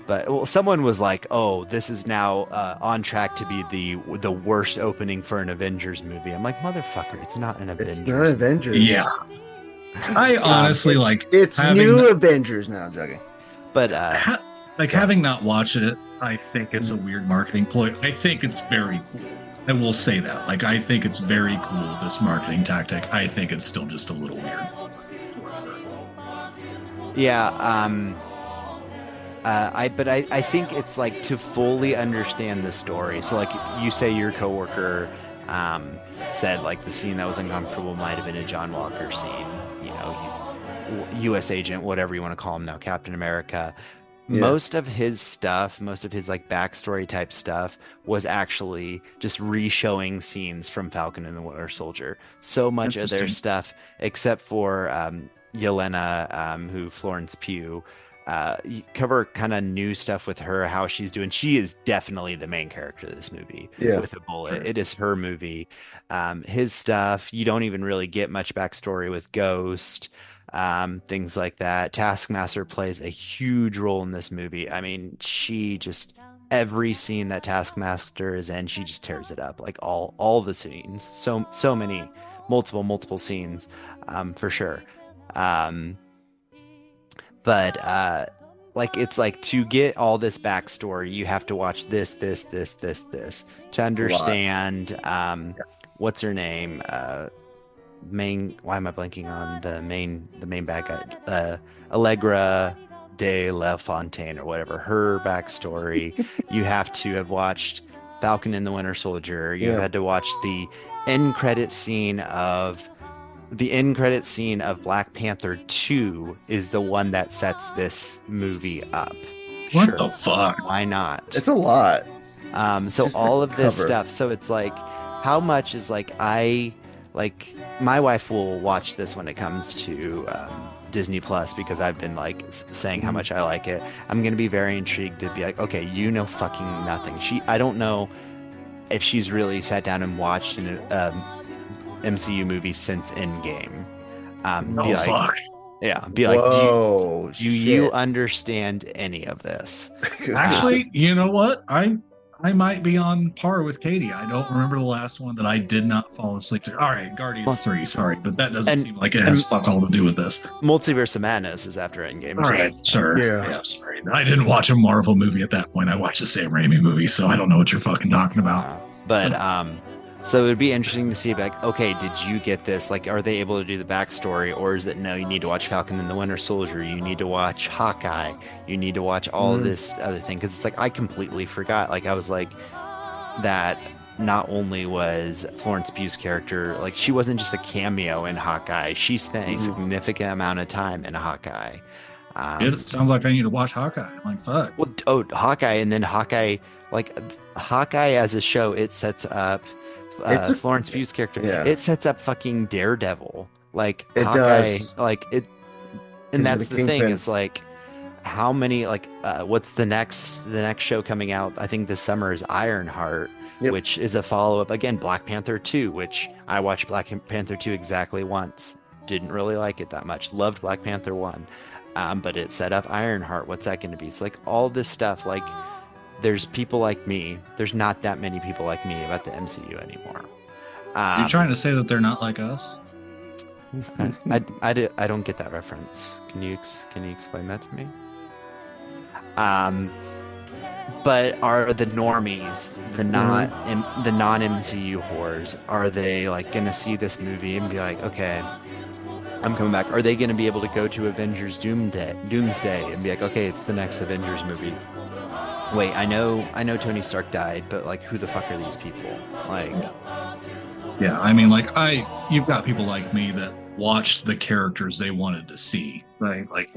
Speaker 6: But someone was like, "Oh, this is now on track to be the worst opening for an Avengers movie." I'm like, "Motherfucker, it's not an Avengers."
Speaker 4: It's not Avengers.
Speaker 7: Yeah, I honestly
Speaker 4: it's new Avengers now, Juggy.
Speaker 6: But
Speaker 7: having not watched it, I think it's a weird marketing ploy. I think it's very cool. I will say that. Like, I think it's very cool, this marketing tactic. I think it's still just a little weird.
Speaker 6: Yeah, I think it's like to fully understand the story. So like you say your coworker said like the scene that was uncomfortable might have been a John Walker scene. You know, he's U.S. agent, whatever you want to call him now, Captain America. Yeah. Most of his stuff, most of his like backstory type stuff was actually just re-showing scenes from Falcon and the Winter Soldier. So much of their stuff, except for Yelena, who Florence Pugh, you cover kind of new stuff with her, how she's doing. She is definitely the main character of this movie with a bullet. Sure. It is her movie. His stuff, you don't even really get much backstory with Ghost. Things like that. Taskmaster plays a huge role in this movie. I mean, she just, every scene that Taskmaster is in, she just tears it up. Like all the scenes. So many, multiple scenes, for sure. But like, it's like, to get all this backstory, you have to watch this to understand, what's her name? Why am I blanking on the main bad guy? Allegra de la Fontaine or whatever, her backstory. You have to have watched Falcon and the Winter Soldier. You had to watch the end credit scene of Black Panther 2 is the one that sets this movie up.
Speaker 7: What the fuck?
Speaker 6: Why not?
Speaker 4: It's a lot.
Speaker 6: So all of this stuff. So it's like, how much is like, my wife will watch this when it comes to Disney Plus, because I've been like saying how much I like it. I'm going to be very intrigued to be like, okay, you know fucking nothing. I don't know if she's really sat down and watched an MCU movie since Endgame.
Speaker 7: Fuck.
Speaker 6: Yeah, be like,
Speaker 4: whoa,
Speaker 6: do you understand any of this?
Speaker 7: Actually, you know what? I might be on par with Katie. I don't remember the last one that I did not fall asleep to. All right, Guardians 3, sorry, but that doesn't seem like it has fuck all to do with this.
Speaker 6: Multiverse of Madness is after Endgame.
Speaker 7: All right, sure. Yeah, sorry. I didn't watch a Marvel movie at that point. I watched a Sam Raimi movie, so I don't know what you're fucking talking about.
Speaker 6: So it would be interesting to see, like, okay, did you get this? Like, are they able to do the backstory, or is it no? You need to watch Falcon and the Winter Soldier. You need to watch Hawkeye. You need to watch all this other thing, because it's like I completely forgot. Like, I was like, that not only was Florence Pugh's character, like, she wasn't just a cameo in Hawkeye. She spent a significant amount of time in Hawkeye.
Speaker 7: It sounds like I need to watch Hawkeye. Like, fuck.
Speaker 6: Well, Hawkeye, and then Hawkeye, like Hawkeye as a show, it sets up. Florence Pugh's character, it sets up fucking Daredevil. Like,
Speaker 4: it
Speaker 6: Hawkeye,
Speaker 4: does.
Speaker 6: Like it, and that's the thing. It's like, how many, like, what's the next show coming out? I think this summer is Ironheart, which is a follow-up, again, Black Panther 2, which I watched Black Panther 2 exactly once. Didn't really like it that much. Loved Black Panther 1. But it set up Ironheart. What's that going to be? It's like all this stuff, like, there's people like me. There's not that many people like me about the MCU anymore.
Speaker 7: You're trying to say that they're not like us?
Speaker 6: I don't get that reference. Can you explain that to me? But are the normies, the non MCU whores, are they like gonna see this movie and be like, okay, I'm coming back? Are they gonna be able to go to Avengers Doomsday and be like, okay, it's the next Avengers movie? Wait, I know Tony Stark died, but like, who the fuck are these people? Like,
Speaker 7: Yeah, I mean, like you've got people like me that watched the characters they wanted to see, right? Like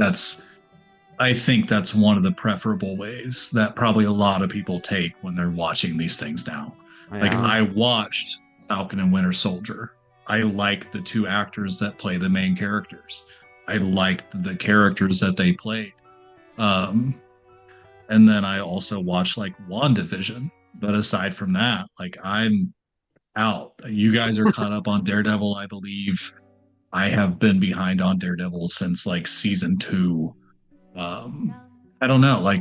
Speaker 7: I think that's one of the preferable ways that probably a lot of people take when they're watching these things now. Like I watched Falcon and Winter Soldier. I like the two actors that play the main characters. I liked the characters that they played. And then I also watched like WandaVision. But aside from that, like I'm out. You guys are caught up on Daredevil, I believe. I have been behind on Daredevil since like season 2. I don't know,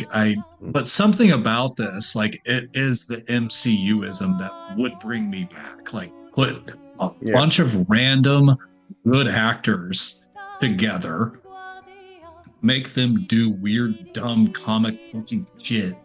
Speaker 7: but something about this, like it is the MCUism that would bring me back. Like put a bunch of random good actors together, make them do weird, dumb comic looking shit.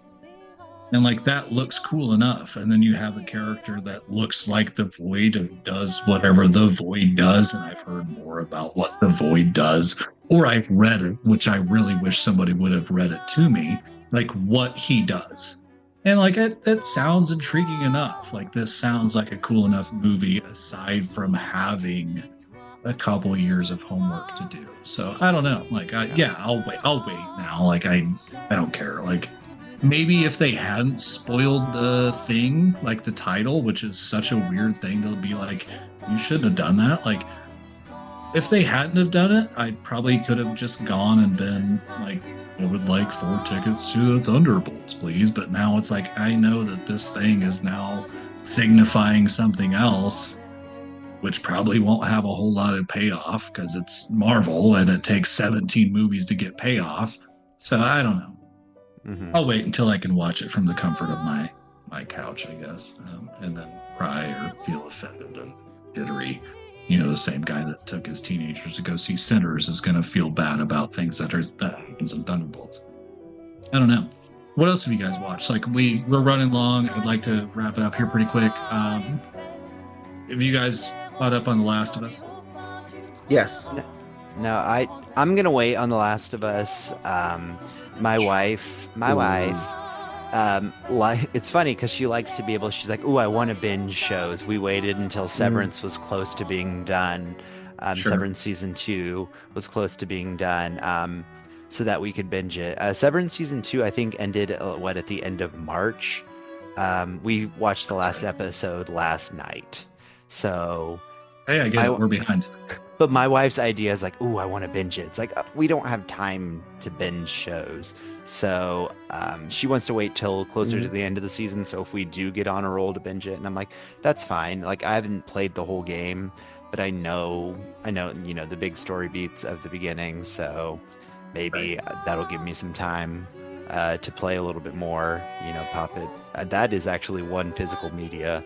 Speaker 7: And like that looks cool enough. And then you have a character that looks like the Void and does whatever the Void does. And I've heard more about what the Void does, or I've read it, which I really wish somebody would have read it to me, like what he does. And like it sounds intriguing enough. Like this sounds like a cool enough movie aside from having a couple years of homework to do. So I don't know. Like I'll wait now. Like I don't care. Like maybe if they hadn't spoiled the thing, like the title, which is such a weird thing, they'll be like, you shouldn't have done that. Like, if they hadn't have done it, I probably could have just gone and been like, I would like 4 tickets to the Thunderbolts, please. But now it's like, I know that this thing is now signifying something else, which probably won't have a whole lot of payoff because it's Marvel and it takes 17 movies to get payoff. So I don't know. Mm-hmm. I'll wait until I can watch it from the comfort of my couch, I guess, and then cry or feel offended and jittery. You know, the same guy that took his teenagers to go see Sinners is going to feel bad about things that happens in Thunderbolts. I don't know. What else have you guys watched? Like we're running long. I'd like to wrap it up here pretty quick. Have you guys caught up on The Last of Us?
Speaker 4: Yes.
Speaker 6: No, I'm gonna wait on The Last of Us. My wife, it's funny because she likes to be able, she's like, ooh, I want to binge shows. We waited until Severance was close to being done. Sure. Severance season 2 was close to being done, so that we could binge it. Severance season 2, I think, ended at the end of March. We watched the last episode last night. So
Speaker 7: hey, I get it. We're behind.
Speaker 6: But my wife's idea is like, ooh, I want to binge it. It's like, we don't have time to binge shows. So she wants to wait till closer to the end of the season. So if we do get on a roll to binge it, and I'm like, that's fine. Like, I haven't played the whole game, but I know, you know, the big story beats of the beginning. So maybe that'll give me some time to play a little bit more, you know, pop it. That is actually one physical media,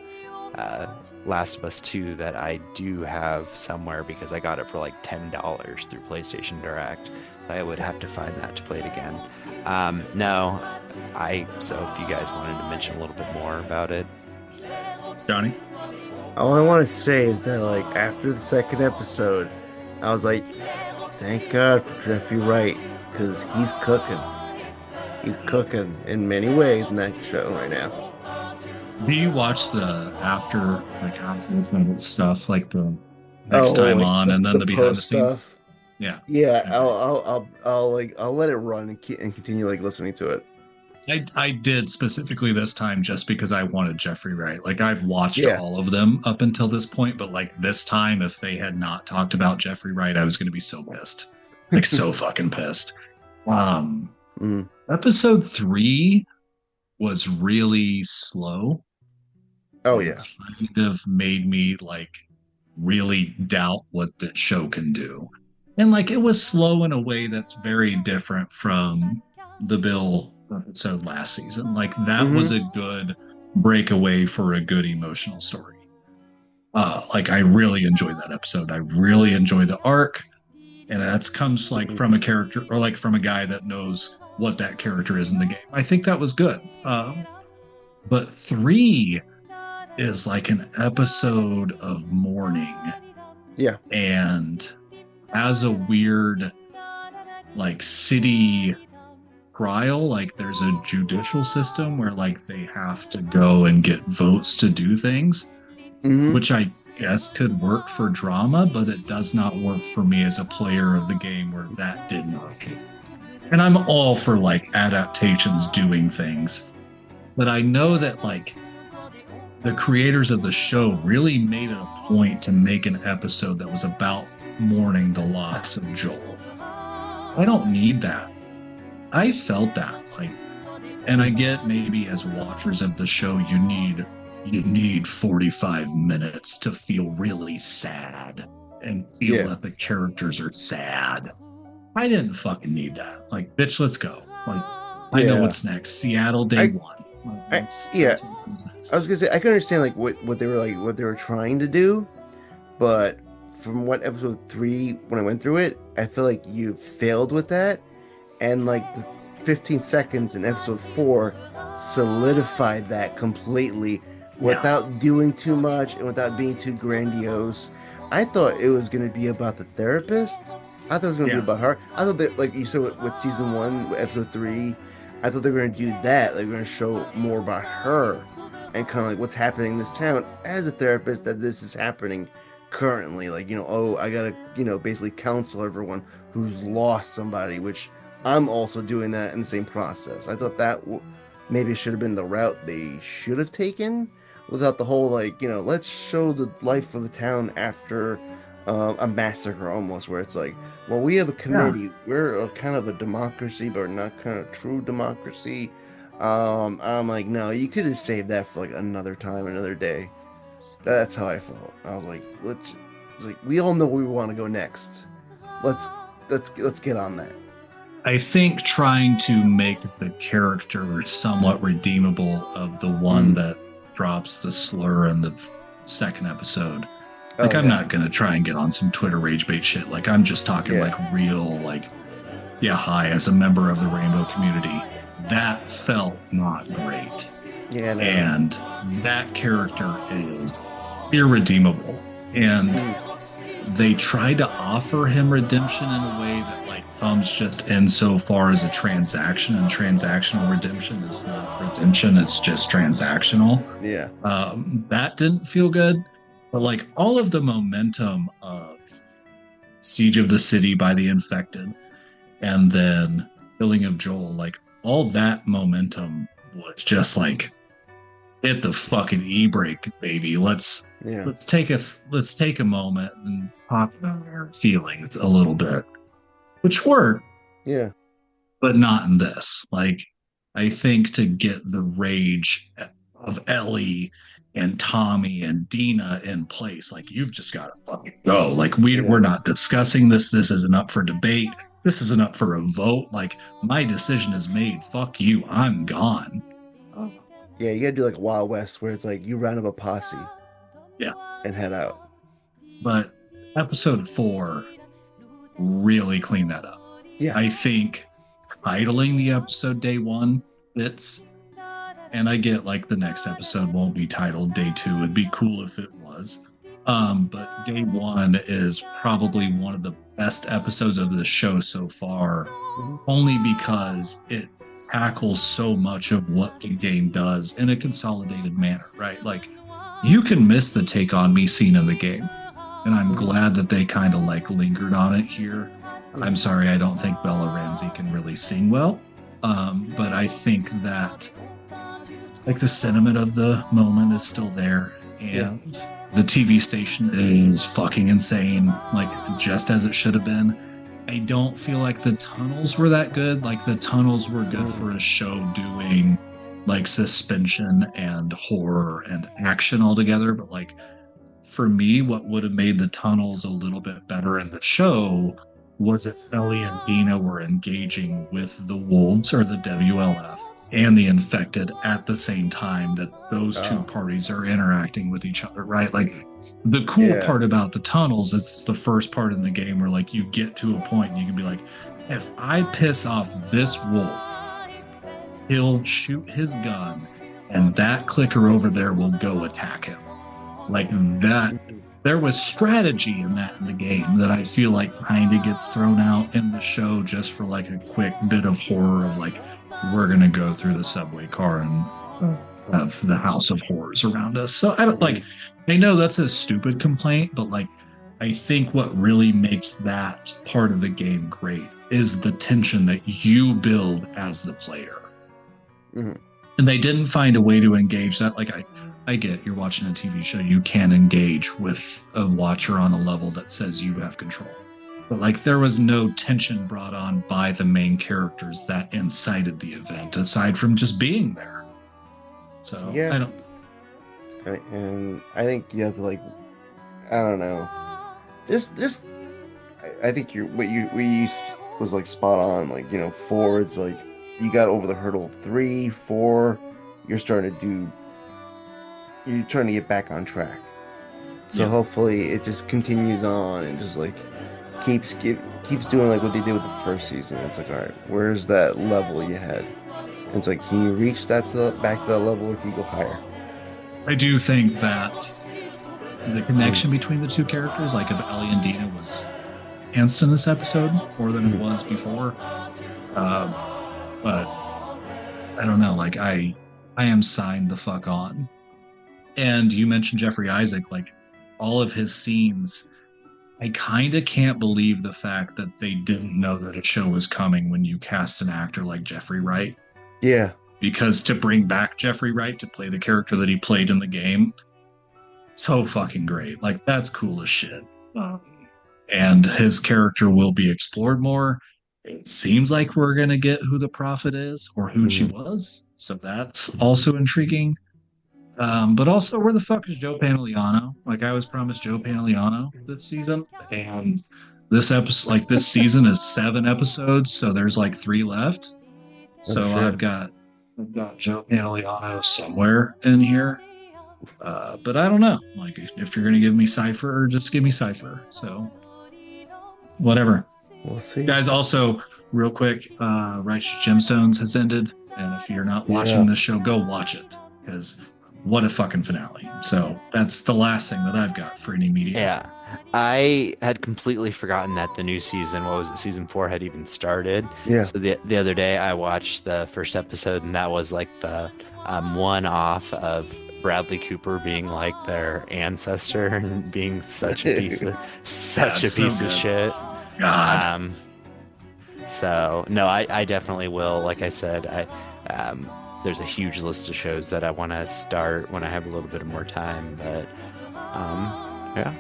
Speaker 6: Last of Us 2, that I do have somewhere because I got it for like $10 through PlayStation Direct. So I would have to find that to play it again. So if you guys wanted to mention a little bit more about it.
Speaker 7: Johnny?
Speaker 4: All I want to say is that, like, after the second episode, I was like, thank God for Jeffrey Wright, because he's cooking. He's cooking in many ways in that show right now.
Speaker 7: Do you watch the after credit stuff, like the next time like on, and then the behind the scenes
Speaker 4: stuff?
Speaker 7: Yeah.
Speaker 4: I'll let it run and continue like listening to it.
Speaker 7: I did specifically this time just because I wanted Jeffrey Wright. Like I've watched all of them up until this point, but like this time, if they had not talked about Jeffrey Wright, I was going to be so pissed, like so fucking pissed. Episode 3 was really slow.
Speaker 4: Oh yeah,
Speaker 7: kind of made me like really doubt what the show can do, and like it was slow in a way that's very different from the Bill episode last season. Like that was a good breakaway for a good emotional story. Like I really enjoyed that episode. I really enjoyed the arc, and that comes like from a character or like from a guy that knows what that character is in the game. I think that was good. But 3 is like an episode of mourning.
Speaker 4: Yeah.
Speaker 7: And as a weird like city trial, like there's a judicial system where like they have to go and get votes to do things, which I guess could work for drama, but it does not work for me as a player of the game where that didn't work. And I'm all for like adaptations doing things, but I know that like the creators of the show really made it a point to make an episode that was about mourning the loss of Joel. I don't need that. I felt that, like, and I get maybe as watchers of the show, you need 45 minutes to feel really sad and feel that the characters are sad. I didn't fucking need that. Like, bitch, let's go. Like, I know what's next. Seattle day one. Like,
Speaker 4: I was gonna say I can understand like what they were trying to do, but from what episode 3 when I went through it, I feel like you failed with that, and like the 15 seconds in episode 4 solidified that completely without doing too much and without being too grandiose. I thought it was going to be about the therapist. I thought it was going to be about her. I thought that, like you said with season 1, with episode 3, I thought they were going to do that. Like, we're going to show more about her and kind of like what's happening in this town as a therapist, that this is happening currently. Like, you know, oh, I got to, you know, basically counsel everyone who's lost somebody, which I'm also doing that in the same process. I thought that maybe should have been the route they should have taken, without the whole, like, you know, let's show the life of the town after a massacre almost, where it's like, well, we have a committee. We're a kind of a democracy, but not kind of true democracy. I'm like, no, you could have saved that for like another time, another day. That's how I felt. I was like, we all know where we want to go next. Let's get on that.
Speaker 7: I think trying to make the character somewhat redeemable of the one that drops the slur in the second episode. Like, I'm not going to try and get on some Twitter rage bait shit. Like, I'm just talking like real, like, hi, as a member of the rainbow community, that felt not great.
Speaker 4: Yeah, no.
Speaker 7: And that character is irredeemable. And they tried to offer him redemption in a way that, like, comes just insofar as a transaction, and transactional redemption is not redemption, it's just transactional.
Speaker 4: Yeah.
Speaker 7: That didn't feel good. But like all of the momentum of Siege of the City by the Infected and then Killing of Joel, like all that momentum was just like, hit the fucking e-brake, baby. Let's take a moment and talk about our feelings a little bit, which worked.
Speaker 4: Yeah.
Speaker 7: But not in this. Like, I think to get the rage of Ellie and Tommy and Dina in place, like, you've just got to fucking go. Like, we're not discussing this. This isn't up for debate. This isn't up for a vote. Like, my decision is made. Fuck you. I'm gone.
Speaker 4: Yeah, you gotta do like Wild West, where it's like you round up a posse.
Speaker 7: Yeah.
Speaker 4: And head out.
Speaker 7: But episode 4 really cleaned that up.
Speaker 4: Yeah.
Speaker 7: I think titling the episode Day 1 fits. And I get like the next episode won't be titled Day 2. It'd be cool if it was. But Day 1 is probably one of the best episodes of the show so far, only because it tackles so much of what the game does in a consolidated manner, right? Like, you can miss the Take On Me scene in the game, and I'm glad that they kind of like lingered on it here. I'm sorry, I don't think Bella Ramsey can really sing well, but I think that like the sentiment of the moment is still there, and the TV station is fucking insane, like just as it should have been. I don't feel like the tunnels were that good. Like, the tunnels were good for a show doing like suspension and horror and action all together, but like for me, what would have made the tunnels a little bit better in the show was if Ellie and Dina were engaging with the wolves or the WLF and the infected at the same time, that those two parties are interacting with each other, right? Like, the cool part about the tunnels, it's the first part in the game where like you get to a point and you can be like, if I piss off this wolf, he'll shoot his gun and that clicker over there will go attack him. Like that. There was strategy in the game that I feel like kind of gets thrown out in the show just for like a quick bit of horror of like, we're going to go through the subway car and have the house of horrors around us. So I don't like, I know that's a stupid complaint, but like, I think what really makes that part of the game great is the tension that you build as the player.
Speaker 4: Mhm.
Speaker 7: And they didn't find a way to engage that. Like I get you're watching a TV show, you can engage with a watcher on a level that says you have control. But like there was no tension brought on by the main characters that incited the event, aside from just being there. So
Speaker 4: Yeah.
Speaker 7: I don't.
Speaker 4: And I think you have to like, I don't know. I think what you was like spot on. Like, you know, 4, it's like you got over the hurdle. 3, 4, you're trying to get back on track. So hopefully it just continues on and just like keeps doing like what they did with the first season. It's like, all right, where's that level you had? And it's like, can you reach that back to that level, or can you go higher?
Speaker 7: I do think that the connection between the two characters, like of Ellie and Dina, was enhanced in this episode more than it was before. But I don't know. Like I am signed the fuck on. And you mentioned Jeffrey Isaac, like all of his scenes. I kind of can't believe the fact that they didn't know that a show was coming when you cast an actor like Jeffrey Wright.
Speaker 4: Yeah.
Speaker 7: Because to bring back Jeffrey Wright to play the character that he played in the game, so fucking great. Like, that's cool as shit. And his character will be explored more. It seems like we're going to get who the Prophet is or who she was. So that's also intriguing. But also, where the fuck is Joe Pantoliano? Like, I was promised Joe Pantoliano this season. And this episode, like, this season is 7 episodes. So there's like 3 left. So I've got Joe Pantoliano somewhere in here. But I don't know. Like, if you're going to give me Cypher, just give me Cypher. So, whatever.
Speaker 4: We'll see.
Speaker 7: Guys, also, real quick, Righteous Gemstones has ended. And if you're not watching this show, go watch it. Because what a fucking finale. So, that's the last thing that I've got for any media.
Speaker 6: Yeah. I had completely forgotten that the new season, what was it, season 4 had even started.
Speaker 4: Yeah.
Speaker 6: So the other day I watched the first episode, and that was like the one-off of Bradley Cooper being like their ancestor and being such a piece of shit.
Speaker 7: God.
Speaker 6: So no, I definitely will. Like I said, there's a huge list of shows that I want to start when I have a little bit of more time. But yeah.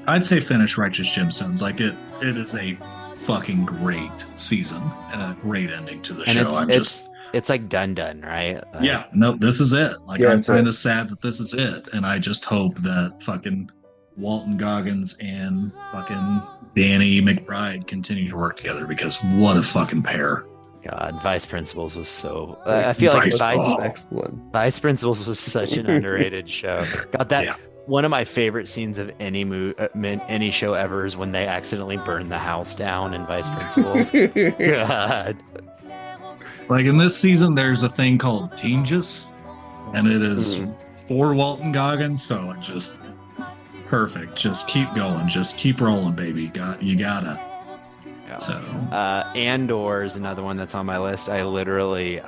Speaker 7: I'd say finish Righteous Gemstones. Like it is a fucking great season and a great ending to the show.
Speaker 6: It's like done, right? Like,
Speaker 7: yeah, no, this is it. Like I'm
Speaker 4: it's
Speaker 7: kind of sad that this is it, and I just hope that fucking Walton Goggins and fucking Danny McBride continue to work together, because what a fucking pair.
Speaker 6: God, Vice Principals was so. I feel like
Speaker 4: Excellent.
Speaker 6: Vice Principals was such an underrated show. God, that. Yeah. One of my favorite scenes of any show ever is when they accidentally burn the house down in Vice Principals. God.
Speaker 7: Like in this season, there's a thing called Teamjus, and it is for Walton Goggins, so it just perfect. Just keep going. Just keep rolling, baby. You gotta.
Speaker 6: Yeah.
Speaker 7: So.
Speaker 6: Andor is another one that's on my list. I literally...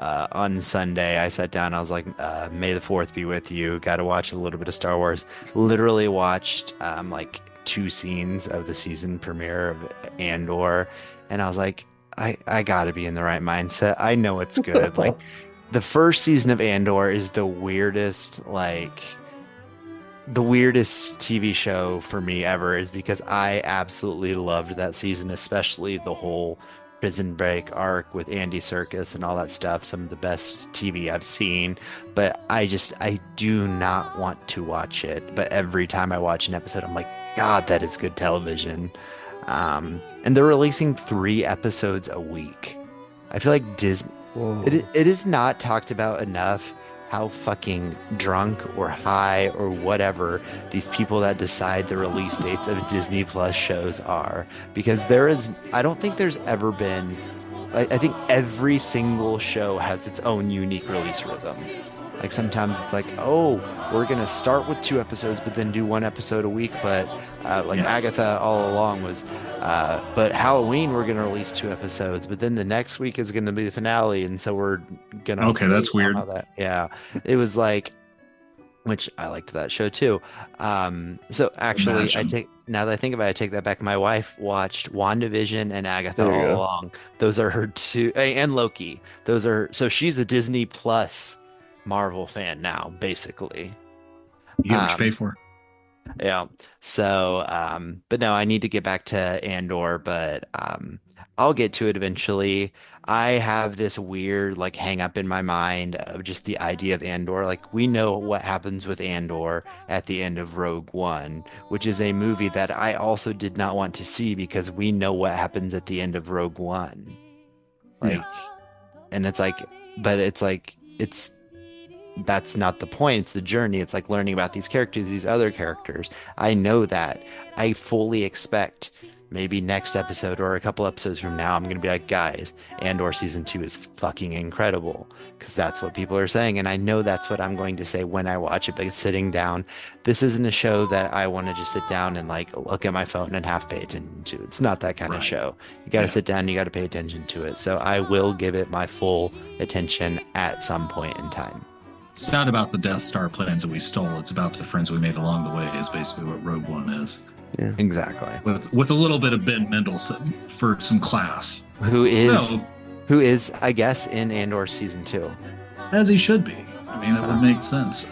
Speaker 6: on Sunday, I sat down. I was like, "May the 4th be with you." Got to watch a little bit of Star Wars. Literally watched like 2 scenes of the season premiere of Andor, and I was like, "I got to be in the right mindset. I know it's good." Like, the first season of Andor is the weirdest TV show for me ever, is because I absolutely loved that season, especially the whole Prison Break arc with Andy Serkis and all that stuff. Some of the best TV I've seen, but I do not want to watch it. But every time I watch an episode, I'm like, God, that is good television. And they're releasing 3 episodes a week. I feel like Disney, it is not talked about enough how fucking drunk or high or whatever these people that decide the release dates of Disney Plus shows are. Because I don't think there's ever been, I think every single show has its own unique release rhythm. Like sometimes it's like, oh, we're going to start with 2 episodes, but then do 1 episode a week. But Agatha all along was, but Halloween, we're going to release 2 episodes, but then the next week is going to be the finale. And so we're going to.
Speaker 7: Okay, that's weird.
Speaker 6: Yeah. It was like, which I liked that show too. So actually, now that I think about it, I take that back. My wife watched WandaVision and Agatha all along. Those are her 2, and Loki. So she's a Disney Plus Marvel fan now, basically.
Speaker 7: You get what you pay for.
Speaker 6: Yeah. So, but no, I need to get back to Andor, but I'll get to it eventually. I have this weird like hang up in my mind of just the idea of Andor. Like we know what happens with Andor at the end of Rogue One, which is a movie that I also did not want to see because we know what happens at the end of Rogue One. Like, and it's like, but it's like, that's not the point. It's the journey. It's like learning about these characters, these other characters. I know that. I fully expect maybe next episode or a couple episodes from now, I'm going to be like, guys, Andor season 2 is fucking incredible, because that's what people are saying. And I know that's what I'm going to say when I watch it, but sitting down, this isn't a show that I want to just sit down and like look at my phone and half pay attention to. It's not that kind of show. You got to sit down, you got to pay attention to it. So I will give it my full attention at some point in time.
Speaker 7: It's not about the Death Star plans that we stole. It's about the friends we made along the way is basically what Rogue One is.
Speaker 6: Yeah, exactly.
Speaker 7: With a little bit of Ben Mendelsohn for some class.
Speaker 6: Who is, I guess, in Andor season 2.
Speaker 7: As he should be. I mean, that would make sense.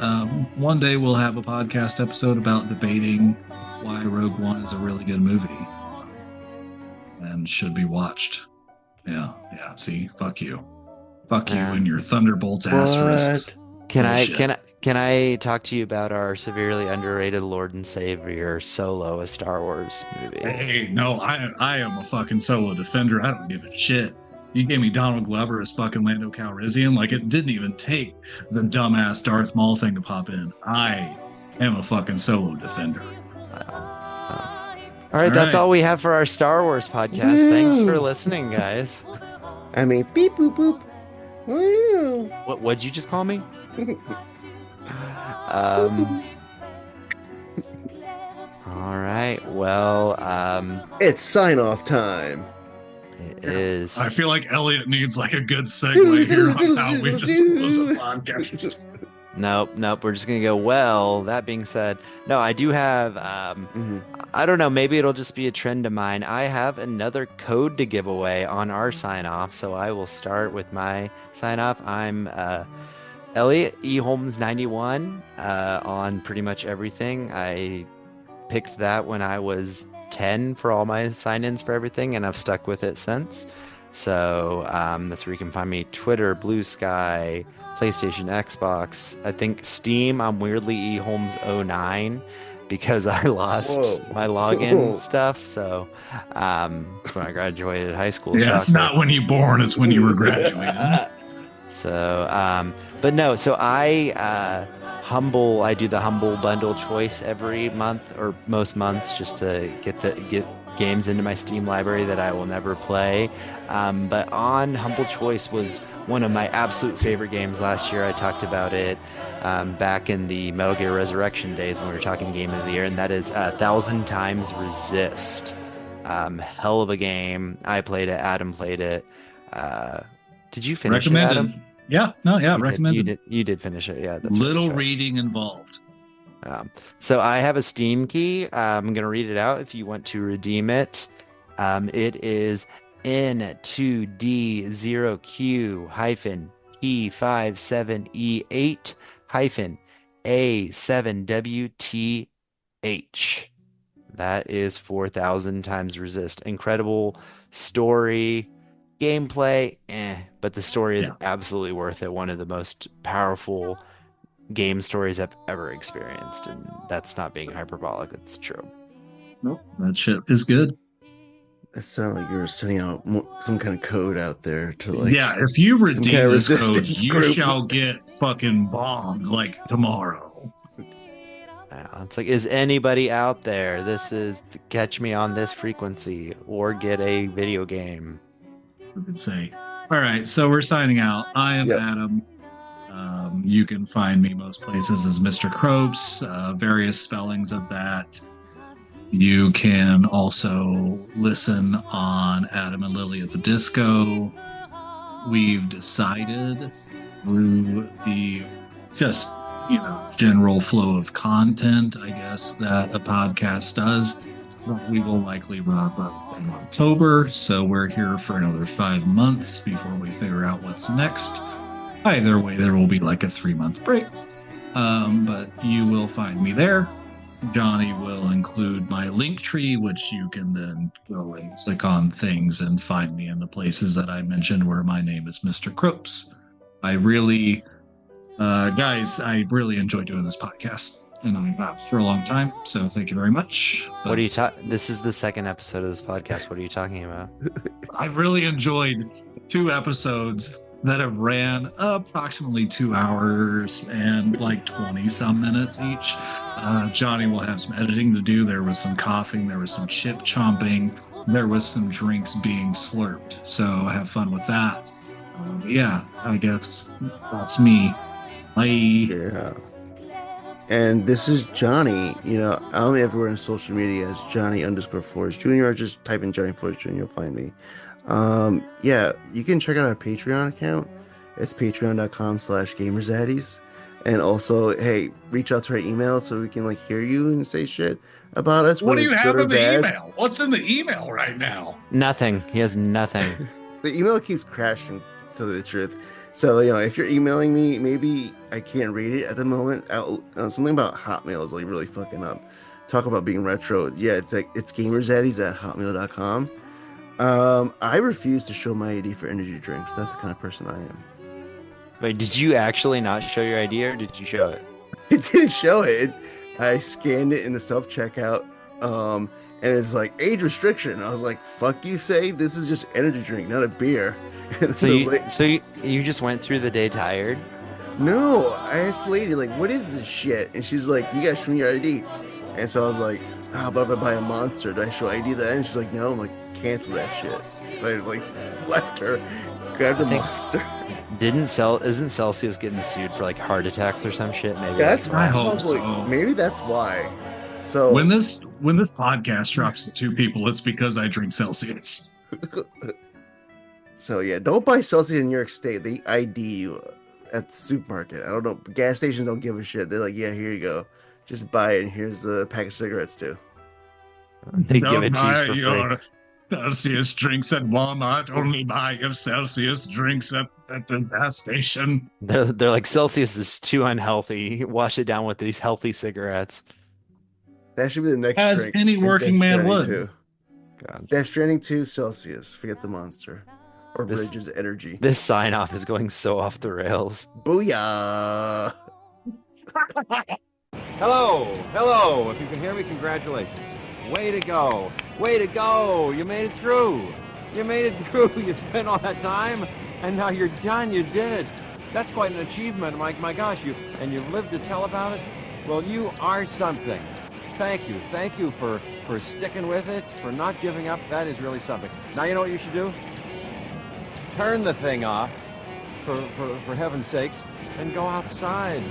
Speaker 7: One day we'll have a podcast episode about debating why Rogue One is a really good movie and should be watched. Yeah. See, fuck you. Fuck you and your Thunderbolts asterisks.
Speaker 6: Can I talk to you about our severely underrated Lord and Savior Solo, a Star Wars movie?
Speaker 7: Hey, no, I am a fucking Solo defender. I don't give a shit. You gave me Donald Glover as fucking Lando Calrissian. Like, it didn't even take the dumbass Darth Maul thing to pop in. I am a fucking Solo defender.
Speaker 6: All right, that's all we have for our Star Wars podcast. Woo. Thanks for listening, guys.
Speaker 4: I mean, beep, boop, boop. Woo.
Speaker 6: What'd you just call me? All right. Well,
Speaker 4: it's sign off time.
Speaker 6: It is.
Speaker 7: I feel like Eliot needs like a good segue here on how we just close a podcast.
Speaker 6: Nope. We're just gonna go. Well, that being said, no, I do have. I don't know. Maybe it'll just be a trend of mine. I have another code to give away on our sign off, so I will start with my sign off. I'm Eliot E. Holmes 91 on pretty much everything. I picked that when I was 10 for all my sign-ins for everything, and I've stuck with it since. So that's where you can find me: Twitter, Blue Sky, PlayStation, Xbox. I think Steam, I'm weirdly E. Holmes 09 because I lost my login stuff. So it's when I graduated high school.
Speaker 7: Yeah, it's not when you're born, it's when you were graduating.
Speaker 6: So, but no, so I do the humble bundle choice every month or most months just to get games into my Steam library that I will never play. But on Humble Choice was one of my absolute favorite games last year. I talked about it back in the Metal Gear Resurrection days when we were talking Game of the Year, and that is 1,000 Times Resist. Hell of a game. I played it. Adam played it. Did you finish it, Adam?
Speaker 7: Yeah, recommended.
Speaker 6: You did finish it. Yeah,
Speaker 7: that's little reading involved.
Speaker 6: So I have a Steam key. I'm going to read it out if you want to redeem it. It is N2D0Q-P57E8-A7WTH. That is 4,000 Times Resist. Incredible story, gameplay, but the story is absolutely worth it. One of the most powerful game stories I've ever experienced, and that's not being hyperbolic. That's true.
Speaker 7: Nope, that shit is good.
Speaker 4: It sounded like you were sending out some kind of code out there to like.
Speaker 7: Yeah, if you redeem
Speaker 4: kind of
Speaker 7: this code,
Speaker 4: resistance
Speaker 7: you
Speaker 4: group.
Speaker 7: shall get fucking bombed like tomorrow.
Speaker 6: It's like, is anybody out there? This is catch me on this frequency or get a video game.
Speaker 7: We could say. All right, so we're signing out. I am
Speaker 4: Yep.
Speaker 7: Adam. You can find me most places as Mr. Krobes, various spellings of that. You can also listen on Adam and Lily at the Disco. We've decided through the just, general flow of content, I guess, that a podcast does, that we will likely wrap up in October. So we're here for another 5 months before we figure out what's next. Either way, there will be like a 3-month break. But you will find me there. Johnny will include my link tree, which you can then go and click on things and find me in the places that I mentioned where my name is Mr. Crooks. I really enjoy doing this podcast, and I have for a long time. So thank you very much.
Speaker 6: What are you talking? This is the second episode of this podcast. What are you talking about?
Speaker 7: I've really enjoyed 2 episodes that have ran approximately 2 hours and like 20 some minutes each. Johnny will have some editing to do. There was some coughing, there was some chip chomping, there was some drinks being slurped. So have fun with that. Yeah, I guess that's me. Bye.
Speaker 4: Yeah. And this is Johnny. I'm everywhere on social media as Johnny_Forrest Jr. or just type in Johnny Forrest Jr. You'll find me. Yeah, you can check out our Patreon account. It's patreon.com/gamerzaddies. And also, hey, reach out to our email so we can hear you and say shit about us.
Speaker 7: What do you have in the
Speaker 4: bad.
Speaker 7: email? What's in the email right now?
Speaker 6: Nothing. He has nothing.
Speaker 4: The email keeps crashing, to tell you the truth. So, if you're emailing me, maybe I can't read it at the moment. Something about Hotmail is really fucking up. Talk about being retro. Yeah, it's gamerzaddies@hotmail.com. I refuse to show my ID for energy drinks. That's the kind of person I am.
Speaker 6: Wait, did you actually not show your ID or did you show it?
Speaker 4: It didn't show it. I scanned it in the self-checkout, and it's age restriction. I was like, fuck you say? This is just energy drink, not a beer.
Speaker 6: So you just went through the day tired?
Speaker 4: No, I asked the lady, what is this shit? And she's like, you gotta show me your ID. And so I was like, how about if I buy a Monster? Do I show ID then? And she's like, no. I'm like, cancel that shit. So I left her, grabbed a Monster.
Speaker 6: Isn't Celsius getting sued for heart attacks or some shit? Maybe
Speaker 4: that's
Speaker 7: I hope so.
Speaker 4: Maybe that's why. So
Speaker 7: when this podcast drops to 2 people, it's because I drink Celsius.
Speaker 4: So yeah, don't buy Celsius in New York State. They ID you at the supermarket. I don't know. Gas stations don't give a shit. They're like, yeah, here you go. Just buy it, and here's a pack of cigarettes too.
Speaker 6: They give it to you for
Speaker 7: your Celsius drinks at Walmart. Only buy your Celsius drinks at the gas station.
Speaker 6: They're like, Celsius is too unhealthy. Wash it down with these healthy cigarettes.
Speaker 4: That should be the next
Speaker 7: As
Speaker 4: drink.
Speaker 7: any working man would.
Speaker 4: 2.
Speaker 6: God.
Speaker 4: Death Stranding 2, Celsius. Forget the Monster. Or Bridges Energy.
Speaker 6: This sign off is going so off the rails.
Speaker 4: Booyah!
Speaker 10: Hello. If you can hear me, congratulations. Way to go. You made it through. You spent all that time, and now you're done. You did it. That's quite an achievement. My gosh, you've lived to tell about it. Well, you are something. Thank you for sticking with it, for not giving up. That is really something. Now you know what you should do? Turn the thing off, for heaven's sakes, and go outside.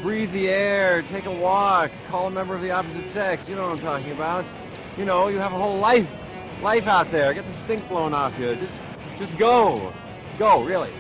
Speaker 10: Breathe the air, take a walk, call a member of the opposite sex. You know what I'm talking about. You have a whole life out there. Get the stink blown off you. Just go, really.